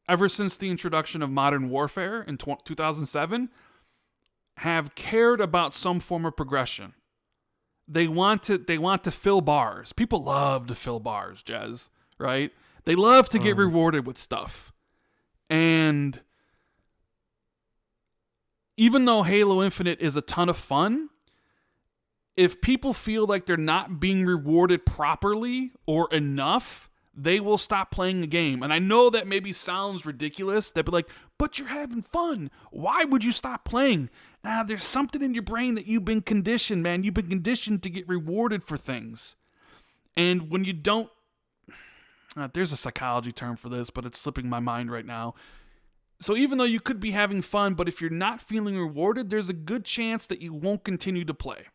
ever since the introduction of Modern Warfare in 2007, have cared about some form of progression. They want to fill bars. People love to fill bars, Jez, right? They love to get rewarded with stuff. And even though Halo Infinite is a ton of fun, if people feel like they're not being rewarded properly or enough, they will stop playing the game. And I know that maybe sounds ridiculous. They'll be like, but you're having fun. Why would you stop playing? There's something in your brain that you've been conditioned, man. You've been conditioned to get rewarded for things. And when you don't, there's a psychology term for this, but it's slipping my mind right now. So even though you could be having fun, but if you're not feeling rewarded, there's a good chance that you won't continue to play.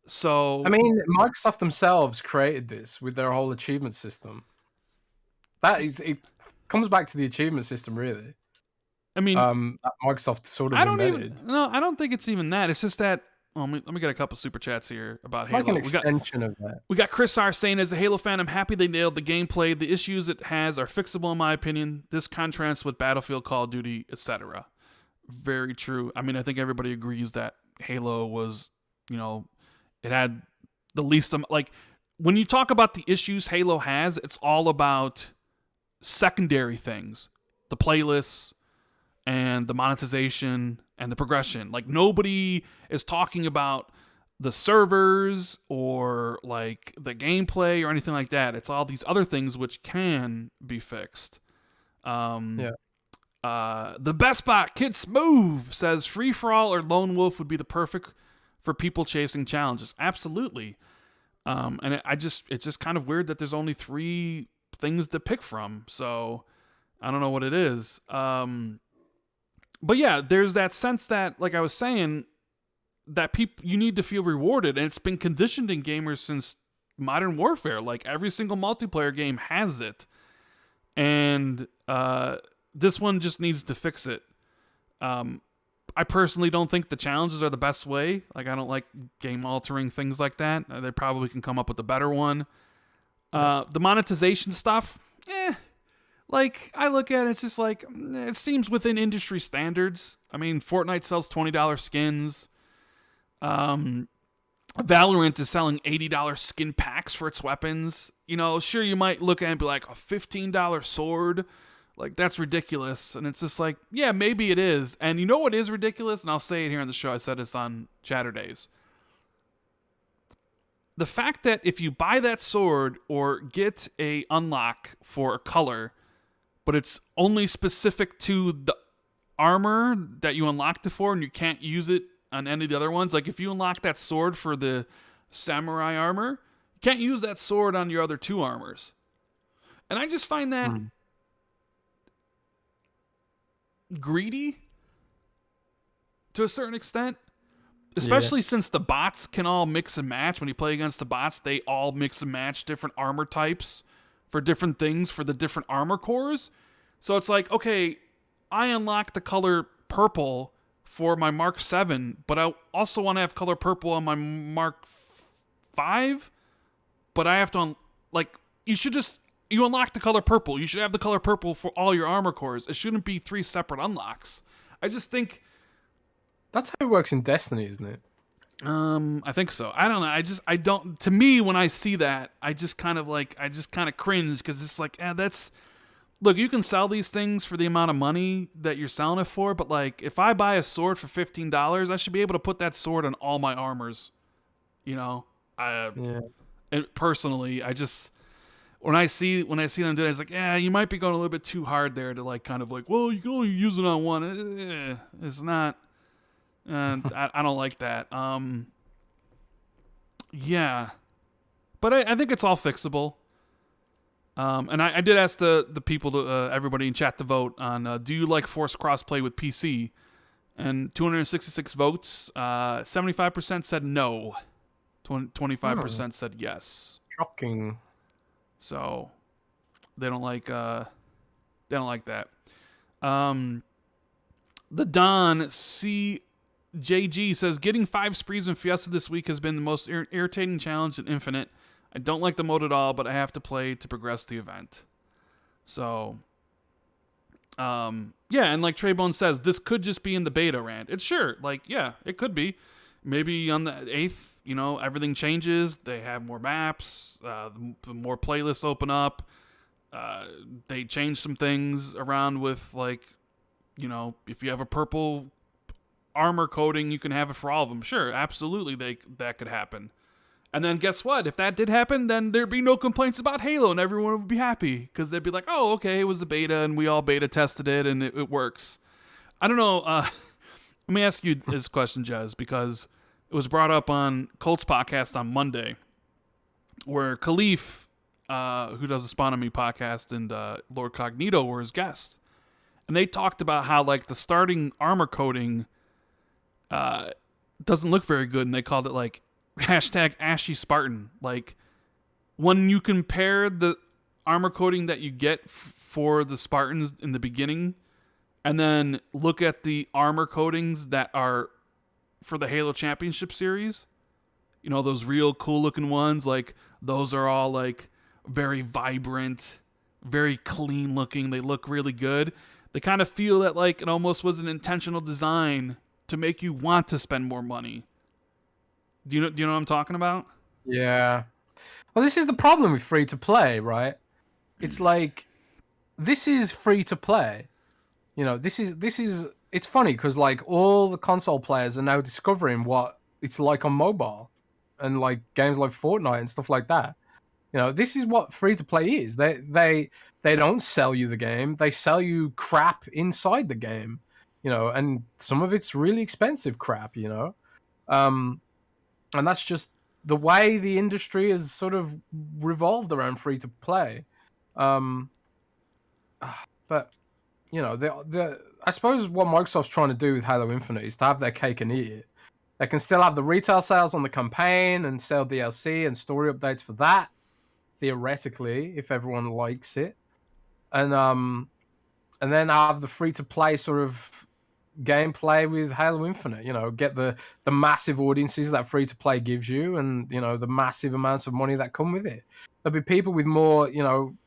So I mean, Microsoft themselves created this with their whole achievement system. It comes back to the achievement system, really. I mean, Microsoft sort of invented. I don't think it's even that. It's just that. Well, let me get a couple super chats here about Halo. Like an extension of that. We got Chris R saying, as a Halo fan, I'm happy they nailed the gameplay. The issues it has are fixable, in my opinion. This contrasts with Battlefield, Call of Duty, etc. Very true. I mean, I think everybody agrees that Halo was, it had the least, like, when you talk about the issues Halo has, it's all about secondary things. The playlists and the monetization and the progression. Like, nobody is talking about the servers or like the gameplay or anything like that. It's all these other things which can be fixed. The best bot, Kid Smooth, says Free For All or Lone Wolf would be the perfect for people chasing challenges. Absolutely. And it's just kind of weird that there's only 3 things to pick from. So I don't know what it is. But yeah, there's that sense that, like I was saying, that you need to feel rewarded, and it's been conditioned in gamers since Modern Warfare. Like, every single multiplayer game has it, and this one just needs to fix it. I personally don't think the challenges are the best way. Like, I don't like game-altering things like that. They probably can come up with a better one. The monetization stuff, Like, I look at it, it's just like, it seems within industry standards. I mean, Fortnite sells $20 skins. Valorant is selling $80 skin packs for its weapons. You know, sure, you might look at it and be like, a $15 sword? Like, that's ridiculous. And it's just like, yeah, maybe it is. And you know what is ridiculous? And I'll say it here on the show. I said this on Chatterdays. The fact that if you buy that sword or get a unlock for a color, but it's only specific to the armor that you unlocked it for and you can't use it on any of the other ones. Like if you unlock that sword for the samurai armor, you can't use that sword on your other 2 armors. And I just find that greedy to a certain extent. Especially since the bots can all mix and match. When you play against the bots, they all mix and match different armor types for different things for the different armor cores. So it's like, okay, I unlocked the color purple for my Mark 7, but I also want to have color purple on my Mark 5, but I have to, you unlock the color purple. You should have the color purple for all your armor cores. It shouldn't be 3 separate unlocks. I just think... That's how it works in Destiny, isn't it? I think so. I don't know. To me, when I see that, I just kind of cringe because it's like, that's, look, you can sell these things for the amount of money that you're selling it for, but like, if I buy a sword for $15, I should be able to put that sword on all my armors. You know, and personally, I just, when I see them do it, it's like, you might be going a little bit too hard there to like, kind of like, well, you can only use it on one. It's not. I don't like that. Yeah, but I think it's all fixable. And I did ask the people, everybody in chat to vote on, do you like forced crossplay with PC? And 266 votes, 75% said no, 25% said yes. Shocking. So they don't like that. The Don JG says, getting 5 sprees in Fiesta this week has been the most irritating challenge in Infinite. I don't like the mode at all, but I have to play to progress the event. So, yeah, and like Treybone says, this could just be in the beta, Rand. It's sure, like, yeah, it could be. Maybe on the 8th, you know, everything changes. They have more maps, the more playlists open up. They change some things around with, like, you know, if you have a purple armor coating, you can have it for all of them. Sure, absolutely, that could happen. And then guess what? If that did happen, then there'd be no complaints about Halo, and everyone would be happy because they'd be like, "Oh, okay, it was a beta, and we all beta tested it, and it works." I don't know. Let me ask you this question, Jez, because it was brought up on Colt's podcast on Monday, where Khalif, who does the Spawn on Me podcast, and Lord Cognito were his guests, and they talked about how like the starting armor coating doesn't look very good, and they called it like #Ashy Spartan. Like when you compare the armor coating that you get for the Spartans in the beginning, and then look at the armor coatings that are for the Halo Championship Series, you know, those real cool looking ones, like those are all like very vibrant, very clean looking. They look really good. They kind of feel that like it almost was an intentional design to make you want to spend more money. Do you know what I'm talking about? Yeah. Well, this is the problem with free to play, right? It's like, this is free to play. You know, this is. It's funny because like all the console players are now discovering what it's like on mobile, and like games like Fortnite and stuff like that. You know, this is what free to play is. They don't sell you the game. They sell you crap inside the game. You know, and some of it's really expensive crap, you know. And that's just the way the industry has sort of revolved around free to play. But, you know, I suppose what Microsoft's trying to do with Halo Infinite is to have their cake and eat it. They can still have the retail sales on the campaign and sell DLC and story updates for that, theoretically, if everyone likes it. And then have the free to play sort of gameplay with Halo Infinite. Get the massive audiences that free to play gives you, and the massive amounts of money that come with it. There'll be people with more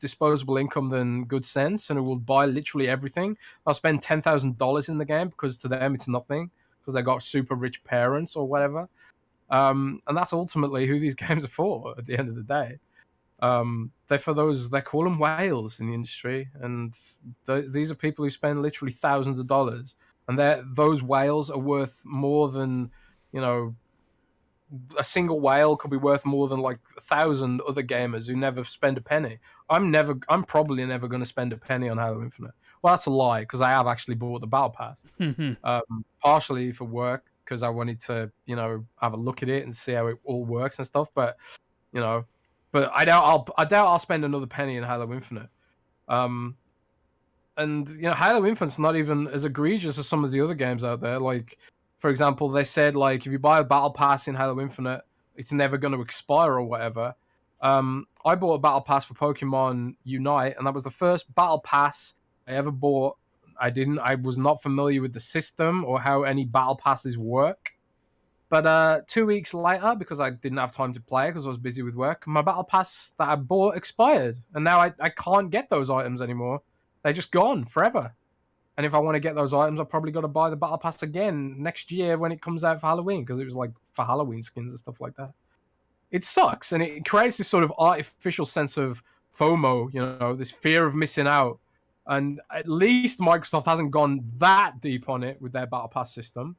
disposable income than good sense, and who will buy literally everything. They'll spend $10,000 in the game because to them it's nothing, because they got super rich parents or whatever. And that's ultimately who these games are for at the end of the day. They're for those, they call them whales in the industry, and these are people who spend literally thousands of dollars, and those whales are worth more than, a single whale could be worth more than like 1,000 other gamers who never spend a penny. I'm probably never going to spend a penny on Halo Infinite. Well, that's a lie, because I have actually bought the Battle Pass, partially for work, because I wanted to, have a look at it and see how it all works and stuff. But, but I doubt I'll spend another penny in Halo Infinite. And Halo Infinite's not even as egregious as some of the other games out there. Like, for example, they said like if you buy a battle pass in Halo Infinite, it's never going to expire or whatever. I bought a battle pass for Pokemon Unite, and that was the first battle pass I ever bought. I was not familiar with the system or how any battle passes work. But 2 weeks later, because I didn't have time to play because I was busy with work, my battle pass that I bought expired. And now I can't get those items anymore. They're just gone forever. And if I want to get those items, I've probably got to buy the battle pass again next year when it comes out for Halloween, because it was like for Halloween skins and stuff like that. It sucks, and it creates this sort of artificial sense of FOMO, this fear of missing out. And at least Microsoft hasn't gone that deep on it with their battle pass system,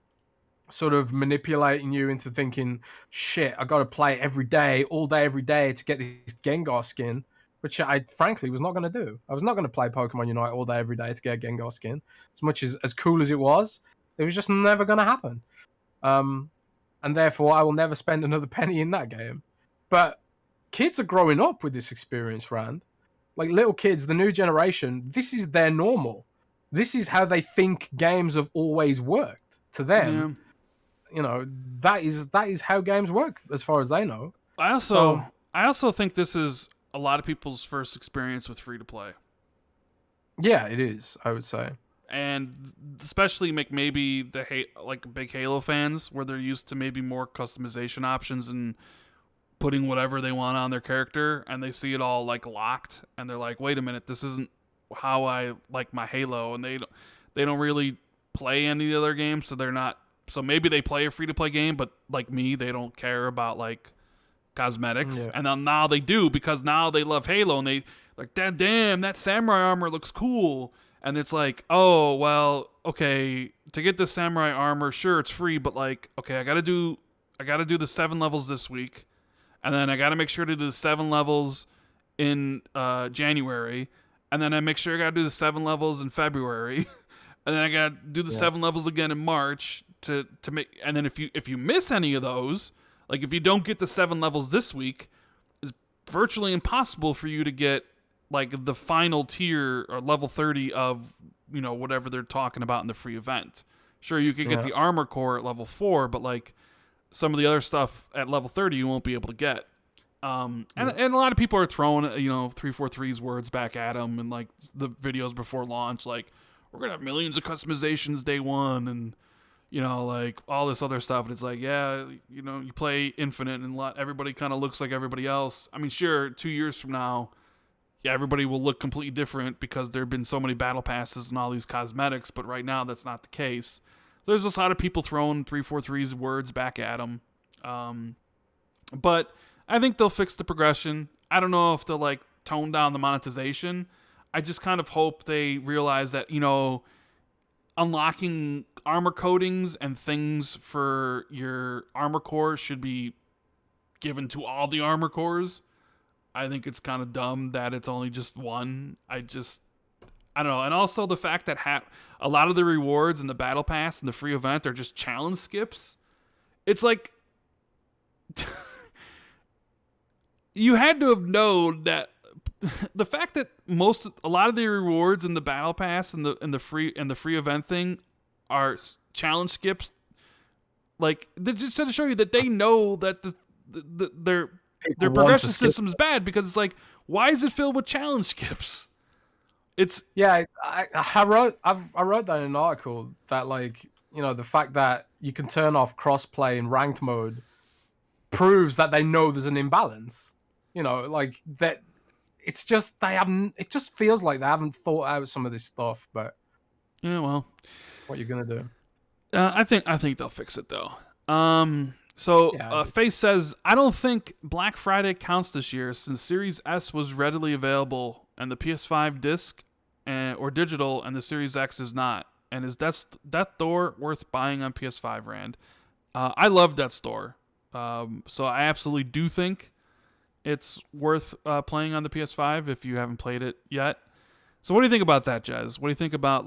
sort of manipulating you into thinking, shit, I got to play every day, all day, every day to get this Gengar skin, which I frankly was not going to do. I was not going to play Pokemon Unite all day, every day to get a Gengar skin. As much as cool as it was just never going to happen. And therefore, I will never spend another penny in that game. But kids are growing up with this experience, Rand. Like little kids, the new generation, this is their normal. This is how they think games have always worked. To them, that is how games work as far as they know. I also think this is a lot of people's first experience with free to play. Yeah, it is, I would say. And especially maybe the big Halo fans, where they're used to maybe more customization options and putting whatever they want on their character, and they see it all like locked, and they're like, wait a minute, this isn't how I like my Halo. And they don't really play any other games, so maybe they play a free to play game, but like me, they don't care about like cosmetics. Yeah. And then now they do, because now they love Halo, and they like, damn, that samurai armor looks cool. And it's like, oh, well, okay, to get the samurai armor, sure, it's free, but like, okay, I gotta do the 7 levels this week, and then I gotta make sure to do the 7 levels in January, and then I make sure I gotta do the 7 levels in February, and then I gotta do the 7 levels again in March to make. And then if you miss any of those, like if you don't get the 7 levels this week, it's virtually impossible for you to get like the final tier or level 30 of, whatever they're talking about in the free event. Sure, you could get the armor core at level 4, but like some of the other stuff at level 30 you won't be able to get. And a lot of people are throwing 343's words back at them, and like the videos before launch, like we're gonna have millions of customizations day one, and like all this other stuff. And it's like, yeah, you play Infinite, and everybody kind of looks like everybody else. I mean, sure, 2 years from now, yeah, everybody will look completely different because there have been so many battle passes and all these cosmetics, but right now that's not the case. There's a lot of people throwing 343's words back at them. But I think they'll fix the progression. I don't know if they'll like tone down the monetization. I just kind of hope they realize that, unlocking armor coatings and things for your armor core should be given to all the armor cores. I think it's kind of dumb that it's only just one. I don't know. And also the fact that a lot of the rewards in the battle pass and the free event are just challenge skips. It's like you had to have known that the fact that a lot of the rewards in the battle pass and the free event thing are challenge skips. Like, they just to show you that they know that their progression system is bad, because it's like, why is it filled with challenge skips? I wrote that in an article that, like, the fact that you can turn off crossplay in ranked mode proves that they know there's an imbalance. Like that. It's just they haven't. It just feels like they haven't thought out some of this stuff. But yeah, well, what you're gonna do? I think they'll fix it though. Face says, I don't think Black Friday counts this year since Series S was readily available and the PS5 disc or digital, and the Series X is not. And is Death's Door worth buying on PS5, Rand? I love Death's Door, so I absolutely do think it's worth playing on the PS5 if you haven't played it yet. So what do you think about that, Jez? What do you think about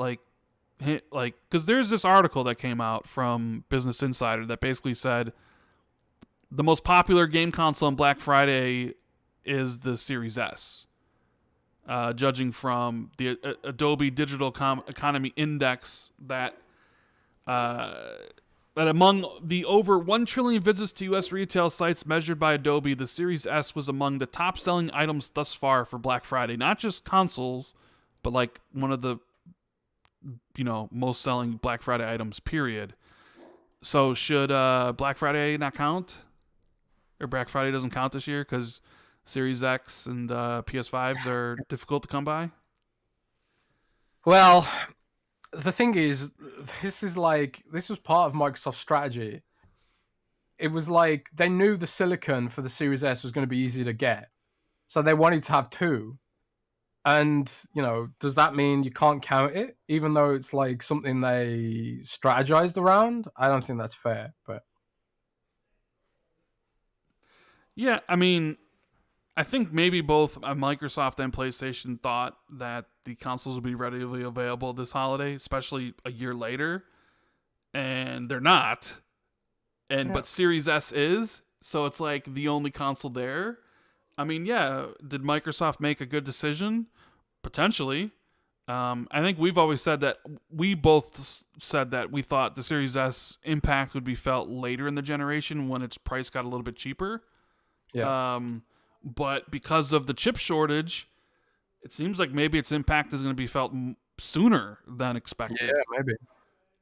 because there's this article that came out from Business Insider that basically said the most popular game console on Black Friday is the Series S, judging from the Adobe Digital Economy Index that among the over 1 trillion visits to U.S. retail sites measured by Adobe, the Series S was among the top-selling items thus far for Black Friday. Not just consoles, but like one of the most selling Black Friday items, period. So should Black Friday not count? Or Black Friday doesn't count this year because Series X and PS5s are difficult to come by? Well, the thing is, this was part of Microsoft's strategy. It was like they knew the silicon for the Series S was going to be easy to get. So they wanted to have two. And, does that mean you can't count it, even though it's like something they strategized around? I don't think that's fair, but. Yeah, I mean, I think maybe both Microsoft and PlayStation thought that the consoles would be readily available this holiday, especially a year later, and they're not. But Series S is, so it's like the only console there. I mean, yeah, did Microsoft make a good decision? Potentially. I think we've always said that we both said that we thought the Series S impact would be felt later in the generation when its price got a little bit cheaper. Yeah. But because of the chip shortage, it seems like maybe its impact is going to be felt sooner than expected. Yeah, maybe.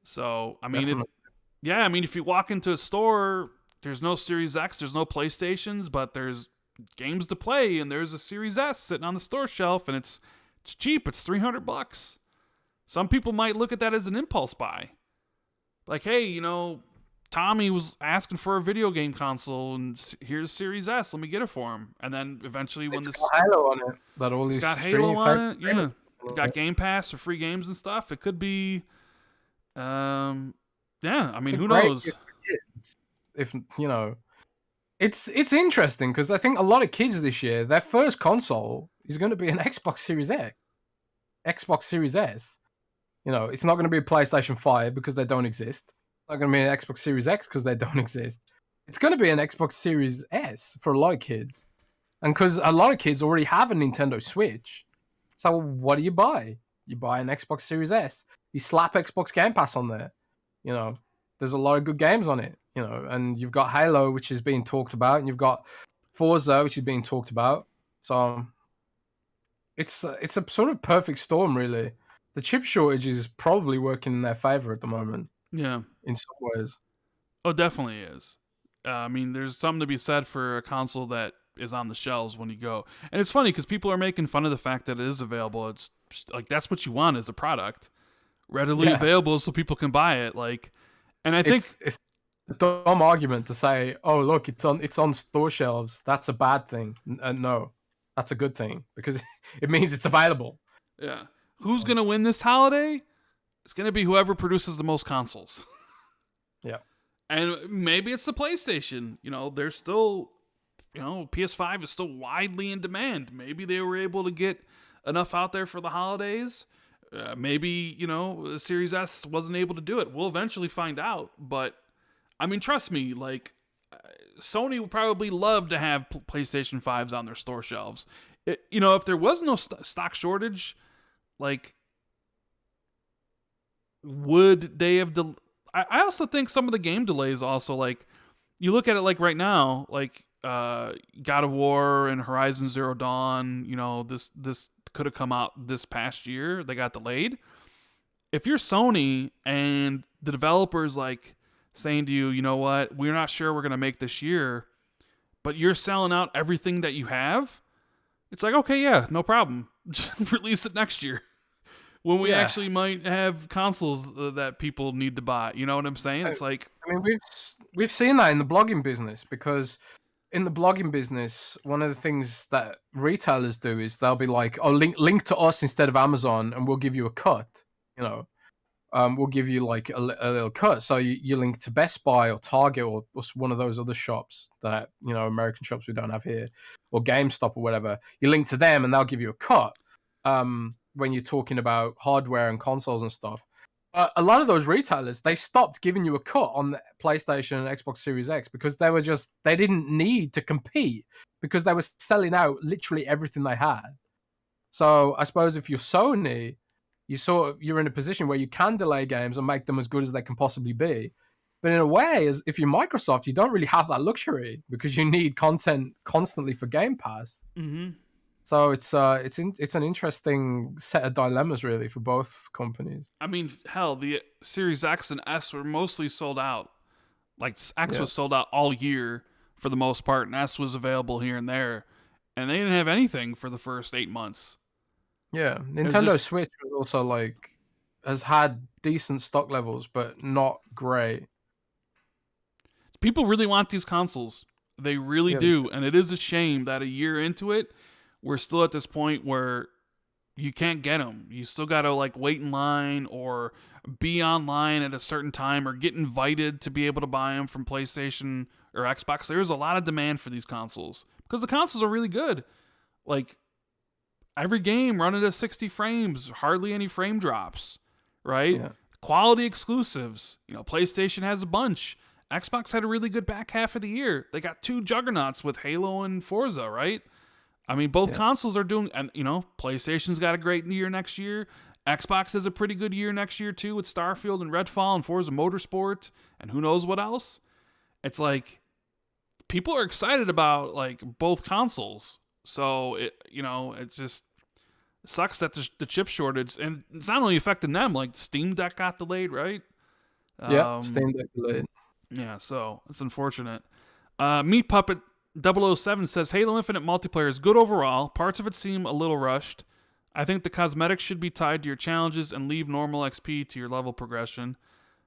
So, I mean, if you walk into a store, there's no Series X, there's no PlayStations, but there's games to play, and there's a Series S sitting on the store shelf, and it's cheap. It's $300. Some people might look at that as an impulse buy. Like, hey, Tommy was asking for a video game console, and here's Series S. Let me get it for him. And then eventually, when it's got Halo on it, that all these got Halo on it, yeah, got Game Pass for free games and stuff. It could be, yeah. I mean, who knows? If it's interesting because I think a lot of kids this year, their first console is going to be an Xbox Series X, Xbox Series S. It's not going to be a PlayStation 5 because they don't exist. Not going to be an Xbox Series X because they don't exist. It's going to be an Xbox Series S for a lot of kids. And because a lot of kids already have a Nintendo Switch. So what do you buy? You buy an Xbox Series S. You slap Xbox Game Pass on there. There's a lot of good games on it. And you've got Halo, which is being talked about. And you've got Forza, which is being talked about. So it's a sort of perfect storm, really. The chip shortage is probably working in their favor at the moment. Yeah. In some ways. Oh, definitely is. I mean, there's something to be said for a console that is on the shelves when you go. And it's funny because people are making fun of the fact that it is available. It's like, that's what you want as a product. Readily available so people can buy it. And I think it's a dumb argument to say, oh, look, it's on store shelves. That's a bad thing. No, that's a good thing because it means it's available. Yeah. Who's going to win this holiday? It's going to be whoever produces the most consoles. Yeah. And maybe it's the PlayStation. There's still, PS5 is still widely in demand. Maybe they were able to get enough out there for the holidays. Maybe, the Series S wasn't able to do it. We'll eventually find out. But, I mean, trust me, Sony would probably love to have PlayStation 5s on their store shelves. If there was no stock shortage, would they have... I also think some of the game delays also, you look at it right now, God of War and Horizon Zero Dawn, this could have come out this past year. They got delayed. If you're Sony and the developer's like saying to you, you know what, we're not sure we're going to make this year, but you're selling out everything that you have, it's like, okay, yeah, no problem. Just release it next year when we actually might have consoles that people need to buy. You know what I'm saying? It's like, I mean, we've seen that in the blogging business, because in the blogging business, one of the things that retailers do is they'll be like, "Oh, link to us instead of Amazon, and we'll give you a cut." You know, we'll give you like a little cut. So you link to Best Buy or Target or one of those other shops that, you know, American shops we don't have here, or GameStop or whatever. You link to them and they'll give you a cut when you're talking about hardware and consoles and stuff. A lot of those retailers, they stopped giving you a cut on the PlayStation and Xbox Series X because they didn't need to compete, because they were selling out literally everything they had. So I suppose if you're Sony, you're in a position where you can delay games and make them as good as they can possibly be. But in a way, as if you're Microsoft, you don't really have that luxury, because you need content constantly for Game Pass. mm-hmm. So it's an interesting set of dilemmas, really, for both companies. I mean, hell, the Series X and S were mostly sold out. Like, X was sold out all year for the most part, and S was available here and there. And they didn't have anything for the first 8 months. Yeah, Nintendo Switch was also like, has had decent stock levels, but not great. People really want these consoles. They really do. And it is a shame that a year into it, we're still at this point where you can't get them. You still got to like wait in line or be online at a certain time or get invited to be able to buy them from PlayStation or Xbox. There's a lot of demand for these consoles because the consoles are really good. Like, every game running at 60 frames, hardly any frame drops, right? Yeah. Quality exclusives. You know, PlayStation has a bunch. Xbox had a really good back half of the year. They got two juggernauts with Halo and Forza, right? I mean, both consoles are doing, and you know, PlayStation's got a great year next year. Xbox has a pretty good year next year too, with Starfield and Redfall and Forza Motorsport and who knows what else. It's like people are excited about like both consoles. So it just sucks that the chip shortage, and it's not only affecting them. Like Steam Deck got delayed, right? Yeah, Steam Deck delayed. Yeah, so it's unfortunate. Meat Puppet 007 says Halo Infinite multiplayer is good overall. Parts of it seem a little rushed. I think the cosmetics should be tied to your challenges and leave normal XP to your level progression.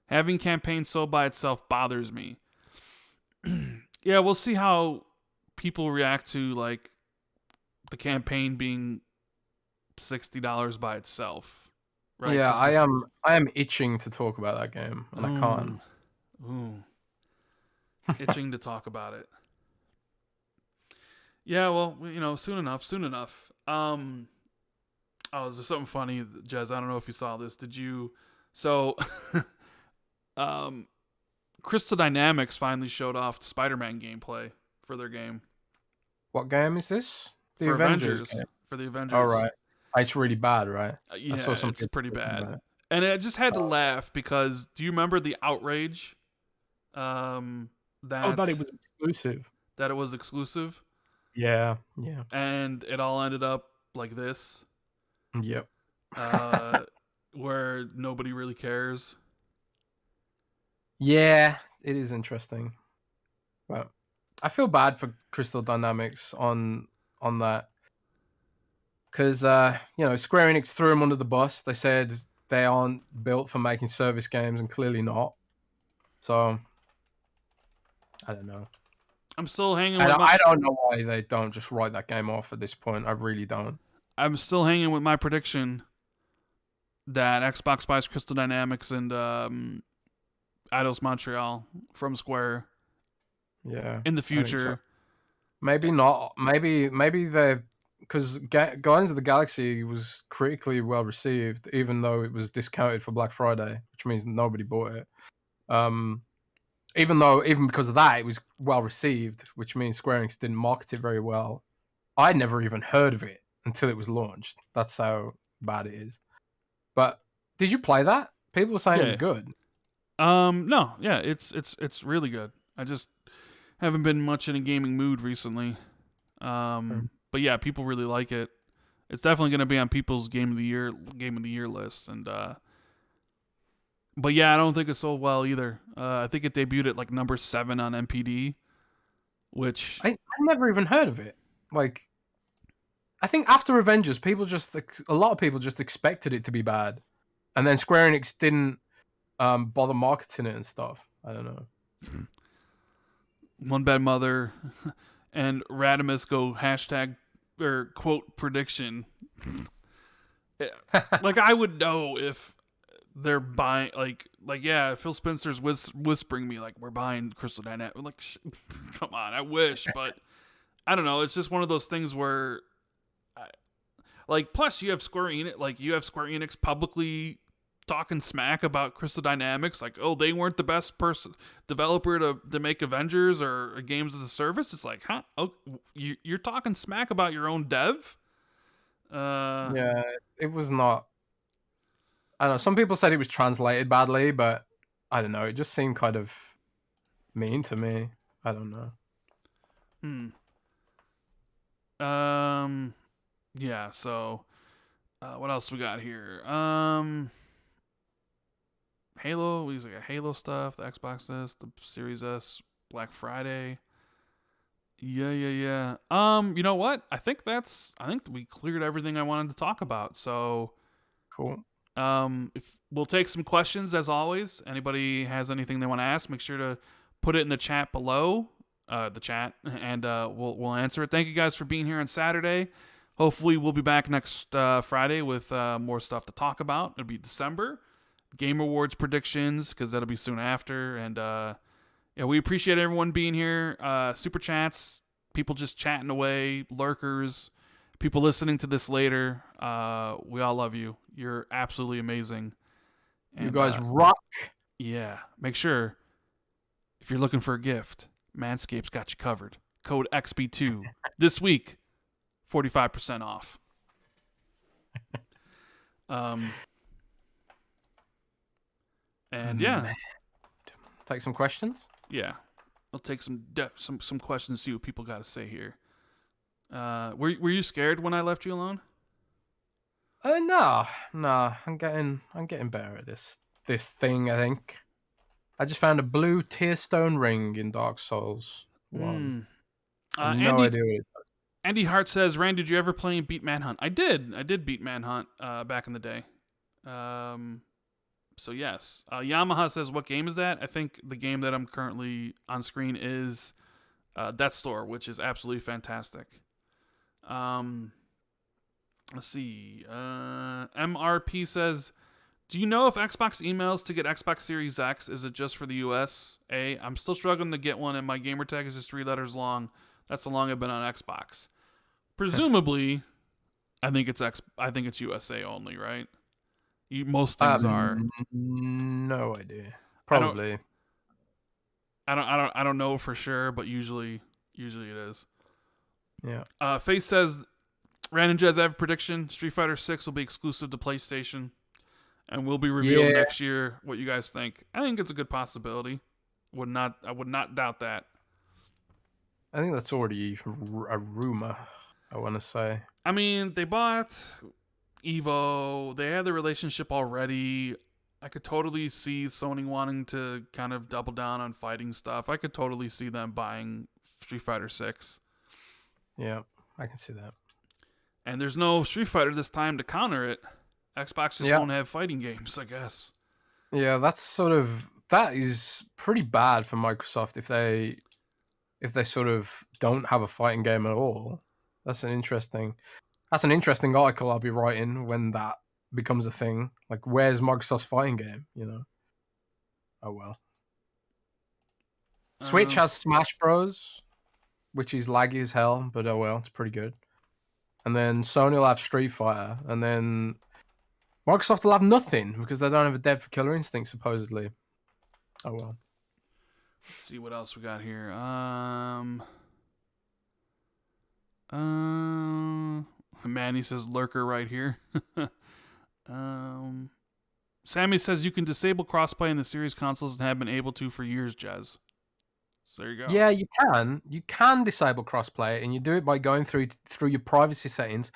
Having campaigns sold by itself bothers me. Yeah, we'll see how people react to like the campaign being $60 by itself. Right? Yeah, I am itching to talk about that game, and I can't. Ooh. Itching to talk about it. Yeah, well, you know, soon enough. Oh, is there something funny, Jez? I don't know if you saw this. Did you? So, Crystal Dynamics finally showed off Spider-Man gameplay for their game. What game is this? The Avengers game. For the Avengers. Oh, right. It's really bad, right? Yeah, I saw it's pretty bad. And I just had to laugh because do you remember the outrage? That it was exclusive. That it was exclusive? Yeah. And it all ended up like this. Yep. Where nobody really cares. Yeah, it is interesting. But I feel bad for Crystal Dynamics on that. Because, Square Enix threw them under the bus. They said they aren't built for making service games, and clearly not. So, I don't know. I'm still hanging with I don't know why they don't just write that game off at this point. I really don't. I'm still hanging with my prediction that Xbox buys Crystal Dynamics and Eidos Montreal from Square. Yeah. In the future. So. Maybe not. Maybe they're... Because Guardians of the Galaxy was critically well received, even though it was discounted for Black Friday, which means nobody bought it. Even because of that, it was well received, which means Square Enix didn't market it very well. I never even heard of it until it was launched. That's how bad it is. But did you play that? People were saying it was good. No, yeah, it's really good. I just haven't been much in a gaming mood recently. But yeah, people really like it. it's definitely going to be on people's game of the year list. And but yeah, I don't think it sold well either. I think it debuted at like number 7 on MPD, which I never even heard of it. Like, I think after Avengers, a lot of people just expected it to be bad, and then Square Enix didn't bother marketing it and stuff. I don't know. One Bad Mother and Radimus go hashtag or quote prediction. Like, I would know if they're buying, like yeah, Phil Spencer's whispering me like, we're buying Crystal Dynamics. Like, come on, I wish, but I don't know. It's just one of those things where, plus you have Square Enix publicly talking smack about Crystal Dynamics, like, oh, they weren't the best developer to make Avengers or games as a service. It's like, huh? Oh, you're talking smack about your own dev? Yeah, it was not. I don't know. Some people said it was translated badly, but I don't know. It just seemed kind of mean to me. I don't know. Yeah. So, what else we got here? Halo. We got Halo stuff. The Xbox S, the Series S, Black Friday. Yeah. You know what? I think we cleared everything I wanted to talk about. So cool. If we'll take some questions as always. Anybody has anything they want to ask, make sure to put it in the chat below, the chat, and we'll answer it. Thank you guys for being here on Saturday. Hopefully we'll be back next Friday with more stuff to talk about. It'll be December Game Awards predictions, because that'll be soon after. And yeah, we appreciate everyone being here. Super chats, people just chatting away, lurkers, people listening to this later. We all love you. You're absolutely amazing. And, you guys rock. Yeah. Make sure, if you're looking for a gift, Manscaped's got you covered. Code XB2 this week, 45% off. And yeah. Take some questions? Yeah. I'll take some questions, see what people got to say here. Were you scared when I left you alone? No. I'm getting better at this thing. I think I just found a blue tearstone ring in Dark Souls 1. No idea what it is. Andy Hart says, Rand, did you ever play and beat Manhunt? I did beat Manhunt back in the day. So yes. Yamaha says, what game is that? I think the game that I'm currently on screen is Death's Door, which is absolutely fantastic. Let's see. MRP says, do you know if Xbox emails to get Xbox Series X? Is it just for the US? I'm still struggling to get one, and my gamer tag is just 3 letters long. That's how long I've been on Xbox. Presumably, I think it's USA only, right? Most things are. No idea. Probably. I don't know for sure, but usually it is. Yeah. Face says, Rand Jez, I have a prediction. Street Fighter 6 will be exclusive to PlayStation, and will be revealed next year. What you guys think? I think it's a good possibility. I would not doubt that. I think that's already a rumor, I want to say. I mean, they bought Evo. They had the relationship already. I could totally see Sony wanting to kind of double down on fighting stuff. I could totally see them buying Street Fighter 6. Yeah, I can see that. And there's no Street Fighter this time to counter it. Xbox just won't have fighting games, I guess. Yeah, that is pretty bad for Microsoft if they sort of don't have a fighting game at all. That's an interesting article I'll be writing when that becomes a thing. Like, where's Microsoft's fighting game? You know. Oh well. Switch has Smash Bros, which is laggy as hell, but oh well, it's pretty good. And then Sony will have Street Fighter, and then Microsoft will have nothing because they don't have a dev for Killer Instinct, supposedly. Oh well. Let's see what else we got here. Manny says lurker right here. Sammy says you can disable crossplay in the series consoles and have been able to for years, Jez. So there you go. Yeah, you can. You can disable crossplay, and you do it by going through your privacy settings.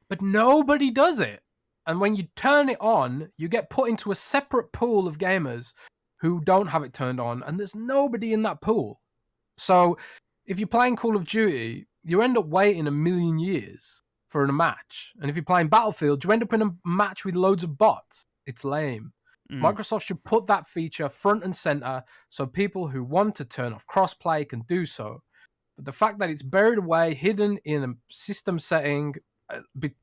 but nobody does it. And when you turn it on, you get put into a separate pool of gamers who don't have it turned on, and there's nobody in that pool. So if you're playing Call of Duty, you end up waiting a million years for a match. And if you're playing Battlefield, you end up in a match with loads of bots. It's lame. Microsoft should put that feature front and center so people who want to turn off crossplay can do so. But the fact that it's buried away, hidden in a system setting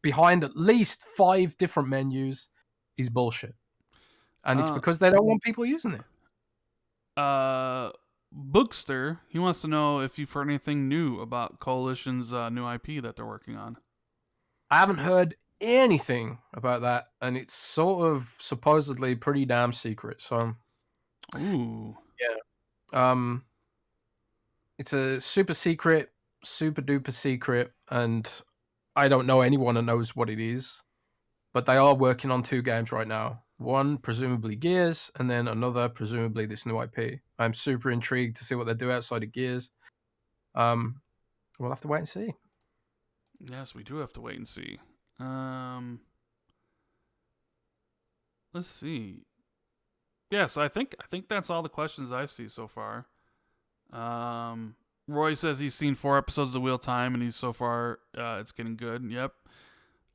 behind at least 5 different menus is bullshit. And it's because they don't want people using it. Bookster, he wants to know if you've heard anything new about Coalition's new IP that they're working on. I haven't heard anything about that, and it's sort of supposedly pretty damn secret. So, ooh, yeah, it's a super secret, super duper secret, and I don't know anyone that knows what it is. But they are working on 2 games right now. One presumably Gears, and then another presumably this new IP. I'm super intrigued to see what they do outside of Gears. We'll have to wait and see. Yes, we do have to wait and see. Let's see. Yeah, so I think that's all the questions I see so far. Roy says he's seen 4 episodes of Wheel Time, and he's so far it's getting good. Yep,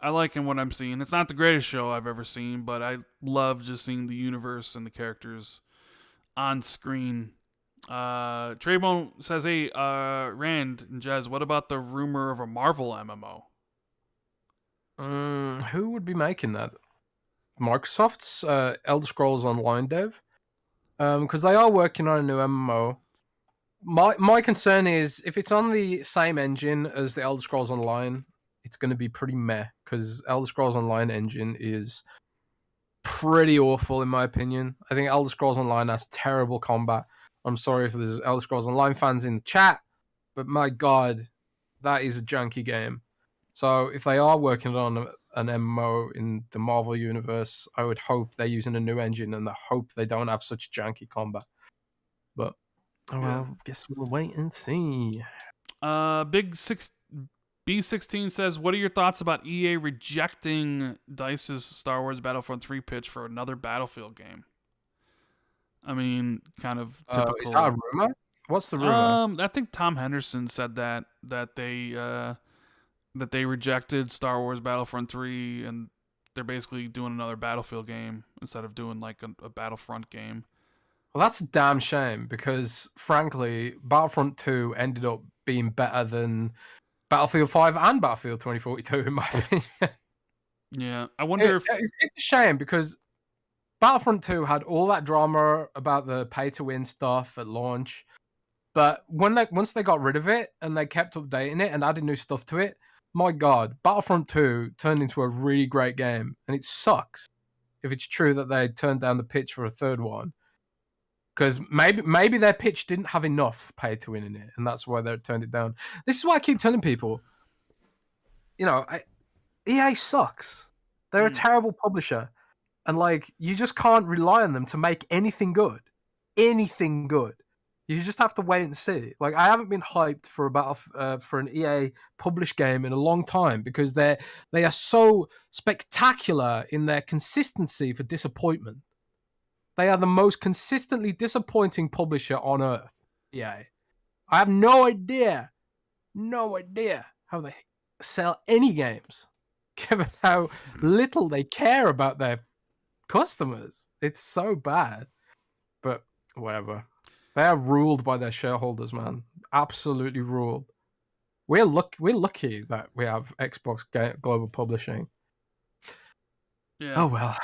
I like what I'm seeing. It's not the greatest show I've ever seen, but I love just seeing the universe and the characters on screen. Traybone says, "Hey, Rand and Jez, what about the rumor of a Marvel MMO?" Who would be making that? Microsoft's Elder Scrolls Online dev, because they are working on a new MMO. My concern is if it's on the same engine as the Elder Scrolls Online, it's going to be pretty meh, because Elder Scrolls Online engine is pretty awful in my opinion. I think Elder Scrolls Online has terrible combat. I'm sorry if there's Elder Scrolls Online fans in the chat, but my god, that is a janky game. So if they are working on an MMO in the Marvel universe, I would hope they're using a new engine, and I hope they don't have such janky combat. But guess we'll wait and see. B16 says, "What are your thoughts about EA rejecting DICE's Star Wars Battlefront 3 pitch for another Battlefield game?" I mean, kind of typical. Is that a rumor? What's the rumor? I think Tom Henderson said that they rejected Star Wars Battlefront 3, and they're basically doing another Battlefield game instead of doing like a Battlefront game. Well, that's a damn shame, because frankly, Battlefront 2 ended up being better than Battlefield 5 and Battlefield 2042, in my opinion. Yeah, I wonder if... It's a shame, because Battlefront 2 had all that drama about the pay-to-win stuff at launch, but once they got rid of it, and they kept updating it and adding new stuff to it, my god, Battlefront 2 turned into a really great game, and it sucks if it's true that they turned down the pitch for a third one. Because maybe their pitch didn't have enough pay to win in it, and that's why they turned it down. This is why I keep telling people, EA sucks. They're a terrible publisher, and you just can't rely on them to make anything good. Anything good. You just have to wait and see. I haven't been hyped for for an EA published game in a long time, because they are so spectacular in their consistency for disappointment. They are the most consistently disappointing publisher on earth. EA. I have no idea how they sell any games, given how little they care about their customers. It's so bad. But whatever. They are ruled by their shareholders, man. Absolutely ruled. We're lucky that we have Xbox Global Publishing. Yeah. Oh well.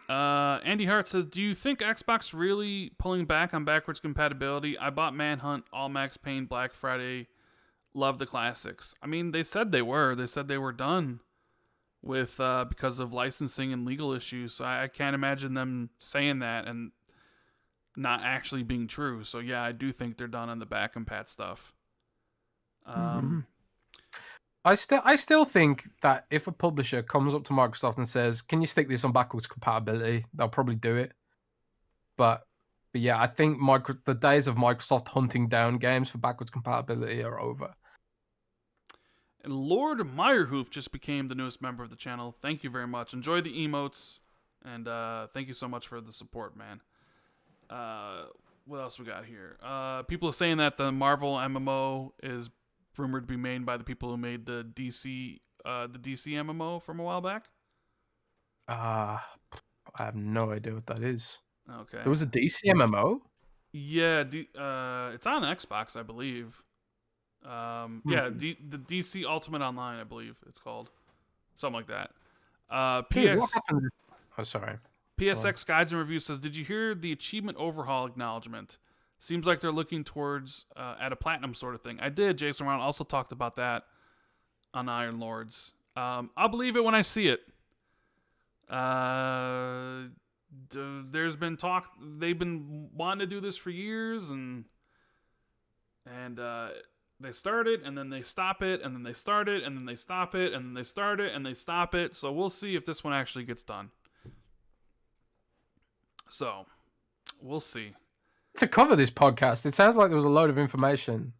Andy Hart says, "Do you think Xbox really pulling back on backwards compatibility? I bought Manhunt, All Max Payne, Black Friday. Love the classics." I mean, they said they were. They said they were done with because of licensing and legal issues. So I can't imagine them saying that and not actually being true. So yeah, I do think they're done on the back and pat stuff. I still think that if a publisher comes up to Microsoft and says, "Can you stick this on backwards compatibility?" they'll probably do it. But yeah, I think the days of Microsoft hunting down games for backwards compatibility are over. And Lord Meyerhoof just became the newest member of the channel. Thank you very much. Enjoy the emotes. And thank you so much for the support, man. What else we got here? People are saying that the Marvel MMO is rumored to be made by the people who made the DC MMO from a while back. I have no idea what that is. Okay. There was a DC MMO? Yeah, it's on Xbox, I believe. Yeah, the DC Ultimate Online, I believe it's called. Something like that. Dude, what happened? Oh, sorry. PSX Guides and Reviews says, did you hear the achievement overhaul acknowledgement? Seems like they're looking towards at a platinum sort of thing. I did. Jason Round also talked about that on Iron Lords. I'll believe it when I see it. There's been talk. They've been wanting to do this for years, and they start it, and then they stop it, and then they start it, and then they stop it, and then they start it, and they stop it. So we'll see if this one actually gets done. So we'll see. To cover this podcast, it sounds like there was a load of information.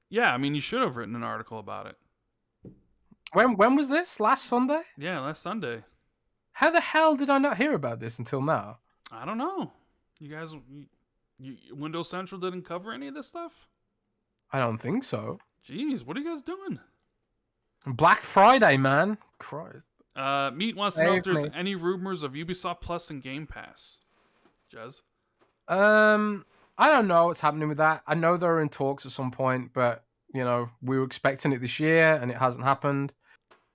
Yeah, I mean, you should have written an article about it. When was this? Last Sunday? Yeah, last Sunday. How the hell did I not hear about this until now? I don't know. You guys, Windows Central didn't cover any of this stuff? I don't think so. Jeez, what are you guys doing? Black Friday, man. Christ. Meat wants to know if there's any rumors of Ubisoft Plus and Game Pass. Jez? I don't know what's happening with that. I know they're in talks at some point, but, you know, we were expecting it this year and it hasn't happened.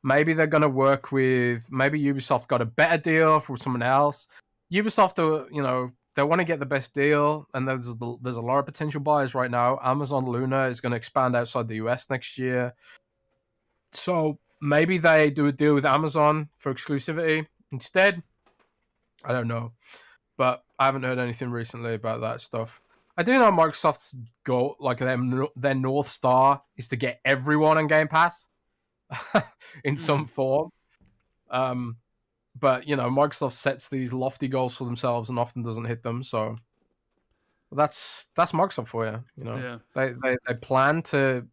Maybe they're going to work with... Maybe Ubisoft got a better deal from someone else. Ubisoft, you know, they want to get the best deal, and there's a lot of potential buyers right now. Amazon Luna is going to expand outside the US next year. So maybe they do a deal with Amazon for exclusivity instead. I don't know. But I haven't heard anything recently about that stuff. I do know Microsoft's goal, like their North Star, is to get everyone on Game Pass in some form. But, you know, Microsoft sets these lofty goals for themselves and often doesn't hit them. So that's Microsoft for you. You know, yeah. They plan to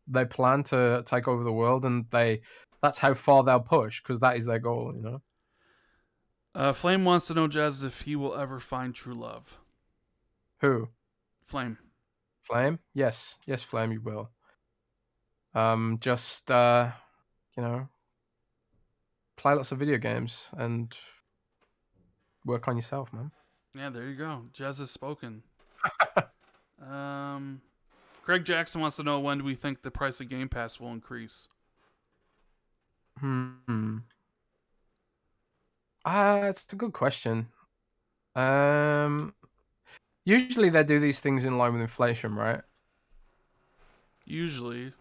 take over the world, and that's how far they'll push, because that is their goal. You know. Flame wants to know, Jez, if he will ever find true love. Who? Flame. Flame? Yes, Flame, you will. Just you know, play lots of video games and work on yourself, man. Yeah, there you go. Jez has spoken. Craig Jackson wants to know, when do we think the price of Game Pass will increase? It's a good question. Usually they do these things in line with inflation, right? Usually.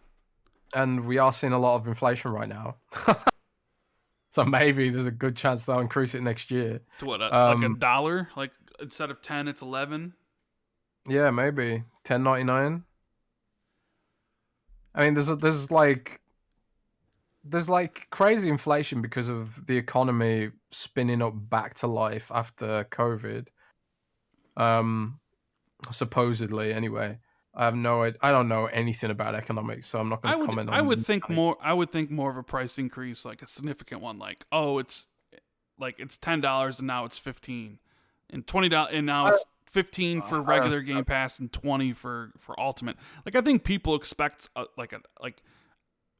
And we are seeing a lot of inflation right now. So maybe there's a good chance they'll increase it next year. To what, like $1? Like, instead of 10, it's 11? Yeah, maybe. $10.99. I mean, there's crazy inflation because of the economy spinning up back to life after COVID. Supposedly, anyway. I don't know anything about economics, so I'm not going to comment on it. I would think more of a price increase, like a significant one, like, oh, it's $10 and now it's $15, and $20 and now it's $15 for regular Game Pass and $20 for Ultimate. Like, I think people expect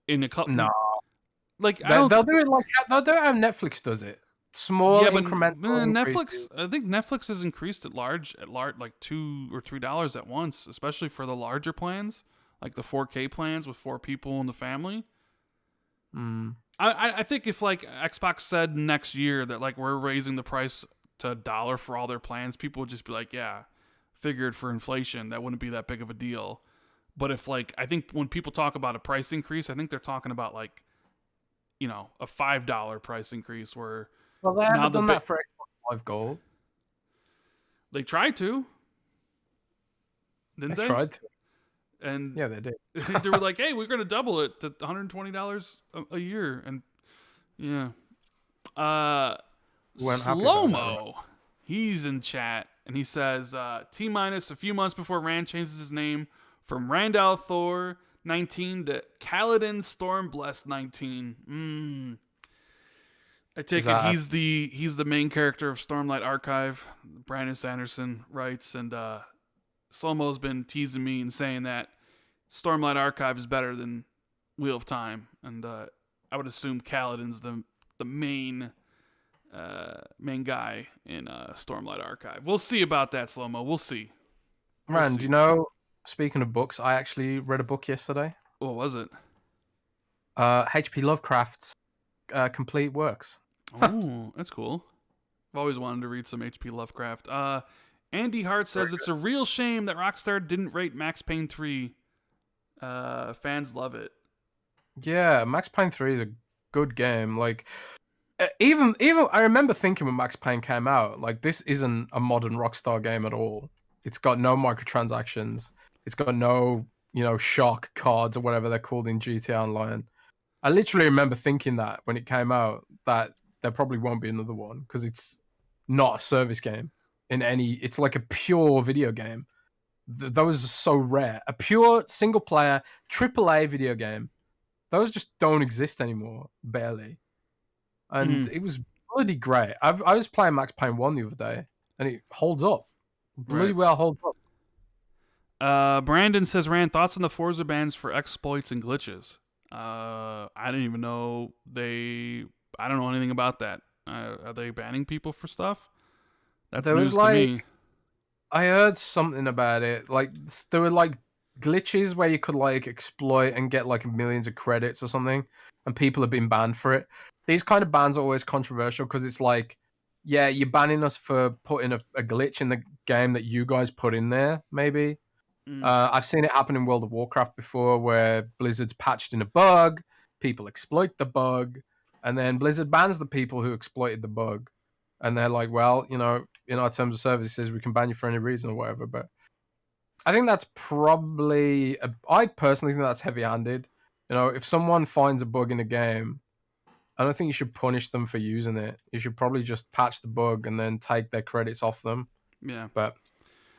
in a couple. No, like they'll do it how Netflix does it. Small incremental Netflix. I think Netflix has increased it large like $2 or $3 at once, especially for the larger plans, like the 4K plans with 4 people in the family. I think if like Xbox said next year that like we're raising the price to $1 for all their plans, people would just be like, yeah, figured for inflation that wouldn't be that big of a deal. But if like, I think when people talk about a price increase, I think they're talking about like, you know, a $5 price increase where. Well, they haven't done that for Xbox Live Gold. They tried to. Didn't they? They tried to. And yeah, they did. They were like, hey, we're going to double it to $120 a year. And yeah. Slow-mo, he's in chat, and he says, T-minus a few months before Rand changes his name from Randall Thor 19 to Kaladin Stormblessed 19. I take it he's the main character of Stormlight Archive. Brandon Sanderson writes, and Slow-Mo's been teasing me and saying that Stormlight Archive is better than Wheel of Time, and I would assume Kaladin's the main guy in Stormlight Archive. We'll see about that, Slow-Mo. We'll see. Rand, you know, speaking of books, I actually read a book yesterday. What was it? H.P. Lovecraft's complete works. Oh, that's cool. I've always wanted to read some H.P. Lovecraft. Andy Hart says it's a real shame that Rockstar didn't rate Max Payne 3. Fans love it. Yeah, Max Payne 3 is a good game. Like, even I remember thinking when Max Payne came out, like, this isn't a modern Rockstar game at all. It's got no microtransactions. It's got no, shock cards or whatever they're called in GTA Online. I literally remember thinking that when it came out, that there probably won't be another one because it's not a service game it's like a pure video game. Those are so rare. A pure single player AAA video game. Those just don't exist anymore, barely. And it was bloody great. I was playing Max Payne 1 the other day, and it holds up. Bloody well holds up. Brandon says, Rand, thoughts on the Forza bans for exploits and glitches? I didn't even know I don't know anything about that. Are they banning people for stuff? That's news to me. I heard something about it. Like, there were like glitches where you could like exploit and get like millions of credits or something, and people have been banned for it. These kind of bans are always controversial because it's like, yeah, you're banning us for putting a glitch in the game that you guys put in there, maybe. I've seen it happen in World of Warcraft before where Blizzard's patched in a bug, people exploit the bug, and then Blizzard bans the people who exploited the bug. And they're like, well, in our terms of service, it says we can ban you for any reason or whatever. But I think that's probably... I personally think that's heavy-handed. If someone finds a bug in a game, I don't think you should punish them for using it. You should probably just patch the bug and then take their credits off them. Yeah. But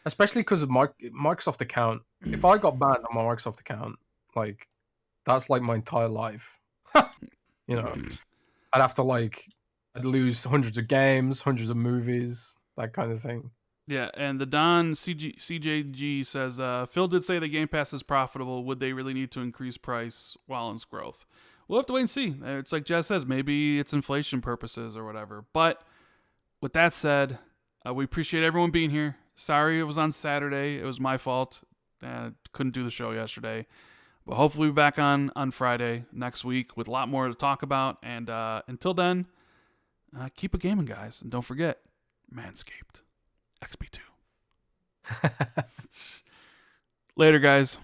especially because of Microsoft account. If I got banned on my Microsoft account, like, that's like my entire life. I'd have to I'd lose hundreds of games, hundreds of movies, that kind of thing. Yeah, and the Don CJG says, Phil did say the Game Pass is profitable. Would they really need to increase price while in growth? We'll have to wait and see. It's like Jez says, maybe it's inflation purposes or whatever. But with that said, we appreciate everyone being here. Sorry it was on Saturday. It was my fault. Couldn't do the show yesterday. But hopefully we'll be back on Friday next week with a lot more to talk about. And until then, keep it gaming, guys. And don't forget, Manscaped. XP2. Later, guys.